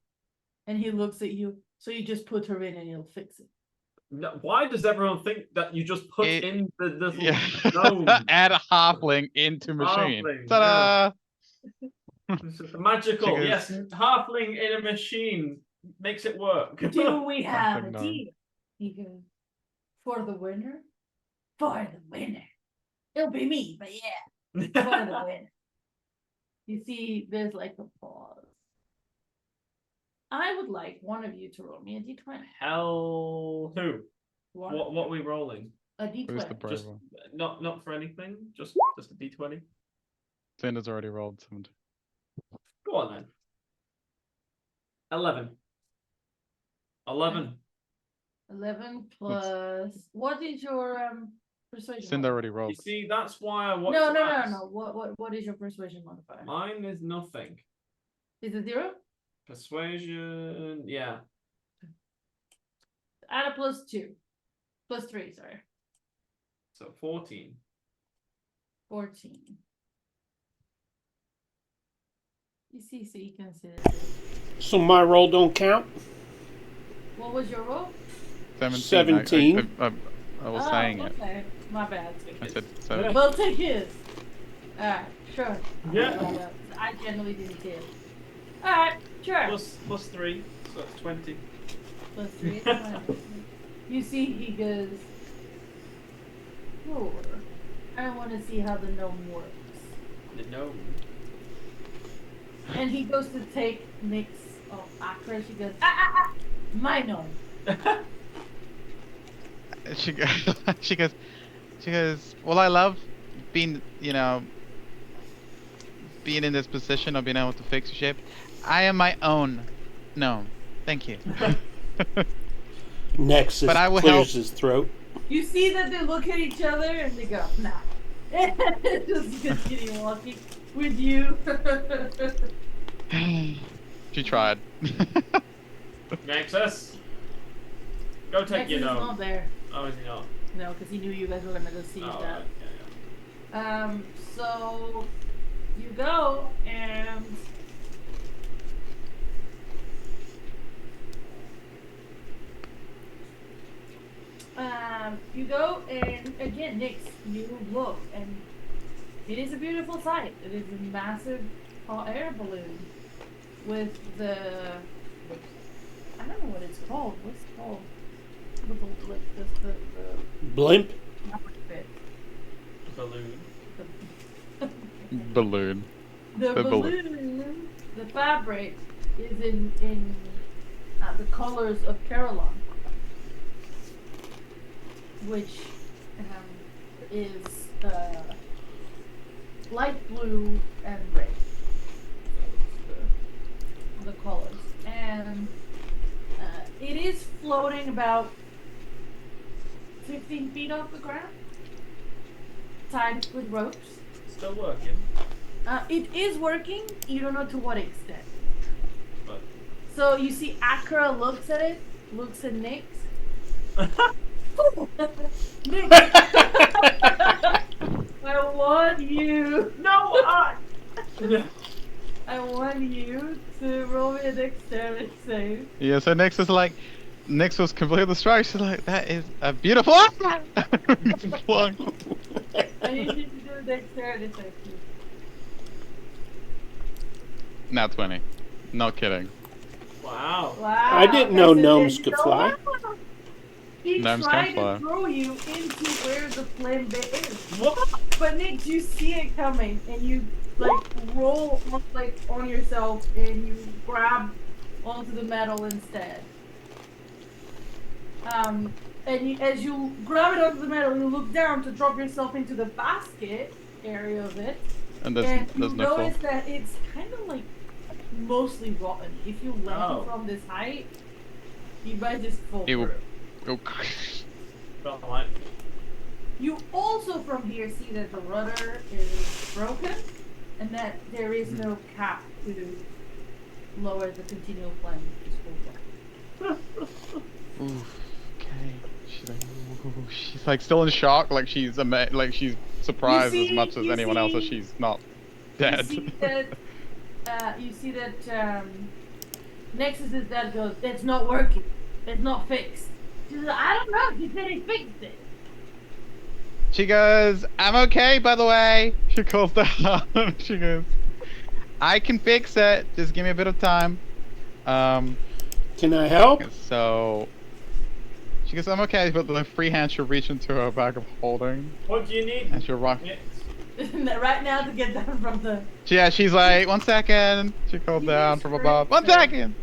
S1: And he looks at you, so you just put her in and he'll fix it.
S3: No, why does everyone think that you just put in the little
S2: Yeah.
S3: gnome?
S2: Add a halfling into machine.
S3: Halfling,
S2: Ta-da!
S3: Magical,
S2: She goes-
S3: yes. Halfling in a machine makes it work.
S1: Do we have a
S2: Something known.
S1: deal? He goes, for the winner? For the winner. It'll be me, but yeah, for the winner. You see, there's like a pause. I would like one of you to roll me a d20.
S3: Hell, who?
S1: One,
S3: What are we rolling?
S1: a
S2: Who's the
S1: d20.
S2: brave
S3: Just
S2: one?
S3: not for anything. Just a d20.
S2: Xander's already rolled 70.
S3: Go on then. 11. 11.
S1: 11 plus. What is your persuasion?
S2: Cinder already
S3: You
S2: rolled.
S3: see, that's why I watch.
S1: No.
S3: maths.
S1: What is your persuasion modifier?
S3: Mine is nothing.
S1: Is it 0?
S3: Persuasion, yeah.
S1: Add a +2. +3, sorry.
S3: So 14.
S1: 14. You see, so you consider it.
S4: So my roll don't count?
S1: What was your roll?
S4: 17.
S2: I was saying it.
S1: Okay. My bad.
S2: I said 7.
S1: We'll take his. Alright, sure.
S3: Yeah.
S1: I generally didn't care. Alright, sure.
S3: Plus 3, so that's 20.
S1: +3 is fine. You see, he goes, sure. I want to see how the gnome works.
S3: The gnome.
S1: And he goes to take Nick's Accra. She goes, my gnome.
S2: She goes, well, I love being, being in this position of being able to fix your ship. I am my own gnome. Thank you.
S4: Nexus
S2: But I will
S4: clears
S2: help.
S4: his throat.
S1: You see that they look at each other and they go, nah. Just continue walking with you.
S2: She tried.
S3: Nexus, go take
S1: Nexus
S3: your
S1: is
S3: gnome.
S1: not there.
S3: Oh, is he not?
S1: No, because he knew you guys were gonna go see
S3: Oh,
S1: that.
S3: right. Yeah,
S1: So you go and again, Nyx, you look and it is a beautiful sight. It is a massive hot air balloon with I don't know what it's called. What's it called? The
S4: Blimp.
S1: bit.
S3: Balloon.
S2: Balloon.
S1: The
S2: The
S1: balloon, the fabric is in the colors of Carolyn, which is light blue and red. The colors, and it is floating about 15 feet off the ground, tied with ropes.
S3: Still working.
S1: It is working. You don't know to what extent.
S3: But
S1: So you see, Akra looks at it, looks at Nyx. Nyx, I want you. No, I want you to roll me a dexterity save.
S2: Yeah, so Nyx was completely distracted. She's like, that is a beautiful. Flung.
S1: I need you to do a dexterity save. Please.
S2: Now 20. Not kidding.
S3: wow.
S1: Wow.
S4: I didn't know
S1: so
S4: gnomes
S1: you
S4: could
S1: know
S4: fly.
S1: what? He
S2: Gnomes
S1: tried
S2: can fly.
S1: to throw you into where the flame bit is.
S3: What?
S1: But Nick, you see it coming, and you roll on yourself, and you grab onto the metal instead. As you grab it onto the metal, you look down to drop yourself into the basket area of it,
S2: And
S1: and
S2: there's
S1: you
S2: no
S1: notice
S2: fall.
S1: that it's kind of mostly rotten. If you land
S3: Oh.
S1: from this height, you might just fall
S2: It will-
S1: through.
S2: Oh,
S3: Felt like.
S1: You also from here see that the rudder is broken and that there is no cap to lower the continual flame.
S2: Oof. Okay. She's like still in shock, like she's she's surprised as much as anyone else that she's not dead.
S1: You see that Nexus's dad goes, "It's not working. It's not fixed." She's like, "I don't know. He said he fixed it."
S2: She goes, I'm okay, by the way. She calls down. She goes, I can fix it. Just give me a bit of time.
S4: Can I help?
S2: So she goes, I'm okay, but the free hand she'll reach into her bag of holding
S3: What do you need?
S2: and she'll rock.
S3: Yes.
S1: Right now to get down from the.
S2: Yeah, she's like, 1 second. She called down from above. 1 second.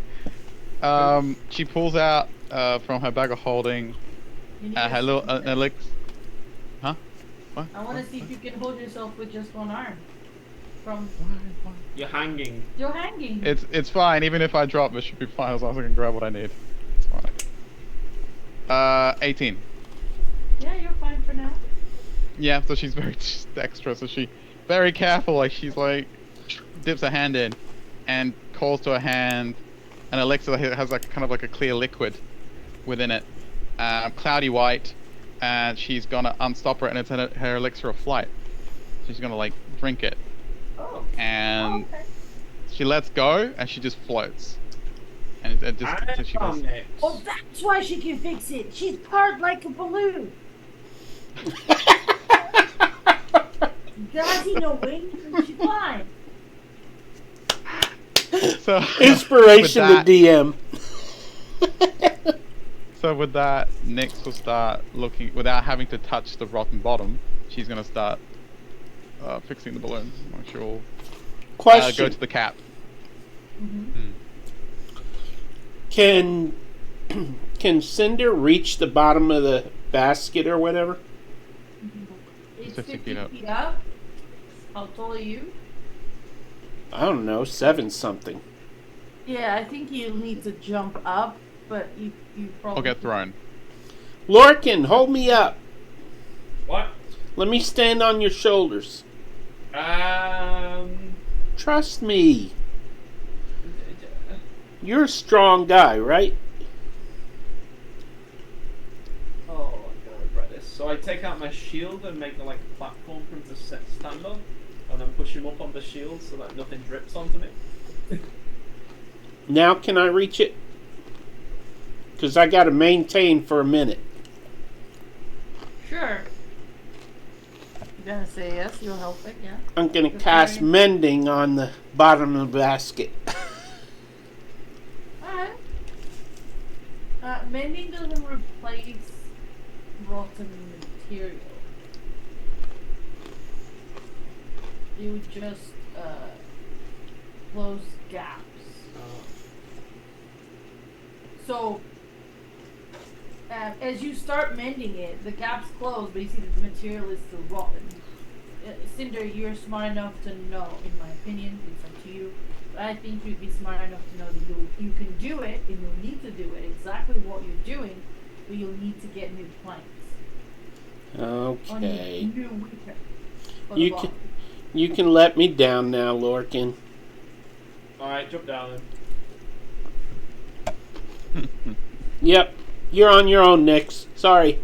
S2: She pulls out from her bag of holding her little elixir. Huh? What?
S1: I want to see if you can hold yourself with just one arm. From
S3: You're hanging.
S1: you're hanging.
S2: It's fine. Even if I drop, it should be fine as long as I can grab what I need. It's fine. 18.
S1: Yeah, you're fine for now.
S2: Yeah, so she's very dexterous. So she very careful. Like she's like dips her hand in and calls to her hand an elixir that has like kind of like a clear liquid within it, cloudy white, and she's gonna unstop her, and it's her elixir of flight. She's gonna like drink it,
S1: Oh.
S2: and
S1: Okay.
S2: she lets go, and she just floats, and it just so she goes.
S1: Oh, that's why she can fix it. She's powered like a balloon. Does he know wings? She's fine.
S2: So
S4: Inspiration
S2: with
S4: to DM.
S2: So with that, Nyx will start looking without having to touch the rotten bottom. She's gonna start fixing the balloon. She'll
S4: Question.
S2: go to the cap.
S4: Can Cinder reach the bottom of the basket or whatever?
S1: It's
S2: 50
S1: 50
S2: feet up.
S1: feet up. How tall are you?
S4: I don't know, 7 something.
S1: Yeah, I think you need to jump up, but you probably.
S2: I'll get thrown.
S4: Lorcan, hold me up.
S3: What?
S4: Let me stand on your shoulders. Trust me. You're a strong guy, right?
S3: Oh, I'm gonna regret this. So I take out my shield and make it like a platform for him to stand on, and then push him up on the shield so that nothing drips onto me.
S4: Now can I reach it? Because I got to maintain for a minute.
S1: Sure. You're gonna say yes, you'll help it, yeah.
S4: I'm going to cast mending on the bottom of the basket.
S1: Alright. Mending doesn't replace rotten material. It would just close gaps. So, as you start mending it, the gaps close, but you see that the material is still rotten. Cinder, you're smart enough to know, in my opinion, it's up to you, but I think you'd be smart enough to know that you can do it, and you'll need to do it, exactly what you're doing, but you'll need to get new planks.
S4: Okay.
S1: New wicker.
S4: You can let me down now, Lorcan.
S3: Alright, jump down
S2: Hmm.
S4: Yep. You're on your own, Nix. Sorry.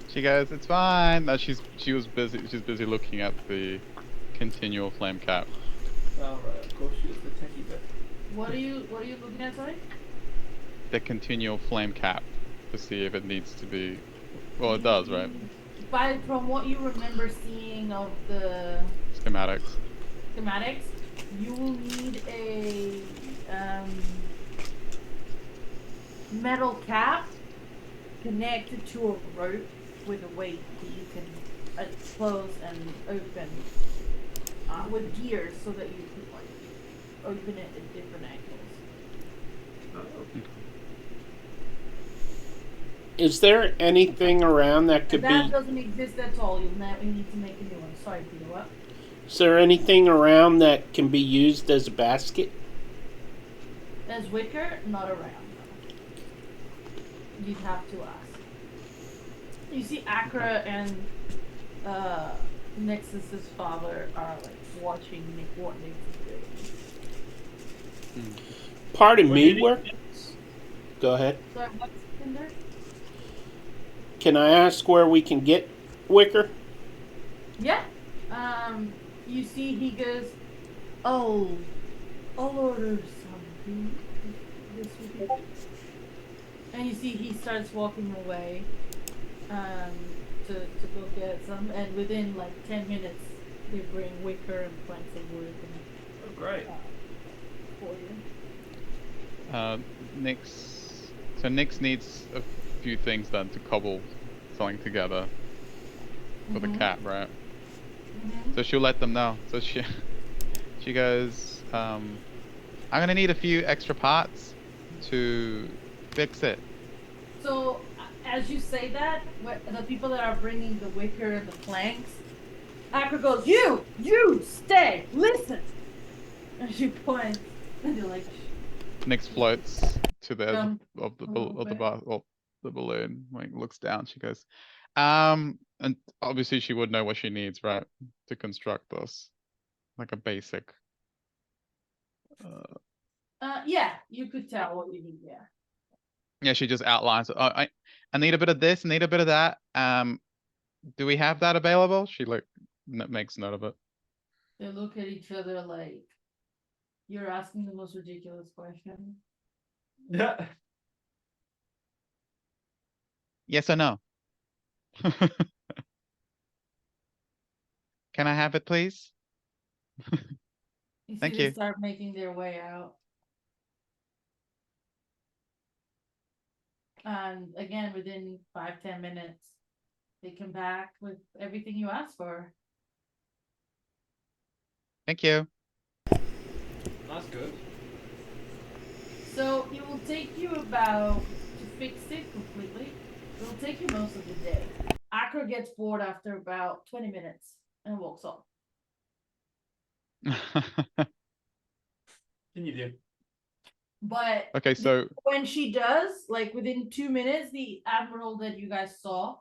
S2: She goes, it's fine. No, she was busy. She's busy looking at the continual flame cap.
S3: then. Alright, of course she is the techie bit.
S1: What are you looking at, sorry?
S2: The continual flame cap to see if it needs to be. Well, it does, right?
S1: From what you remember seeing of the
S2: Schematics.
S1: you will need a metal cap connected to a rope with a weight that you can close and open with gears so that you can like open it at different angles.
S4: Is there anything around that could
S1: That
S4: be...
S1: doesn't exist at all. You need to make a new one. Sorry, Peter, what?
S4: Is there anything around that can be used as a basket?
S1: As wicker, not around. No. You'd have to ask. You see, Akra and Nexus's father are like watching Nick what Nick is doing.
S4: Pardon me, work? Go ahead.
S1: So what's in there?
S4: Can I ask where we can get wicker?
S1: Yeah. You see, he goes, "Oh, I'll order something this week." And you see, he starts walking away, to go get some. And within like 10 minutes, they bring wicker and planks of wood and
S3: Oh, great.
S1: for you.
S2: Nix needs a few things done to cobble something together for the cap, right? So she'll let them know. So she goes, I'm gonna need a few extra parts to fix it.
S1: So, as you say that, the people that are bringing the wicker and the planks, Akra goes, You, stay, listen. And she points, and they're like,
S2: Nix floats to the edge of the
S1: the
S2: balloon. When he looks down, she goes, and obviously she would know what she needs, right, to construct this, like a basic.
S1: Yeah, you could tell what you need. Yeah.
S2: Yeah, she just outlines. Oh, I need a bit of this, need a bit of that. Do we have that available? She like makes note of it.
S1: They look at each other like you're asking the most ridiculous question.
S3: Yeah.
S2: Yes or no? Can I have it, please?
S1: You see
S2: Thank
S1: they
S2: you.
S1: start making their way out. And again, within 5-10 minutes, they come back with everything you asked for.
S2: Thank you.
S3: That's good.
S1: So it will take you about, to fix it completely, it will take you most of the day. Akra gets bored after about 20 minutes and walks off.
S3: Can you do?
S1: But
S2: Okay, so
S1: when she does, like within 2 minutes, the admiral that you guys saw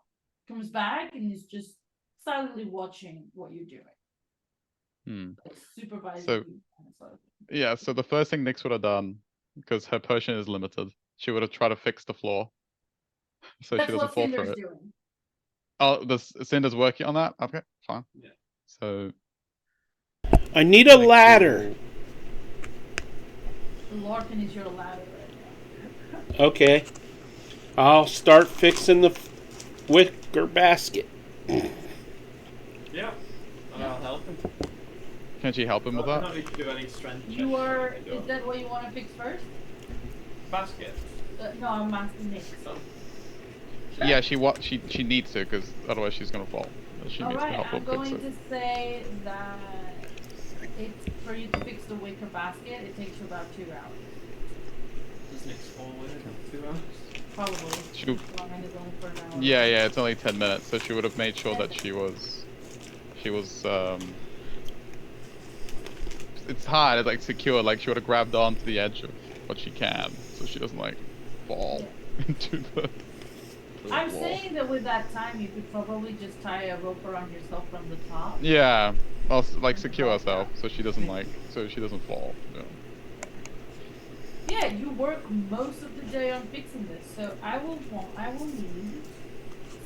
S1: comes back and is just silently watching what you're doing, like supervising
S2: So-
S1: you. Kind of sort of thing.
S2: Yeah, so the first thing Nyx would have done, because her potion is limited, she would have tried to fix the floor. So
S1: That's
S2: she doesn't
S1: what
S2: fall through
S1: Cinder's
S2: it.
S1: doing.
S2: Oh, the Cinder's working on that? Okay, fine.
S3: Yeah.
S2: So
S4: I need a
S2: Nyx
S4: ladder.
S1: Larkin is your ladder right now.
S4: Okay. I'll start fixing the wicker basket.
S3: Yeah. And I'll help him.
S2: Can she help him with
S3: I
S2: that?
S3: don't need to do any strength checks.
S1: You are.
S3: I do
S1: Is that what you want to fix first?
S3: basket?
S1: No, I'm asking Nick.
S3: So,
S2: Yeah, she needs to, because otherwise she's gonna fall. She
S1: All
S2: needs to
S1: right,
S2: help
S1: I'm
S2: him fix
S1: going
S2: it.
S1: to say that it's for you to fix the wicker basket. It takes you about 2 hours,
S3: does Nick's fall within 2 hours?
S1: probably.
S2: She-
S1: Long and it's only for an hour.
S2: Yeah, it's only 10 minutes, so she would have made sure that she was it's hard, it's like secure, like she would have grabbed onto the edge of what she can, so she doesn't like fall into the
S1: I'm
S2: wall.
S1: saying that with that time, you could probably just tie a rope around yourself from the top.
S2: Yeah, well, like secure herself so she doesn't fall. You know.
S1: Yeah, you work most of the day on fixing this, so I will need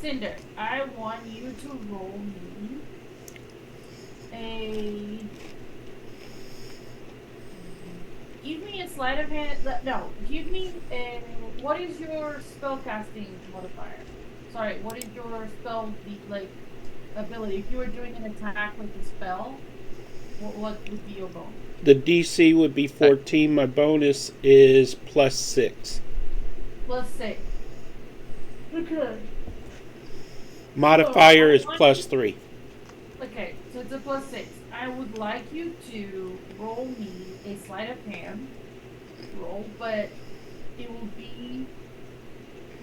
S1: Cinder. I want you to roll me a. Give me a sleight of hand. No, give me a. What is your spellcasting modifier? Sorry, what is your spell ability? If you were doing an attack with a spell, what would be your bonus?
S4: The DC would be 14. My bonus is +6.
S1: +6. Okay.
S4: Modifier is
S1: I want
S4: +3.
S1: Okay, so it's a +6. I would like you to roll me a sleight of hand roll, but it will be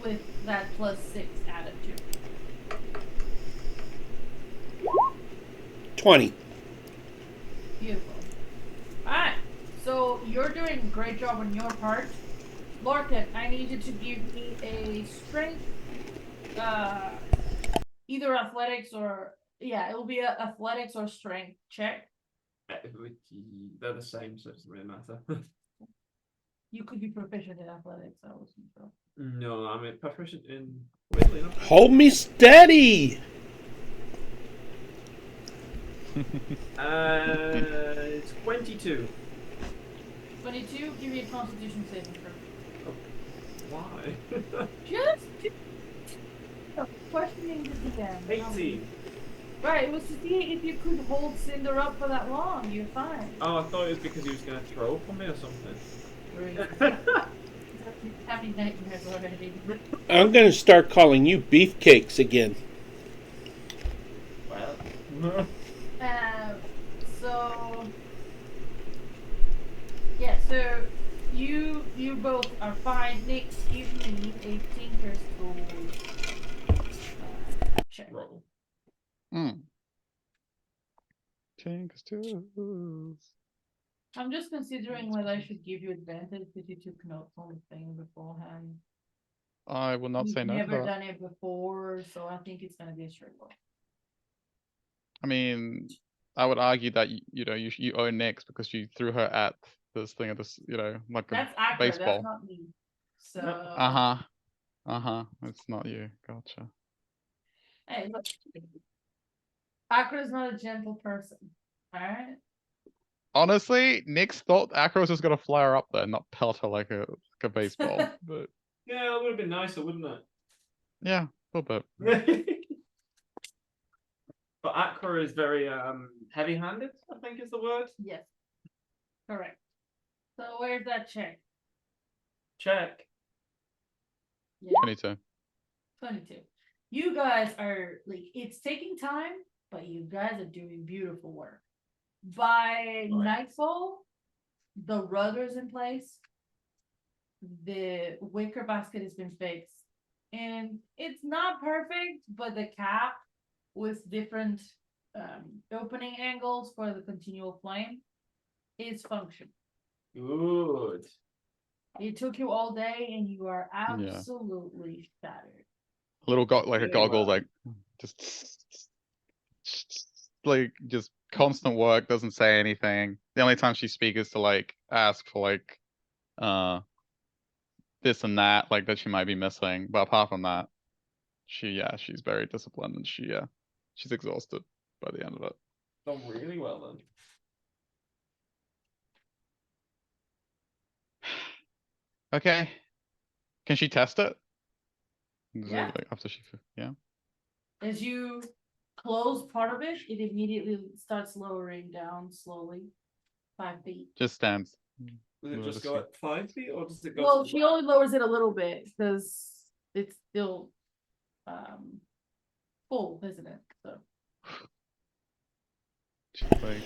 S1: with that +6 added to it.
S4: 20.
S1: Beautiful. Alright, so you're doing a great job on your part. Larkin, I need you to give me a strength, either athletics or, yeah, it will be a athletics or strength check.
S3: They're the same, so it doesn't really matter.
S1: You could be proficient in athletics, I wasn't sure.
S3: No, I'm proficient in. Weirdly enough.
S4: Hold me steady!
S3: It's 22.
S1: 22, give me a constitution saving throw.
S3: Why?
S1: Just questioning this again.
S3: 18.
S1: Right, it was to see if you could hold Cinder up for that long. You're fine.
S3: Oh, I thought it was because he was going to throw up on me or something.
S1: Great. Happy nightmares already.
S4: I'm gonna start calling you beefcakes again.
S3: Well.
S1: So yeah, so you both are fine. Nick, give me a Tinker's Tools check.
S3: Roll.
S2: Tinker's tools.
S1: I'm just considering whether I should give you advantage because you took notes on the thing beforehand.
S2: I will not say
S1: You've
S2: no to
S1: never
S2: that.
S1: done it before, so I think it's gonna be a straight roll.
S2: I mean, I would argue that you owe Nyx because you threw her at this thing at this, like
S1: That's
S2: a
S1: accurate.
S2: baseball.
S1: That's not me. So
S2: It's not you. Gotcha.
S1: hey, look, Akra is not a gentle person. All right.
S2: Honestly, Nyx thought Akra was just gonna fly her up there, not pelt her like a baseball. But
S3: Yeah, that would have been nicer, wouldn't
S2: yeah, a little bit.
S3: it? But Aqua is very heavy-handed, I think is the word.
S1: Yes. Correct. So where's that check?
S3: Check.
S1: Yeah.
S2: 22.
S1: 22. You guys are it's taking time, but you guys are doing beautiful work. By nightfall, the rudder's in place. The wicker basket has been fixed. And it's not perfect, but the cap with different opening angles for the continual flame is functional.
S3: Good.
S1: It took you all day and you are absolutely shattered.
S2: Little like a
S3: Really
S2: goggle,
S3: well.
S2: like just like just constant work, doesn't say anything. The only time she speaks is to like ask for like this and that, like that she might be missing. But apart from that, she's very disciplined and she's exhausted by the end of it.
S3: Done really well then.
S2: Okay. Can she test it?
S1: Yeah.
S2: Like after yeah.
S1: As you close part of it, it immediately starts lowering down slowly, 5 feet.
S2: Just stands.
S3: Does it
S2: We'll
S3: just
S2: just
S3: go
S2: see.
S3: at 5 feet, or does it go?
S1: Well,
S3: to
S1: she only lowers it a little bit because it's still full, isn't it? So
S2: She's like,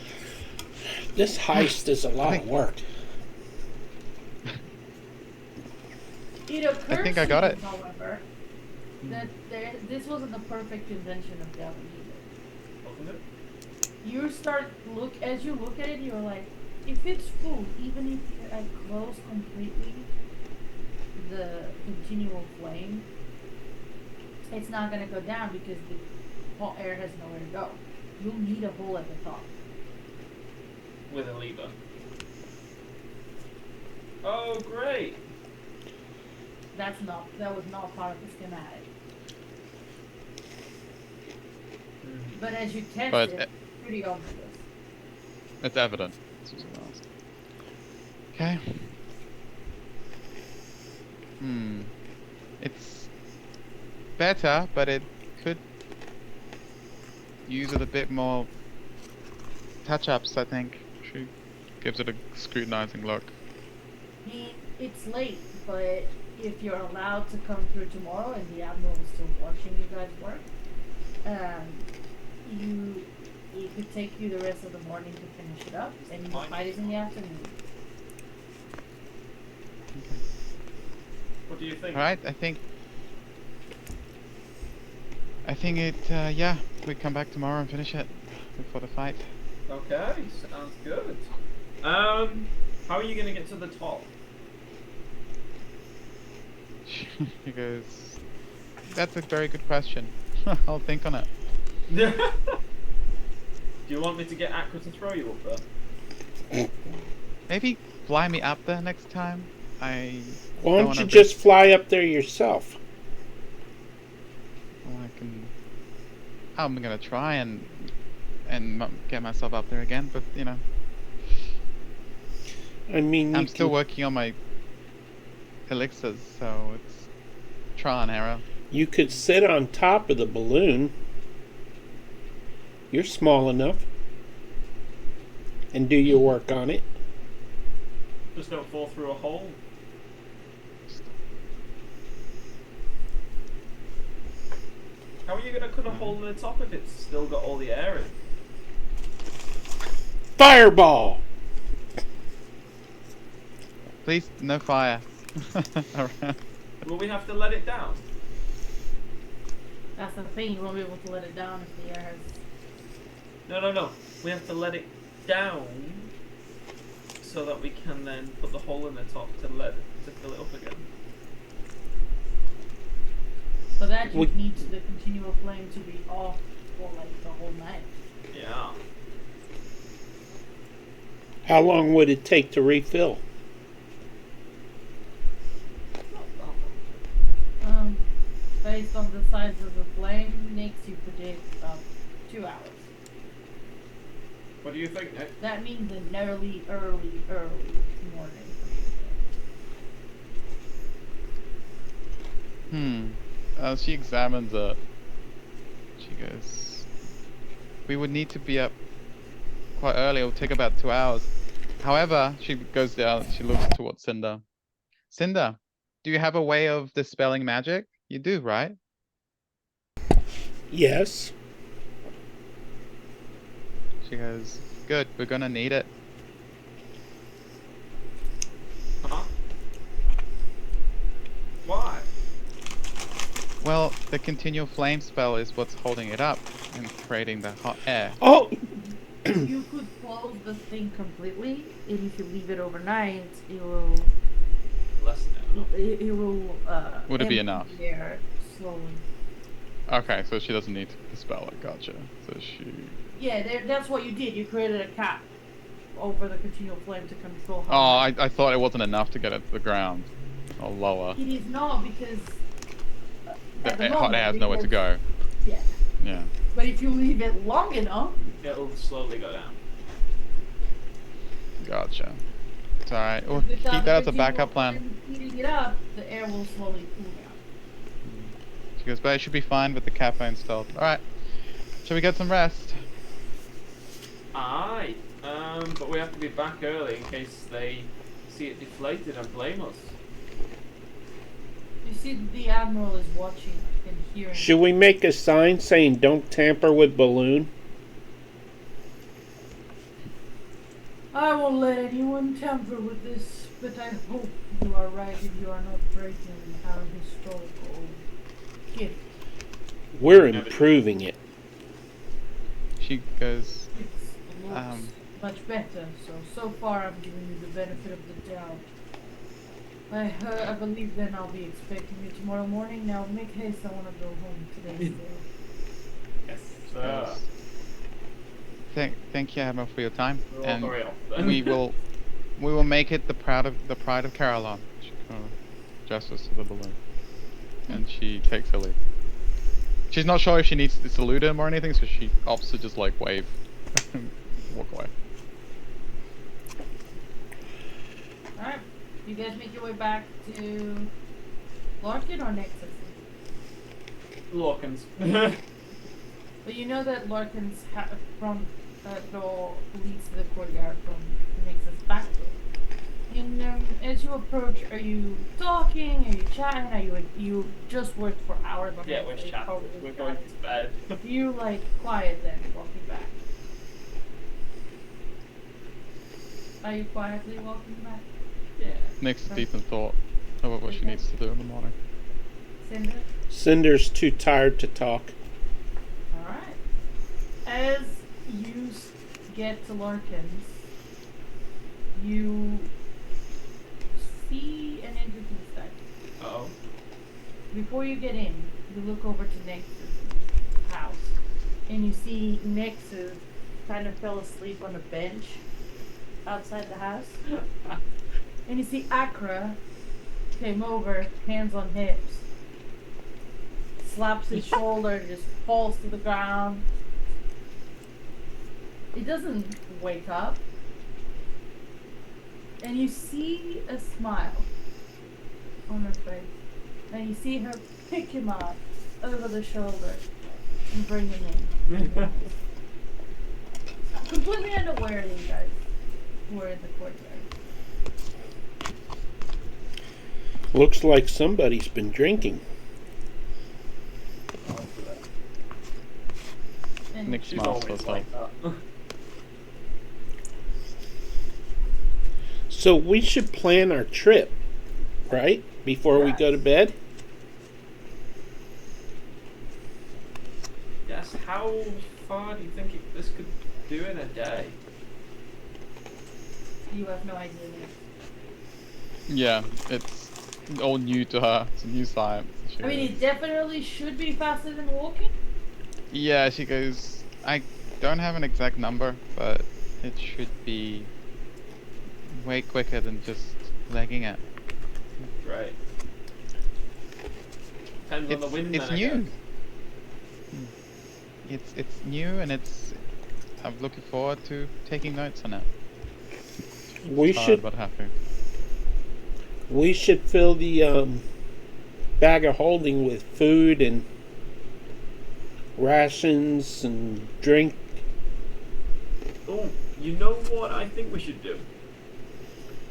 S4: This heist is a lot of work.
S1: it occurs
S2: I think I
S1: to
S2: got
S1: you,
S2: it.
S1: however, that this wasn't the perfect invention of Gavin either.
S3: Wasn't it?
S1: As you look at it, you're like, if it's full, even if I close completely the continual flame, it's not gonna go down because the hot air has nowhere to go. You'll need a hole at the top.
S3: With a lever. Oh, great!
S1: That was not part of the schematic. But as you test
S2: But
S1: it, pretty obvious.
S2: it's evident. This was what I asked. Okay. It's better, but it could use it a bit more touch-ups, I think. She gives it a scrutinizing look.
S1: I mean, it's late, but if you're allowed to come through tomorrow and the Admiral is still watching you guys work, it could take you the rest of the morning to finish it up, and the fight is in the afternoon.
S3: What do you think?
S2: Alright, I think we come back tomorrow and finish it before the fight.
S3: Okay, sounds good. How are you gonna get to the top?
S2: He goes, that's a very good question. I'll think on it.
S3: Do you want me to get Aqua to throw you up there?
S2: Maybe fly me up there next time.
S4: Why don't you just fly up there yourself?
S2: Well, I'm gonna try and get myself up there again, but you know.
S4: I mean,
S2: I'm still working on my elixirs, so it's trial and error.
S4: You could sit on top of the balloon. You're small enough. And do your work on it.
S3: Just don't fall through a hole. How are you gonna cut a hole in the top if it's still got all the air in?
S4: Fireball!
S2: Please, no fire.
S3: Will we have to let it down?
S1: That's the thing, you won't be able to let it down if the air has...
S3: No. We have to let it down so that we can then put the hole in the top to fill it up again.
S1: So that you need the continual flame to be off for like the whole night.
S3: Yeah.
S4: How long would it take to refill?
S1: Based on the size of the flame, Nix, you predict about 2 hours.
S3: What do you think, Nick?
S1: That means an early morning.
S2: She examines it. She goes, we would need to be up quite early. It will take about 2 hours. However, she goes down. She looks towards Cinder. Cinder, do you have a way of dispelling magic? You do, right?
S4: Yes.
S2: She goes, good, we're gonna need it.
S3: Huh? Why?
S2: Well, the continual flame spell is what's holding it up and creating the hot air.
S4: Oh!
S1: You could close the thing completely, and if you leave it overnight, it will...
S3: Less now.
S1: It will,
S2: Would it be
S1: empty
S2: enough?
S1: the air slowly.
S2: Okay, so she doesn't need to dispel it. Gotcha. So she.
S1: Yeah, that's what you did. You created a cap over the continual flame to control how
S2: Oh,
S1: high.
S2: I thought it wasn't enough to get it to the ground. Or lower.
S1: It is not because at the
S2: It
S1: moment
S2: has
S1: it
S2: nowhere to
S1: goes-
S2: go.
S1: Yeah,
S2: Yeah.
S1: but if you leave it long enough,
S3: It'll slowly go down.
S2: Gotcha. It's alright. We'll
S1: without
S2: keep
S1: the
S2: that as a
S1: continual
S2: backup plan.
S1: flame heating it up, the air will slowly cool down.
S2: She goes, but it should be fine with the cafe installed. Alright. Shall we get some rest?
S3: Aye. But we have to be back early in case they see it deflated and blame us.
S1: You see, the admiral is watching and hearing.
S4: Should we make a sign saying "Don't tamper with balloon"?
S1: I won't let anyone tamper with this, but I hope you are right if you are not breaking our historical gift.
S4: We're improving it.
S2: She goes,
S1: It looks
S2: Um.
S1: much better, so far I'm giving you the benefit of the doubt. I believe then I'll be expecting you tomorrow morning. Now make haste, I want to go home today still.
S3: Yes.
S2: goes thank you, Admiral, for your time.
S3: We're all
S2: And
S3: very off then.
S2: we will make it the pride of Carolyn. She kind of gestures to the balloon. And she takes her leave. She's not sure if she needs to salute him or anything, so she opts to just like wave and walk away.
S1: Alright, you guys make your way back to Larkin or Nexus?
S3: Lawkins.
S1: But you know that Larkin's front door leads to the courtyard from Nexus back door. And as you approach, are you talking? Are you chatting? You just worked for hours on
S3: Yeah,
S1: it,
S3: we're
S1: so you
S3: chatting.
S1: probably
S3: We're
S1: just
S3: going
S1: chatting.
S3: to bed.
S1: You like quiet then, walking back. Are you quietly walking back?
S3: Yeah.
S2: Makes a decent thought about what she needs to do in the morning.
S1: Cinder?
S4: Cinder's too tired to talk.
S1: Alright. As you get to Larkins, you see an interesting sight.
S3: Oh.
S1: Before you get in, you look over to Nexus' house, and you see Nexus kind of fell asleep on a bench outside the house. And you see Akra came over, hands on hips, slaps his shoulder, and just falls to the ground. He doesn't wake up. And you see a smile on her face. And you see her pick him up over the shoulder and bring him in. Completely unaware that you guys were in the courtyard.
S4: Looks like somebody's been drinking.
S1: And
S2: Nick
S3: She's
S2: smiles to
S3: always
S2: herself.
S3: like that.
S4: So we should plan our trip, right? Before we go to bed?
S3: Yes, how far do you think this could do in a day?
S1: you have no idea yet.
S2: Yeah, it's all new to her. It's a new science.
S1: I mean, it definitely should be faster than walking.
S2: Yeah, she goes, I don't have an exact number, but it should be way quicker than just legging it.
S3: Right. Depends on the wind
S2: It's
S3: then, I
S2: new.
S3: guess.
S2: It's new, and I'm looking forward to taking notes on it.
S4: We
S2: Hard,
S4: should
S2: but happy.
S4: we should fill the bag of holding with food and rations and drink.
S3: Oh, you know what I think we should do?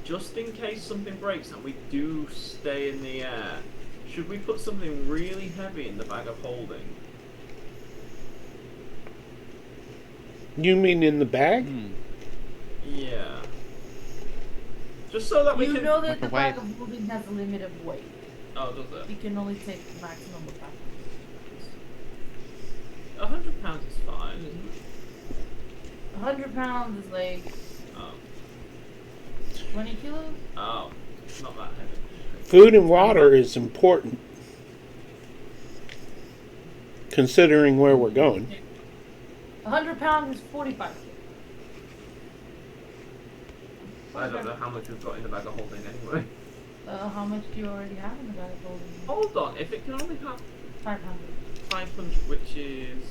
S3: Just in case something breaks and we do stay in the air, should we put something really heavy in the bag of holding?
S4: You mean in the bag?
S3: Yeah. Just so that we
S1: You
S3: can...
S1: know that
S2: Like a
S1: the bag
S2: weight.
S1: of holding has a limit of weight.
S3: Oh, does it?
S1: It can only take the maximum of
S3: £100 is fine, isn't it?
S1: 100 pounds is like
S3: Oh.
S1: 20 kilos.
S3: Oh. Not that heavy.
S4: Food and water is important. considering where we're going.
S1: 100 pounds is 45 kilos.
S3: I don't know how much we've got in the bag of holding anyway.
S1: How much do you already have in the bag of holding?
S3: Hold on, if it can only have
S1: 500.
S3: 500, which is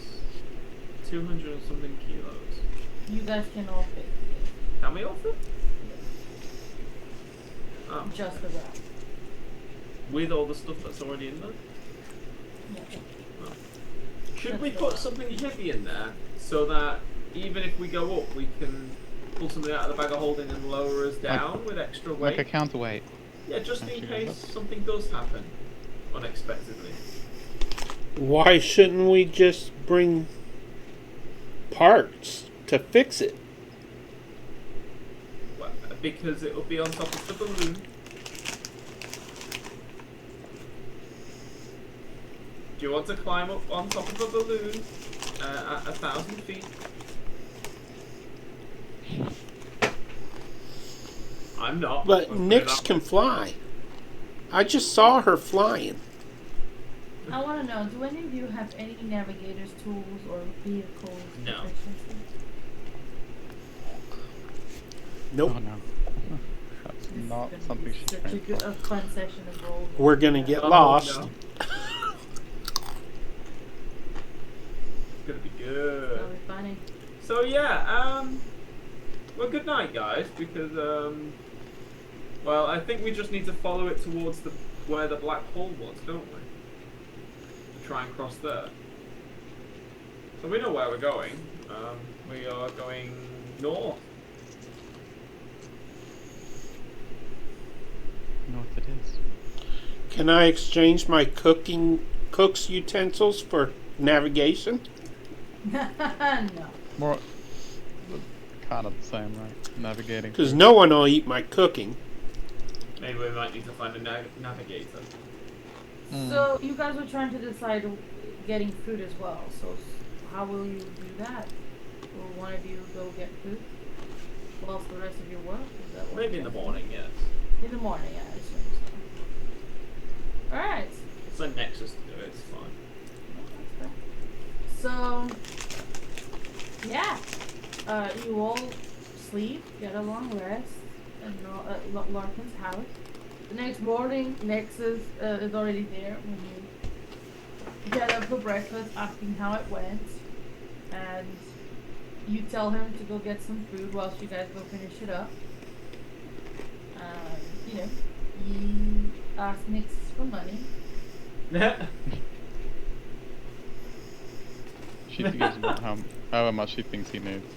S3: 200 and something kilos.
S1: You guys can all fit.
S3: Can we all fit? Oh,
S1: Just about.
S3: with all the stuff that's already in there?
S1: Yeah.
S3: Should we put something heavy in there so that even if we go up, we can pull something out of the bag of holding and lower us down with extra weight?
S2: Like a counterweight.
S3: Yeah, just in
S2: Actually,
S3: case something does happen unexpectedly.
S4: Why shouldn't we just bring parts to fix it?
S3: Well, because it will be on top of the balloon. Do you want to climb up on top of a balloon at 1,000 feet? I'm not.
S4: But
S3: Let's put it
S4: Nyx
S3: that
S4: can
S3: way.
S4: fly. I just saw her flying.
S1: I want to know, do any of you have any navigator's tools or vehicles?
S3: No.
S1: proficiency?
S4: Nope.
S2: Oh no. That's
S1: This is
S2: not
S1: gonna
S2: something
S1: be
S2: she
S1: such a
S2: trained
S1: good, a fun session of roll.
S4: We're gonna get
S3: Oh,
S4: lost.
S3: no. It's gonna be good.
S1: That'll be funny.
S3: So yeah, well, good night, guys. Because well, I think we just need to follow it towards where the black hole was, don't we? To try and cross there. So we know where we're going. We are going north.
S2: North it is.
S4: Can I exchange my cook's utensils for navigation?
S1: No.
S2: More kind of the same, right? Navigating.
S4: Because no one will eat my cooking.
S3: Maybe we might need to find a navigator.
S1: So you guys were trying to decide getting food as well. So how will you do that? Will one of you go get food whilst the rest of you work? Is that what
S3: Maybe in the morning, yes.
S1: In the morning, yeah. I assume so. All right.
S3: Send Nexus to do it. It's fine.
S1: So, yeah, you all sleep, get a long rest, and Larkin's house. The next morning, Nexus is already there when you get up for breakfast, asking how it went, and you tell him to go get some food whilst you guys go finish it up. You ask Nexus for money.
S2: She gives him however much she thinks he needs.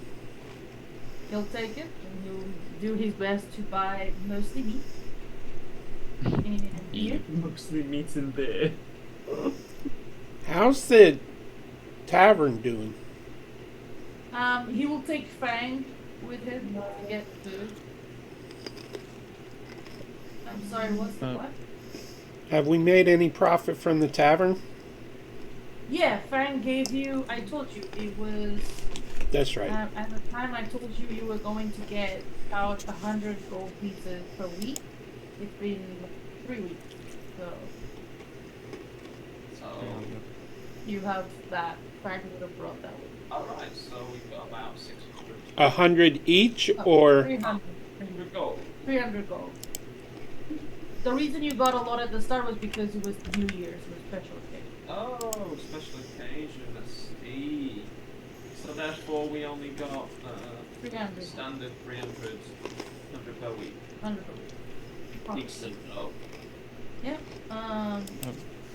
S1: He'll take it and he'll do his best to buy mostly meat and beer.
S3: Mostly meat and beer.
S4: How's the tavern doing?
S1: He will take Fang with him to get food. I'm sorry, what's the what?
S4: Have we made any profit from the tavern?
S1: Yeah, Fang gave you, I told you, it was,
S4: That's right.
S1: at the time I told you you were going to get about 100 gold pieces per week. It's been 3 weeks, so you have that. Fang would have brought that with you.
S3: Alright, so we've got about 600.
S4: 100 each, or
S1: 300.
S3: 100 gold.
S1: 300 gold. The reason you got a lot at the start was because it was New Year's, it was special occasion.
S3: Oh, special occasion, I see. So therefore we only got
S1: 300.
S3: standard 100 per week.
S1: 100 per week. Probably.
S3: Decent though.
S1: Yeah.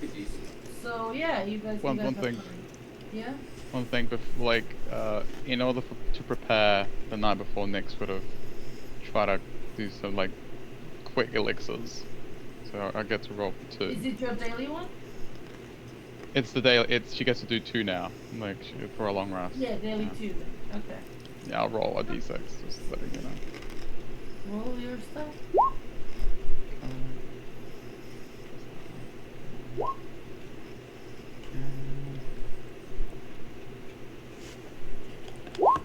S3: Pretty decent.
S1: So yeah, you guys.
S2: One
S1: have
S2: thing.
S1: fun. Yeah.
S2: One thing, in order to prepare the night before, Nyx would have tried to do some quick elixirs. So I get to roll for 2.
S1: Is it your daily one?
S2: It's the daily. She gets to do 2 now, for a long rest.
S1: Yeah, daily 2 then. Okay.
S2: Yeah, I'll roll a d6, just letting you know.
S1: Roll your stuff.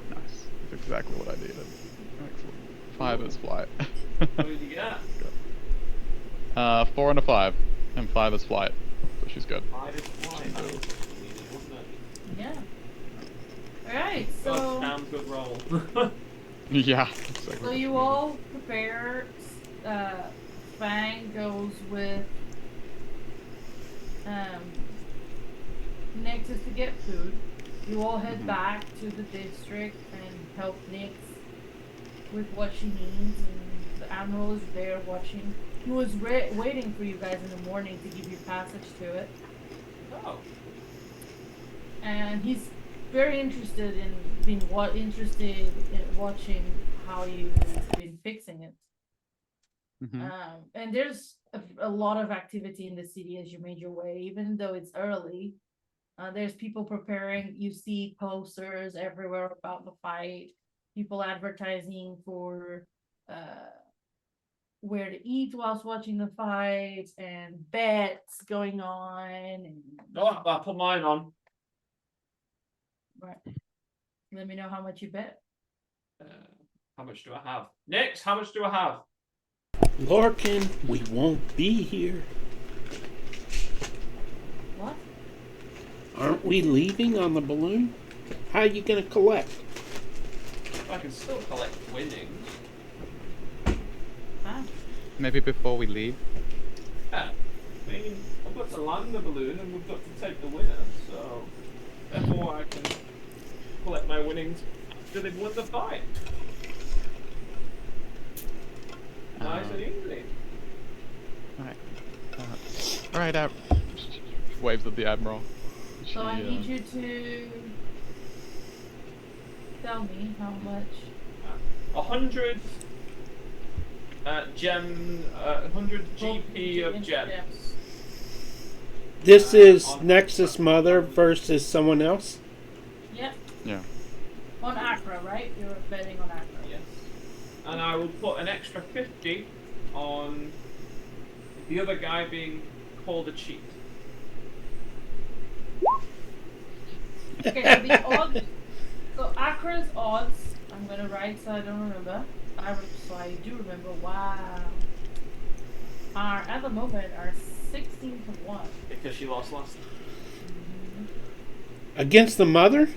S2: Nice. That's exactly what I needed. Excellent. 5 is flight.
S3: What did you get?
S2: 4 and a 5, and 5 is flight. So she's good.
S3: 5 is flying. That was what we needed, wasn't it?
S1: Alright,
S3: Got a
S1: so
S3: damn good roll.
S2: Yeah.
S1: so you all prepare. Fang goes with Nix's to get food. You all head back to the district and help Nix with what she needs, and the admiral is there watching. He was waiting for you guys in the morning to give you passage to it,
S3: Oh.
S1: and he's very interested in watching how you've been fixing it.
S2: Mhm.
S1: And there's a lot of activity in the city as you made your way, even though it's early. There's people preparing. You see posters everywhere about the fight. People advertising for where to eat whilst watching the fight, and bets going on. And
S3: Oh, I put mine on.
S1: right. Let me know how much you bet.
S3: How much do I have? Nix, how much do I have?
S4: Lorcan, we won't be here.
S1: What?
S4: Aren't we leaving on the balloon? How are you gonna collect?
S3: I can still collect winnings.
S1: Ah.
S2: Maybe before we leave.
S3: Yeah. I mean, I've got to land the balloon and we've got to take the winner, so therefore I can collect my winnings after they've won the fight. Nice and easy.
S2: Alright. Alright, waves at the Admiral.
S1: So I need you to tell me how much.
S3: 100 100 GP of gems.
S4: This is Nexus Mother versus someone else?
S1: Yep.
S2: Yeah.
S1: On Accra, right? You're betting on Accra.
S3: Yes. And I will put an extra 50 on the other guy being called a cheat.
S1: Okay, so the odds. So Accra's odds, I'm gonna write so I don't remember. So I do remember. Wow. Are at the moment are 16 to 1.
S3: Because she lost last time.
S4: Against the mother?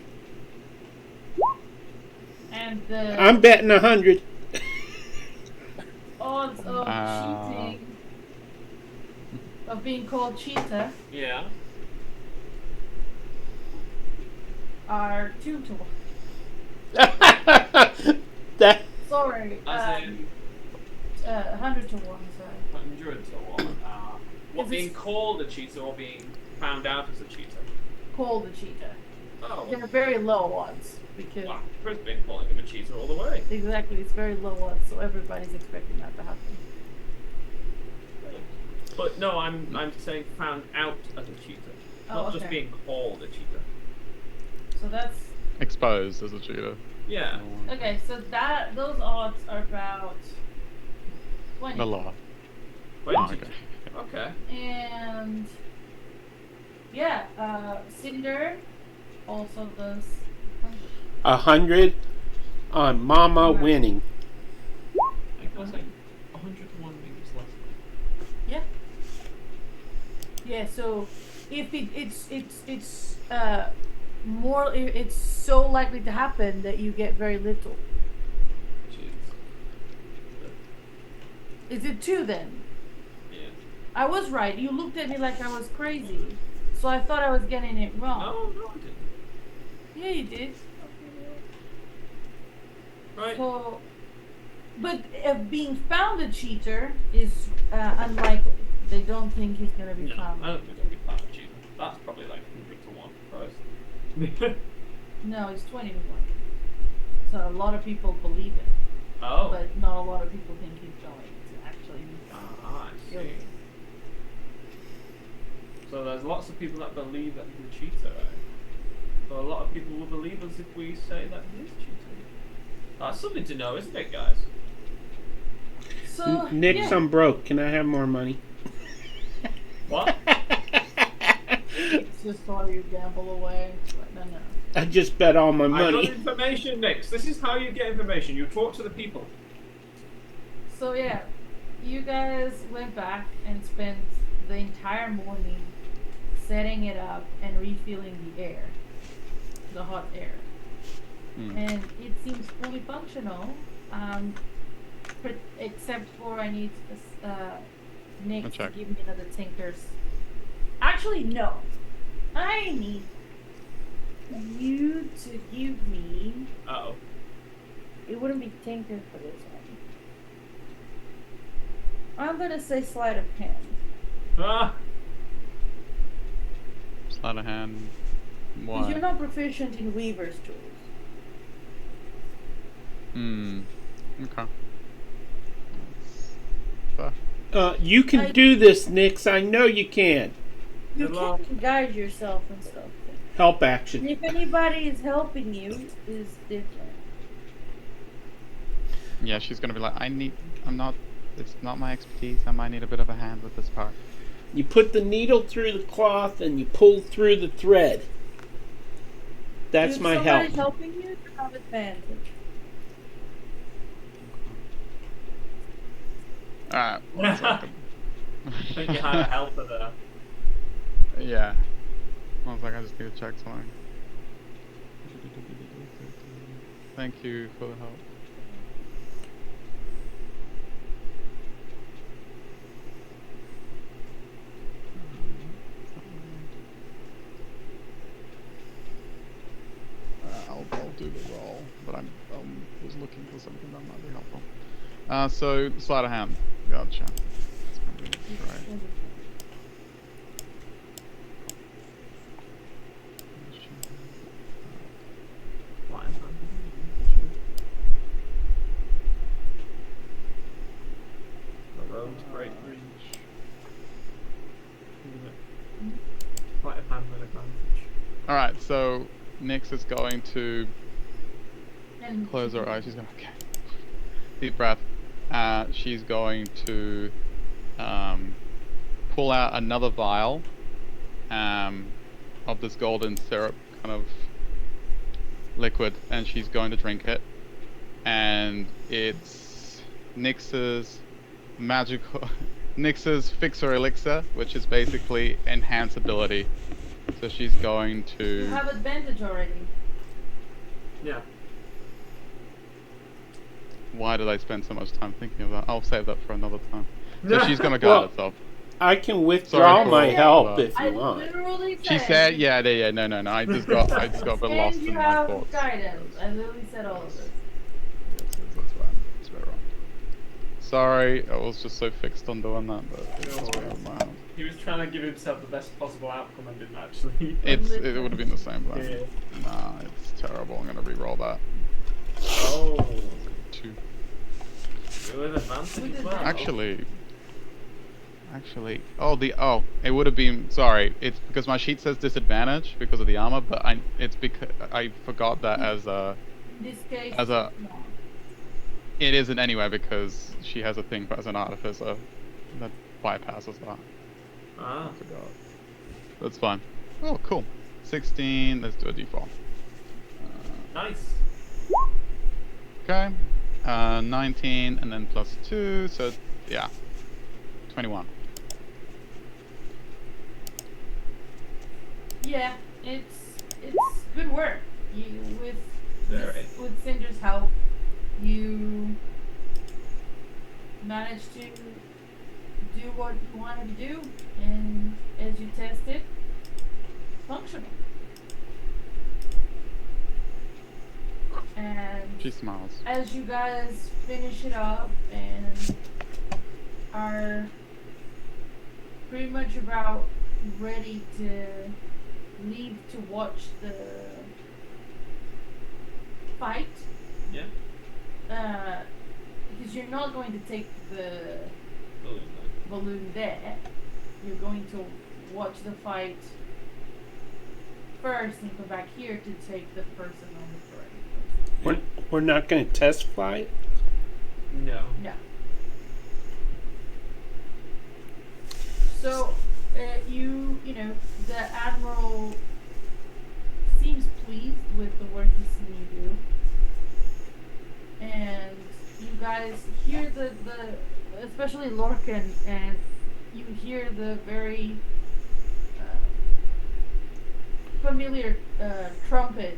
S1: And the
S4: I'm betting 100.
S1: odds of cheating, of being called cheater,
S3: Yeah.
S1: are 2 to 1.
S4: That
S3: As
S1: Sorry,
S3: in
S1: 100 to 1. Sorry.
S3: 100 to 1. What,
S1: Is
S3: being
S1: this-
S3: called a cheater or being found out as a cheater?
S1: Called a cheater.
S3: Oh.
S1: They're very low odds because
S3: Wow, Chris been calling him a cheater all the way.
S1: exactly it's very low odds, so everybody's expecting that to happen.
S3: But no, I'm saying found out as a cheater.
S1: Oh,
S3: Not just
S1: okay.
S3: being called a cheater.
S1: So that's
S2: Exposed as a cheater.
S3: Yeah.
S1: okay. So those odds are about 20.
S2: A lot.
S3: 20.
S2: Oh, okay.
S3: Okay.
S1: And yeah, Cinder also does
S4: 100 on Mama winning.
S3: I was like 100 to 1 means less.
S1: yeah. Yeah, so if it's more, it's so likely to happen that you get very little.
S3: Jeez.
S1: Is it 2 then?
S3: Yeah.
S1: I was right. You looked at me like I was crazy, so I thought I was getting it wrong.
S3: No, I didn't.
S1: Yeah, you did.
S3: Right.
S1: So, but being found a cheater is unlikely. They don't think he's gonna be
S3: No,
S1: found.
S3: I don't think it'll be found a cheater. That's probably like 100 to 1 price.
S1: No, it's 20 to 1. So a lot of people believe it,
S3: Oh.
S1: but not a lot of people think he's going to actually be found.
S3: Ah, I see.
S1: Guilty.
S3: So there's lots of people that believe that he's a cheater, right? So a lot of people will believe us if we say that he is cheating. That's something to know, isn't it, guys?
S1: So
S4: Nix,
S1: yeah.
S4: I'm broke. Can I have more money?
S3: What?
S1: It's just all you gamble away. But no.
S4: I just bet all my
S3: I got
S4: money.
S3: information, Nix. This is how you get information. You talk to the people.
S1: So yeah, you guys went back and spent the entire morning setting it up and refilling the air, the hot air. and it seems fully functional. Except for I need Nick to
S2: check.
S1: give me another Tinker's. Actually, no. I need you to give me.
S3: Uh-oh.
S1: It wouldn't be Tinker for this one. I'm gonna say sleight of hand.
S3: Ah!
S2: Sleight of hand.
S1: Because
S2: Why?
S1: you're not proficient in Weaver's tools.
S2: Okay. Fair.
S4: You can do this, Nix. I know you can.
S1: You
S3: Good luck.
S1: can guide yourself and stuff.
S4: Help
S1: And
S4: action.
S1: if anybody is helping you, is different.
S2: Yeah, she's gonna be like, it's not my expertise. I might need a bit of a hand with this part.
S4: You put the needle through the cloth and you pull through the thread. That's my
S1: If
S4: help.
S1: somebody's helping you, you have advantage.
S2: Alright, one second.
S3: I think you had a helper there.
S2: Yeah. One second, I just need to check something. Thank you for the help. I'll do the roll, but I was looking for something that might be helpful. So sleight of hand. Gotcha. That's gonna be great.
S3: The road's great reach. Quite a hand with advantage.
S2: All right, so Nyx is going to
S1: And
S2: close her eyes. She's going, okay. Deep breath. She's going to pull out another vial of this golden syrup kind of liquid, and she's going to drink it. And it's Nyx's magical, Nyx's fixer elixir, which is basically enhance ability. So she's going to.
S1: you have advantage already.
S3: Yeah.
S2: Why did I spend so much time thinking of that? I'll save that for another time. So she's gonna guard
S4: Well,
S2: herself.
S4: I can withdraw
S2: Sorry for
S4: my
S2: all
S4: help
S2: that.
S4: if
S1: I
S4: you want.
S1: literally said.
S2: She said, yeah, no. I just got a bit lost
S1: And
S2: in
S1: you
S2: my
S1: have
S2: thoughts.
S1: guidance. I literally said all of this.
S2: Yes, that's fine. It's very wrong. Sorry, I was just so fixed on doing that, but it's just way out of my hands.
S3: He was trying to give himself the best possible outcome and didn't actually.
S2: It would have been the same then.
S3: Yeah.
S2: Nah, it's terrible. I'm gonna re-roll that.
S3: Oh.
S2: 2.
S3: With advantage as well.
S2: Actually, it would have been. Sorry, it's because my sheet says disadvantage because of the armor, but it's because I forgot that as a.
S1: In this case,
S2: As a-
S1: no.
S2: It isn't anyway because she has a thing as an artificer that bypasses that.
S3: Ah.
S2: I forgot. That's fine. Oh, cool. 16. Let's do a d4.
S3: Nice.
S2: Okay. 19 and then plus 2, so yeah. 21.
S1: Yeah, it's good work. You
S3: Very.
S1: with Cinder's help, you managed to do what you wanted to do, and as you test it, it's functional. And
S2: She smiles.
S1: as you guys finish it up and are pretty much about ready to leave to watch the fight,
S3: Yeah.
S1: because you're not going to take the
S3: Balloon then.
S1: balloon there. You're going to watch the fight first and come back here to take the person on the parade.
S4: We're not going to test fly it?
S3: No.
S1: No. So, you know, the Admiral seems pleased with the work he's seen you do. And you guys hear the especially Lorcan, and you hear the very familiar trumpets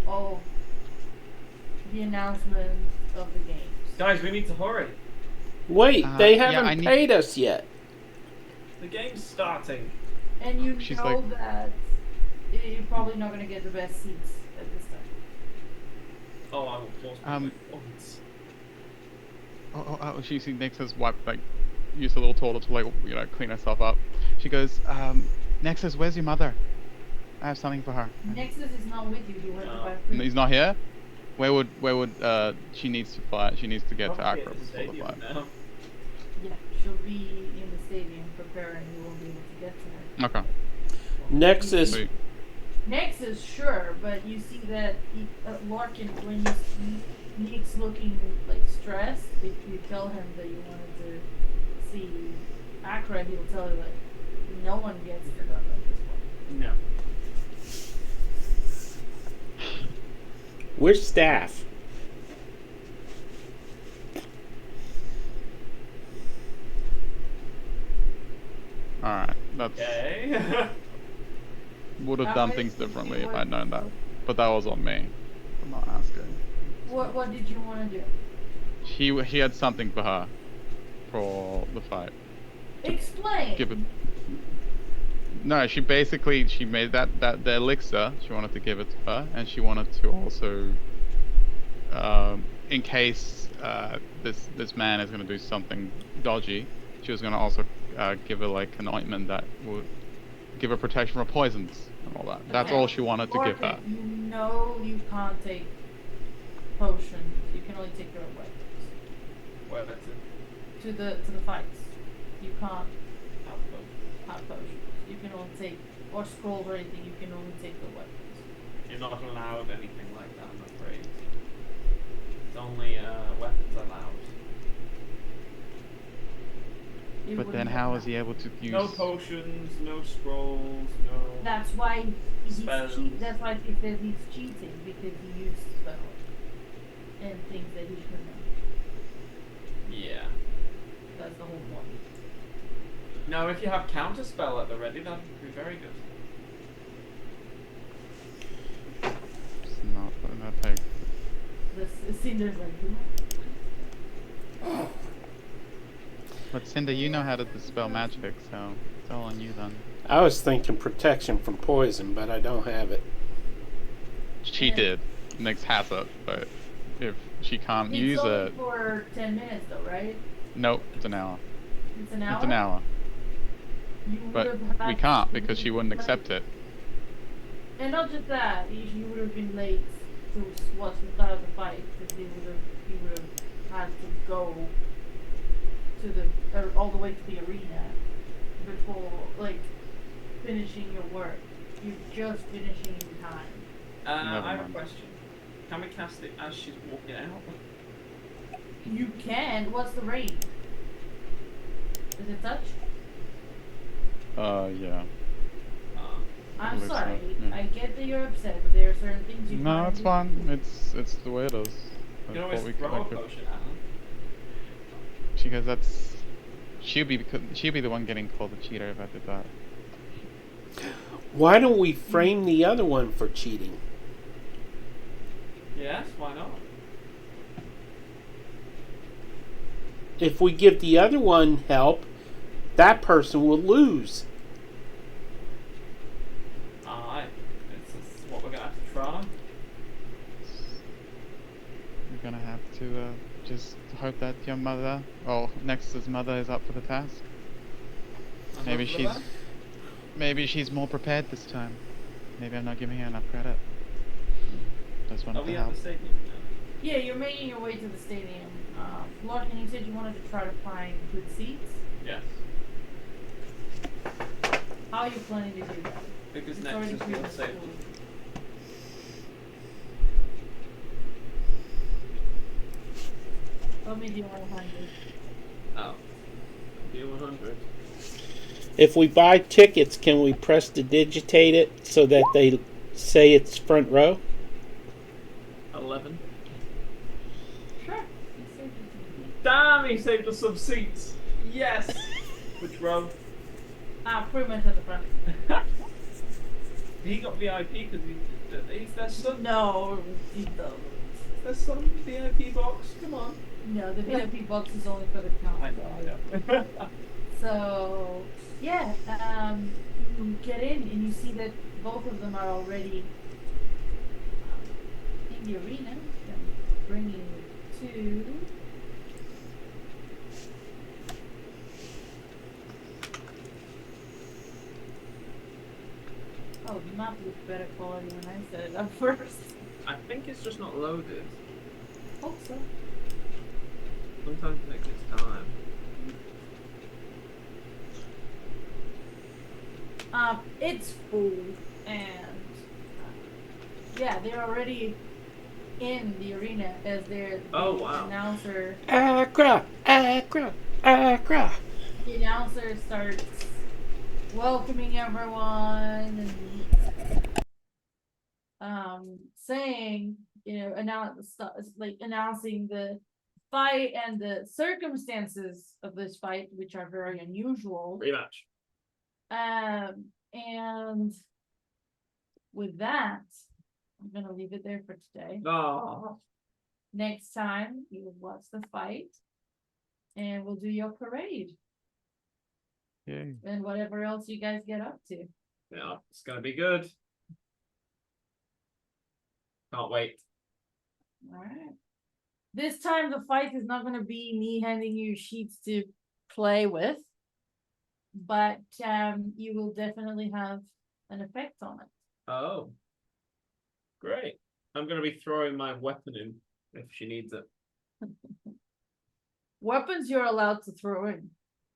S1: of the announcement of the games.
S3: Guys, we need to hurry.
S4: Wait, they
S2: yeah,
S4: haven't paid us yet.
S3: The game's starting.
S1: And you
S2: She's
S1: know
S2: like-
S1: that you're probably not going to get the best seats at this time.
S3: Oh, I will pause my points.
S2: She Nix has wiped, like, used a little toilet to, like, clean herself up. She goes, Nexus, where's your mother? I have something for her.
S1: Nexus is not with you. He went to
S3: No.
S1: buy food.
S2: He's not here? Where would she needs to fly? She needs to get to
S3: Probably
S2: Accra
S3: at the
S2: before the
S3: stadium
S2: flight.
S3: now.
S1: Yeah, she'll be in the stadium preparing. You won't be able to get to her.
S2: Okay.
S4: Nexus,
S2: Sweet.
S1: Nexus, sure, but you see that Larkin, when you see Nick's looking like stressed, if you tell him that you wanted to see Accra, he'll tell you like no one gets to them at this point.
S3: No.
S4: we're staff.
S2: Alright, that's...
S3: Okay.
S2: Would have
S1: That
S2: done
S1: way
S2: things
S1: you
S2: differently if
S1: would-
S2: I'd known that. But that was on me. I'm not asking.
S1: What did you want to do?
S2: He had something for her. For the fight.
S1: Explain.
S2: Give it... No, she made the elixir, she wanted to give it to her, and she wanted to also, in case this man is going to do something dodgy, she was going to also give her like an ointment that would give her protection from poisons and all that. That's all she wanted to give her.
S1: Larkin, you know you can't take potions. You can only take your weapons
S3: Where that's it.
S1: to the fights. You can't
S3: Outpost.
S1: have potions. You can only take or scrolls or anything. You can only take the weapons.
S3: You're not allowed anything like that, I'm afraid. It's only weapons allowed.
S1: You
S2: But then
S1: wouldn't
S2: how
S1: get
S2: is he able to use...
S3: No potions, no scrolls, no...
S1: That's why he's
S3: Spells.
S1: That's why he says he's cheating because he used spells and things that he shouldn't have.
S3: Yeah.
S1: That's the whole point.
S3: No, if you have counterspell at the ready, that would be very good.
S2: It's not putting that thing.
S1: The Cinder's like,
S2: But Cinder, you know how to dispel magic, so it's all on you then.
S4: I was thinking protection from poison, but I don't have it.
S2: She did. Nyx has it, but if she can't
S1: it's
S2: use
S1: only
S2: it...
S1: for 10 minutes though, right?
S2: Nope, it's an hour.
S1: It's an hour?
S2: It's an hour.
S1: You
S2: But
S1: would've
S2: we
S1: had
S2: can't
S1: to
S2: because she
S1: be
S2: wouldn't
S1: late.
S2: accept it.
S1: And not just that, you would have been late to watch the start of the fight because you would have had to go to all the way to the arena before like finishing your work. You're just finishing in time.
S2: Never
S3: I have a
S2: mind.
S3: question. Can we cast it as she's walking out?
S1: You can. What's the range? Is it touch?
S2: Yeah.
S1: I'm
S2: believe so,
S1: sorry.
S2: yeah.
S1: I get that you're upset, but there are certain things you
S2: No,
S1: can't
S2: it's
S1: do.
S2: fine. It's the way it is.
S3: You
S2: That's
S3: can always
S2: what we
S3: throw a
S2: could-
S3: potion at her.
S2: She goes, that's... she'll be the one getting called a cheater if I did that.
S4: Why don't we frame the other one for cheating?
S3: Yes, why not?
S4: If we give the other one help, that person will lose.
S3: Aye. It's what we're gonna have to try.
S2: You're gonna have to just hope that your mother, or Nexus's mother, is up for the task.
S3: And
S2: Maybe
S3: hope for the
S2: she's
S3: best.
S2: maybe she's more prepared this time. Maybe I'm not giving her enough credit. Just
S3: Are
S2: wanted
S3: we
S2: to
S3: at
S2: help.
S3: the stadium now?
S1: Yeah, you're making your way to the stadium. Larkin, you said you wanted to try to find good seats.
S3: Yes.
S1: How are you planning to do that?
S3: Because
S1: It's
S3: next
S1: already
S3: is
S1: pretty
S3: the
S1: much
S3: safety.
S1: full. Tell me if you want to find it.
S3: Oh. Do 100.
S4: If we buy tickets, can we prestidigitate it so that they say it's front row?
S3: 11.
S1: Sure.
S3: Damn, he saved us some seats. Yes. Which row?
S1: Pretty much at the front.
S3: he got VIP because he's their son.
S1: No, he doesn't.
S3: Their son VIP box. Come on.
S1: No, the VIP box is only for the count. So yeah, you get in and you see that both of them are already in the arena. I'm bringing you to. Oh, the map looks better quality when I set it up first.
S3: I think it's just not loaded.
S1: Hope so.
S3: Sometimes it takes its time.
S1: It's full, and yeah, they're already in the arena as their announcer.
S4: Accra, Accra, Accra.
S1: The announcer starts welcoming everyone and saying, announcing the fight and the circumstances of this fight, which are very unusual.
S3: Rematch.
S1: And with that, I'm gonna leave it there for today.
S3: Oh.
S1: Next time you will watch the fight, and we'll do your parade.
S2: Yay.
S1: And whatever else you guys get up to.
S3: Yeah, it's gonna be good. Can't wait.
S1: All right. This time the fight is not gonna be me handing you sheets to play with, but you will definitely have an effect on it.
S3: Oh. Great. I'm gonna be throwing my weapon in if she needs it.
S1: Weapons you're allowed to throw in.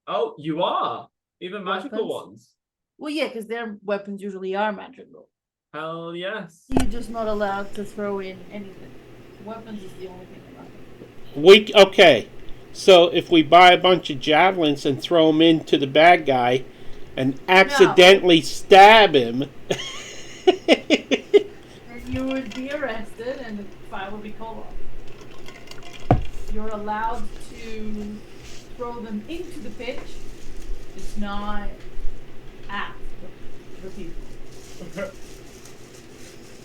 S3: Oh, you are? Even magical
S1: Weapons?
S3: ones?
S1: Well, yeah, because their weapons usually are magical.
S3: Hell yes.
S1: You're just not allowed to throw in anything. Weapons is the only thing allowed.
S4: Okay, so if we buy a bunch of javelins and throw them into the bad guy and accidentally stab him,
S1: And you would be arrested and the fight would be called off. You're allowed to throw them into the pitch. It's not at the people.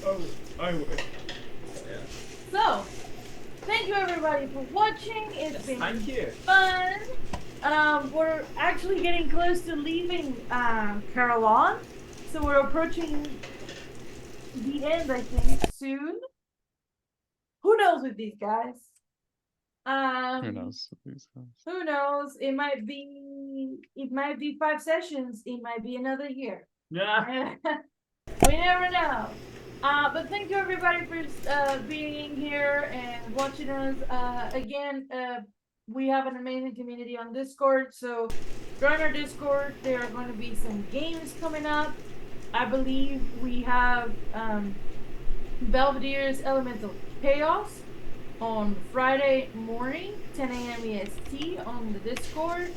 S3: Oh, I would. Yeah.
S1: So, thank you everybody for watching. It's been
S3: Thank you.
S1: fun. We're actually getting close to leaving Carolyn, so we're approaching the end, I think, soon. Who knows with these guys?
S2: Who knows?
S1: Who knows? It might be 5 sessions. It might be another year.
S3: Yeah.
S1: We never know. But thank you everybody for being here and watching us. Again, we have an amazing community on Discord, so join our Discord. There are going to be some games coming up. I believe we have Belvedere's Elemental Chaos on Friday morning, 10 a.m. EST on the Discord.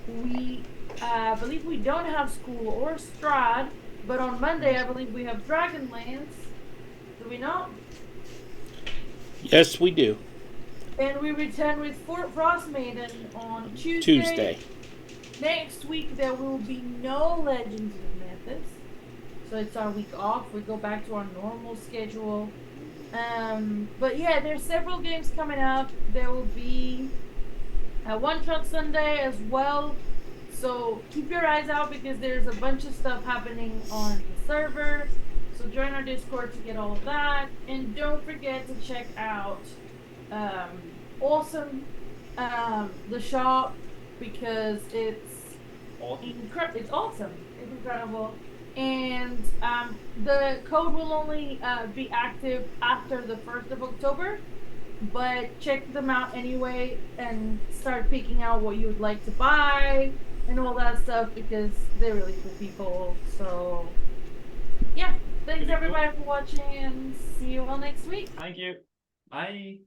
S1: We believe we don't have School or Strahd, but on Monday I believe we have Dragonlance. Do we not?
S4: yes, we do.
S1: And we return with Frost Maiden on Tuesday. Next week there will be no Legends of Methis. So it's our week off. We go back to our normal schedule. But yeah, there's several games coming up. There will be a one-shot Sunday as well. So keep your eyes out because there's a bunch of stuff happening on the server. So join our Discord to get all of that. And don't forget to check out Awesome, the shop, because it's
S3: Awesome.
S1: it's awesome. It's incredible. And the code will only be active after the 1st of October, but check them out anyway and start picking out what you would like to buy and all that stuff because they're really cool people. So yeah, thanks everybody for watching and see you all next week.
S3: Thank you. Bye.